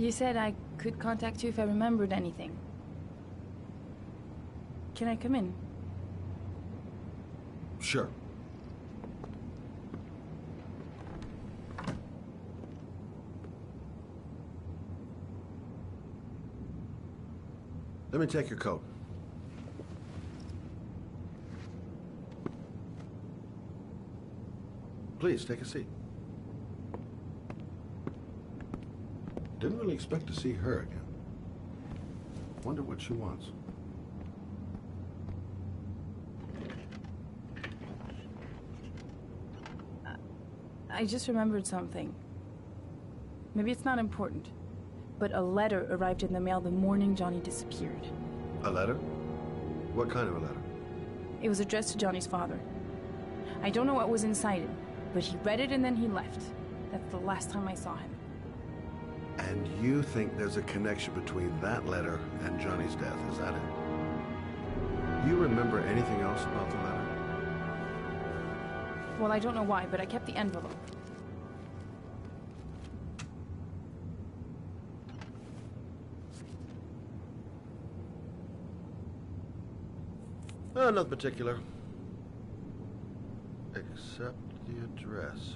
You said I could contact you if I remembered anything. Can I come in? Sure. Let me take your coat. Please, take a seat. Didn't really expect to see her again. Wonder what she wants. I just remembered something. Maybe it's not important, but a letter arrived in the mail the morning Johnny disappeared. A letter? What kind of a letter? It was addressed to Johnny's father. I don't know what was inside it, but he read it and then he left. That's the last time I saw him. And you think there's a connection between that letter and Johnny's death, is that it? You remember anything else about the letter? Well, I don't know why, but I kept the envelope. Nothing particular. Except the address.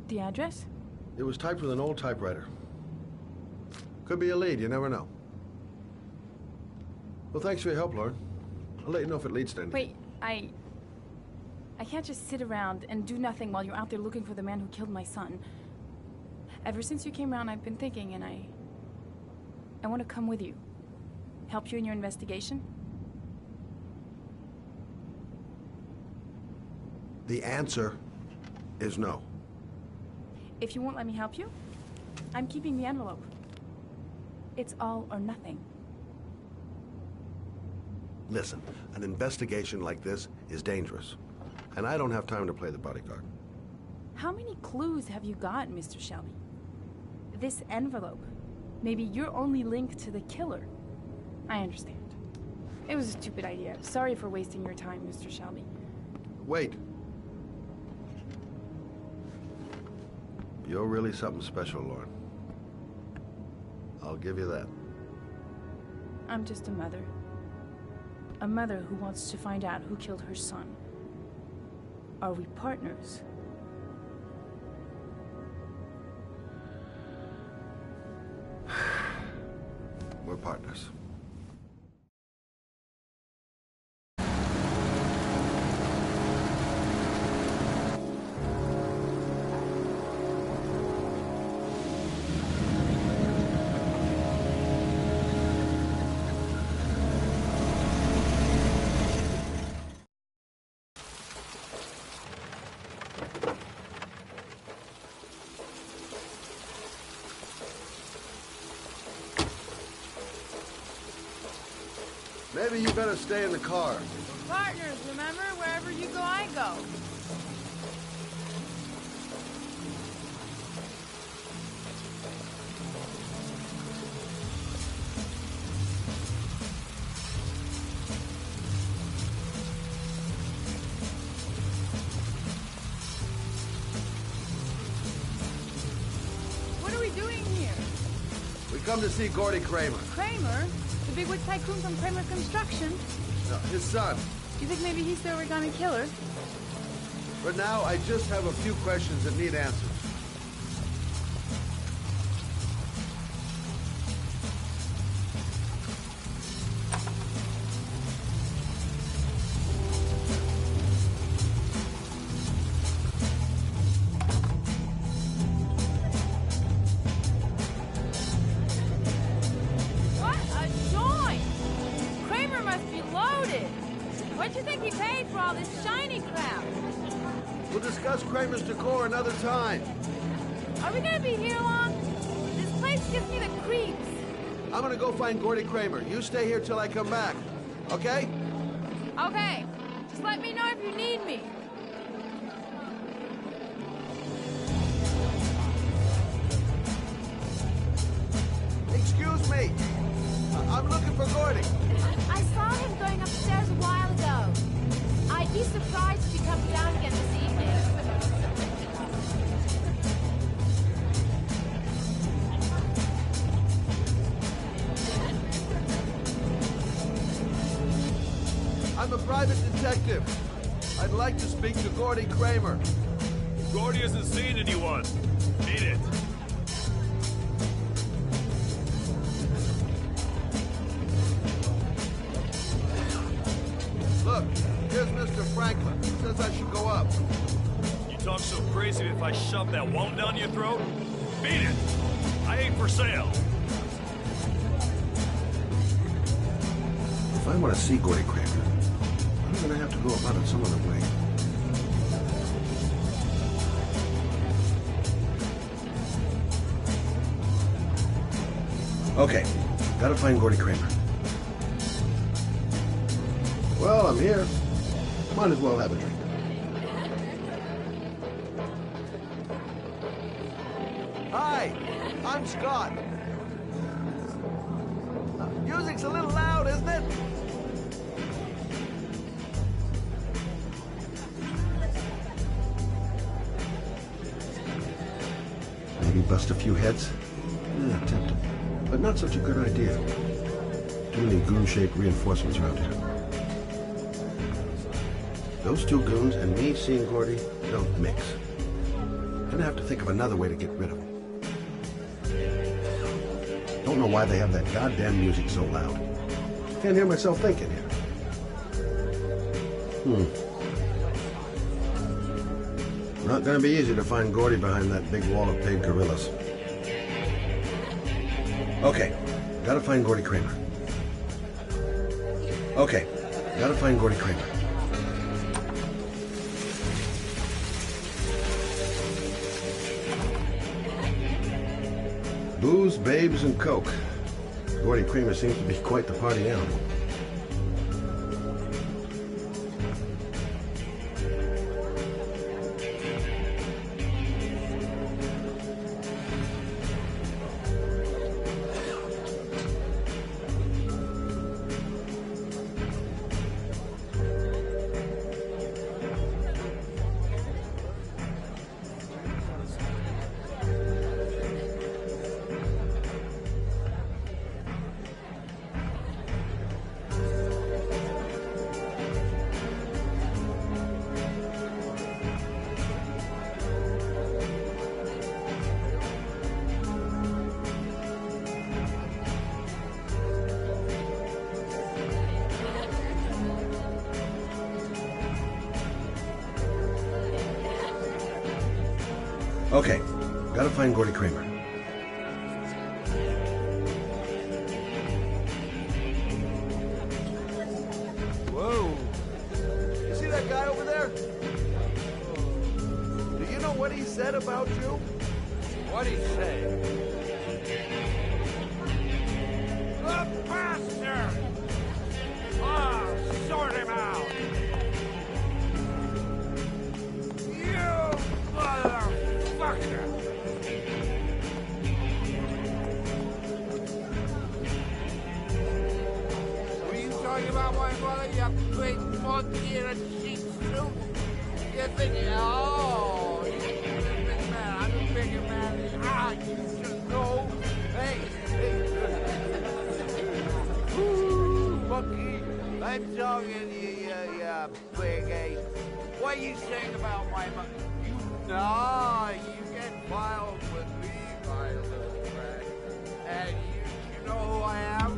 The address? It was typed with an old typewriter. Could be a lead, you never know. Well, thanks for your help, Lauren. I'll let you know if it leads to anything. Wait, I can't just sit around and do nothing while you're out there looking for the man who killed my son. Ever since you came around, I've been thinking, and I want to come with you. Help you in your investigation? The answer is no. If you won't let me help you, I'm keeping the envelope. It's all or nothing. Listen, an investigation like this is dangerous. And I don't have time to play the bodyguard. How many clues have you got, Mr. Shelby? This envelope. Maybe your only link to the killer. I understand. It was a stupid idea. Sorry for wasting your time, Mr. Shelby. Wait. You're really something special, Lauren. I'll give you that. I'm just a mother. A mother who wants to find out who killed her son. Are we partners? We're partners. Maybe you better stay in the car. We're partners, remember? Wherever you go, I go. What are we doing here? We come to see Gordy Kramer. Kramer? The bigwig tycoon from Kramer Construction? No, his son. You think maybe he's the origami killer? For now, I just have a few questions that need answers. What a joint! Kramer must be loaded. What do you think he paid for all this shiny crap? We'll discuss Kramer's decor another time. Are we gonna be here long? This place gives me the creeps. I'm gonna go find Gordy Kramer. You stay here till I come back. Okay? Okay. Just let me know if you need me. Excuse me. I'm looking for Gordy. I saw him going upstairs a while ago. I'd be surprised if he comes down again this evening. I'm a private detective. I'd like to speak to Gordy Kramer. Gordy hasn't seen anyone. Beat it. Look, here's Mr. Franklin. He says I should go up. You talk so crazy if I shove that wallet down your throat? Beat it. I ain't for sale. If I want to see Gordy Kramer, I'm going to have to go about it some other way. Okay, gotta find Gordy Kramer. Well, I'm here. Might as well have a drink. Hi, I'm Scott. Music's a little loud, isn't it? Maybe bust a few heads? Yeah, tempting. But not such a good idea. Too many goon-shaped reinforcements around here. Those two goons and me seeing Gordy don't mix. Gonna have to think of another way to get rid of them. Don't know why they have that goddamn music so loud. Can't hear myself thinking here. Not gonna be easy to find Gordy behind that big wall of paid gorillas. Okay, gotta find Gordy Kramer. Okay, gotta find Gordy Kramer. Booze, babes, and coke. Gordy Kramer seems to be quite the party animal. Okay, gotta find Gordy Kramer. Whoa! You see that guy over there? Do you know what he said about you? What'd he say? The bastard! Ah, sort him out! You motherfucker! Were you talking about my mother, you big monkey in a sheep suit? You're thinking, oh, you're a big man, I'm a bigger man. Ah, you should know. Hey, hey. Ooh, monkey, I'm talking to you, you big ape. What are you saying about my mother? No, you get filed with me, my little friend. And you know who I am?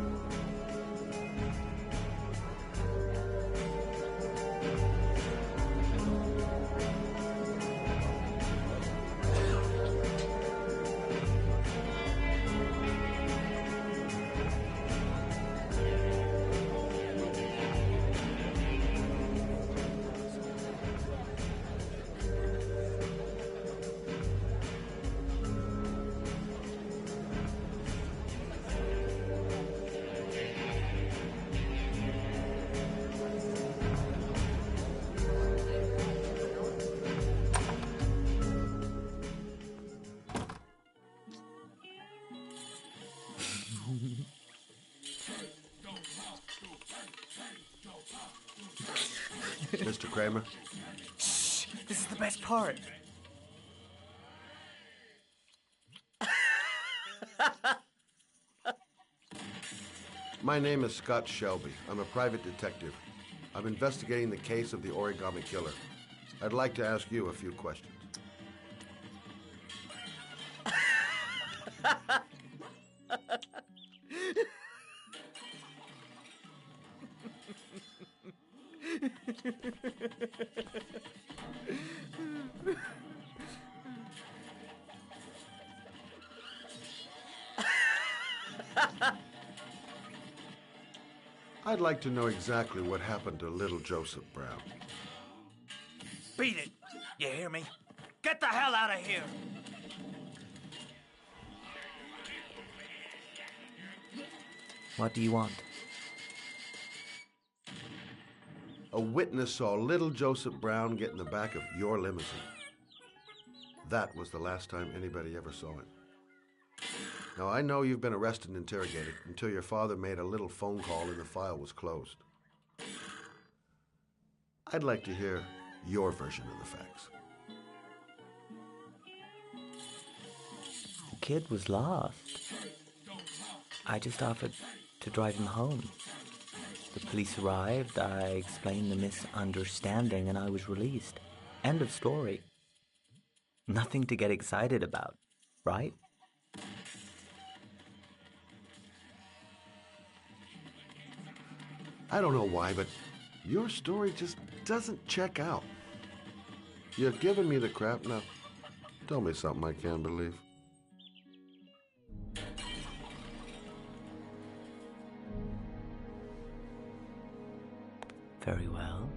Mr. Kramer? Shh, this is the best part. My name is Scott Shelby. I'm a private detective. I'm investigating the case of the origami killer. I'd like to ask you a few questions. I'd like to know exactly what happened to little Joseph Brown. Beat it! You hear me? Get the hell out of here! What do you want? A witness saw little Joseph Brown get in the back of your limousine. That was the last time anybody ever saw him. Now, I know you've been arrested and interrogated until your father made a little phone call and the file was closed. I'd like to hear your version of the facts. The kid was lost. I just offered to drive him home. The police arrived, I explained the misunderstanding, and I was released. End of story. Nothing to get excited about, right? I don't know why, but your story just doesn't check out. You're giving me the crap now. Tell me something I can't believe. Very well.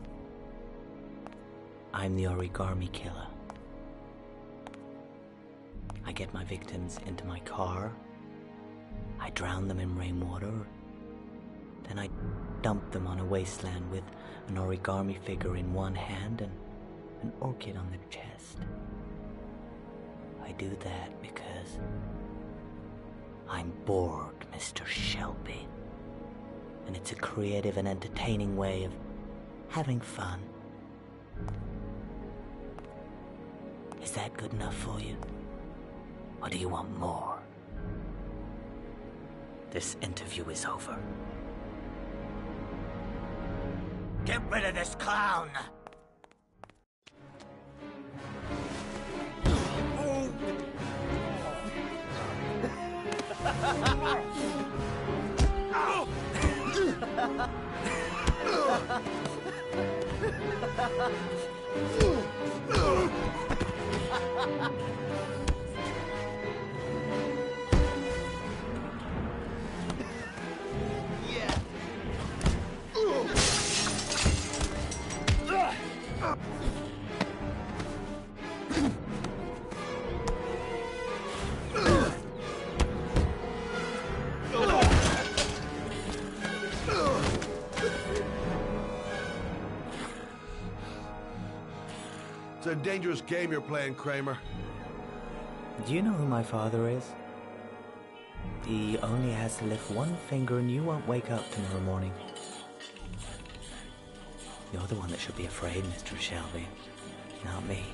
I'm the origami killer. I get my victims into my car. I drown them in rainwater. Then I dump them on a wasteland with an origami figure in one hand and an orchid on their chest. I do that because I'm bored, Mr. Shelby. And it's a creative and entertaining way of having fun. Is that good enough for you? Or do you want more? This interview is over. Get rid of this clown! It's a dangerous game you're playing, Kramer. Do you know who my father is? He only has to lift one finger and you won't wake up tomorrow morning. You're the one that should be afraid, Mr. Shelby, not me.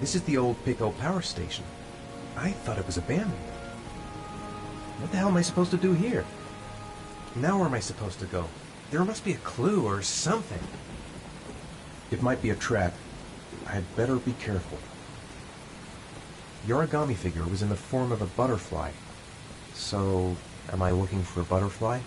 This is the old Pico power station. I thought it was abandoned. What the hell am I supposed to do here? Now where am I supposed to go? There must be a clue or something. It might be a trap. I'd better be careful. The origami figure was in the form of a butterfly. So, am I looking for a butterfly?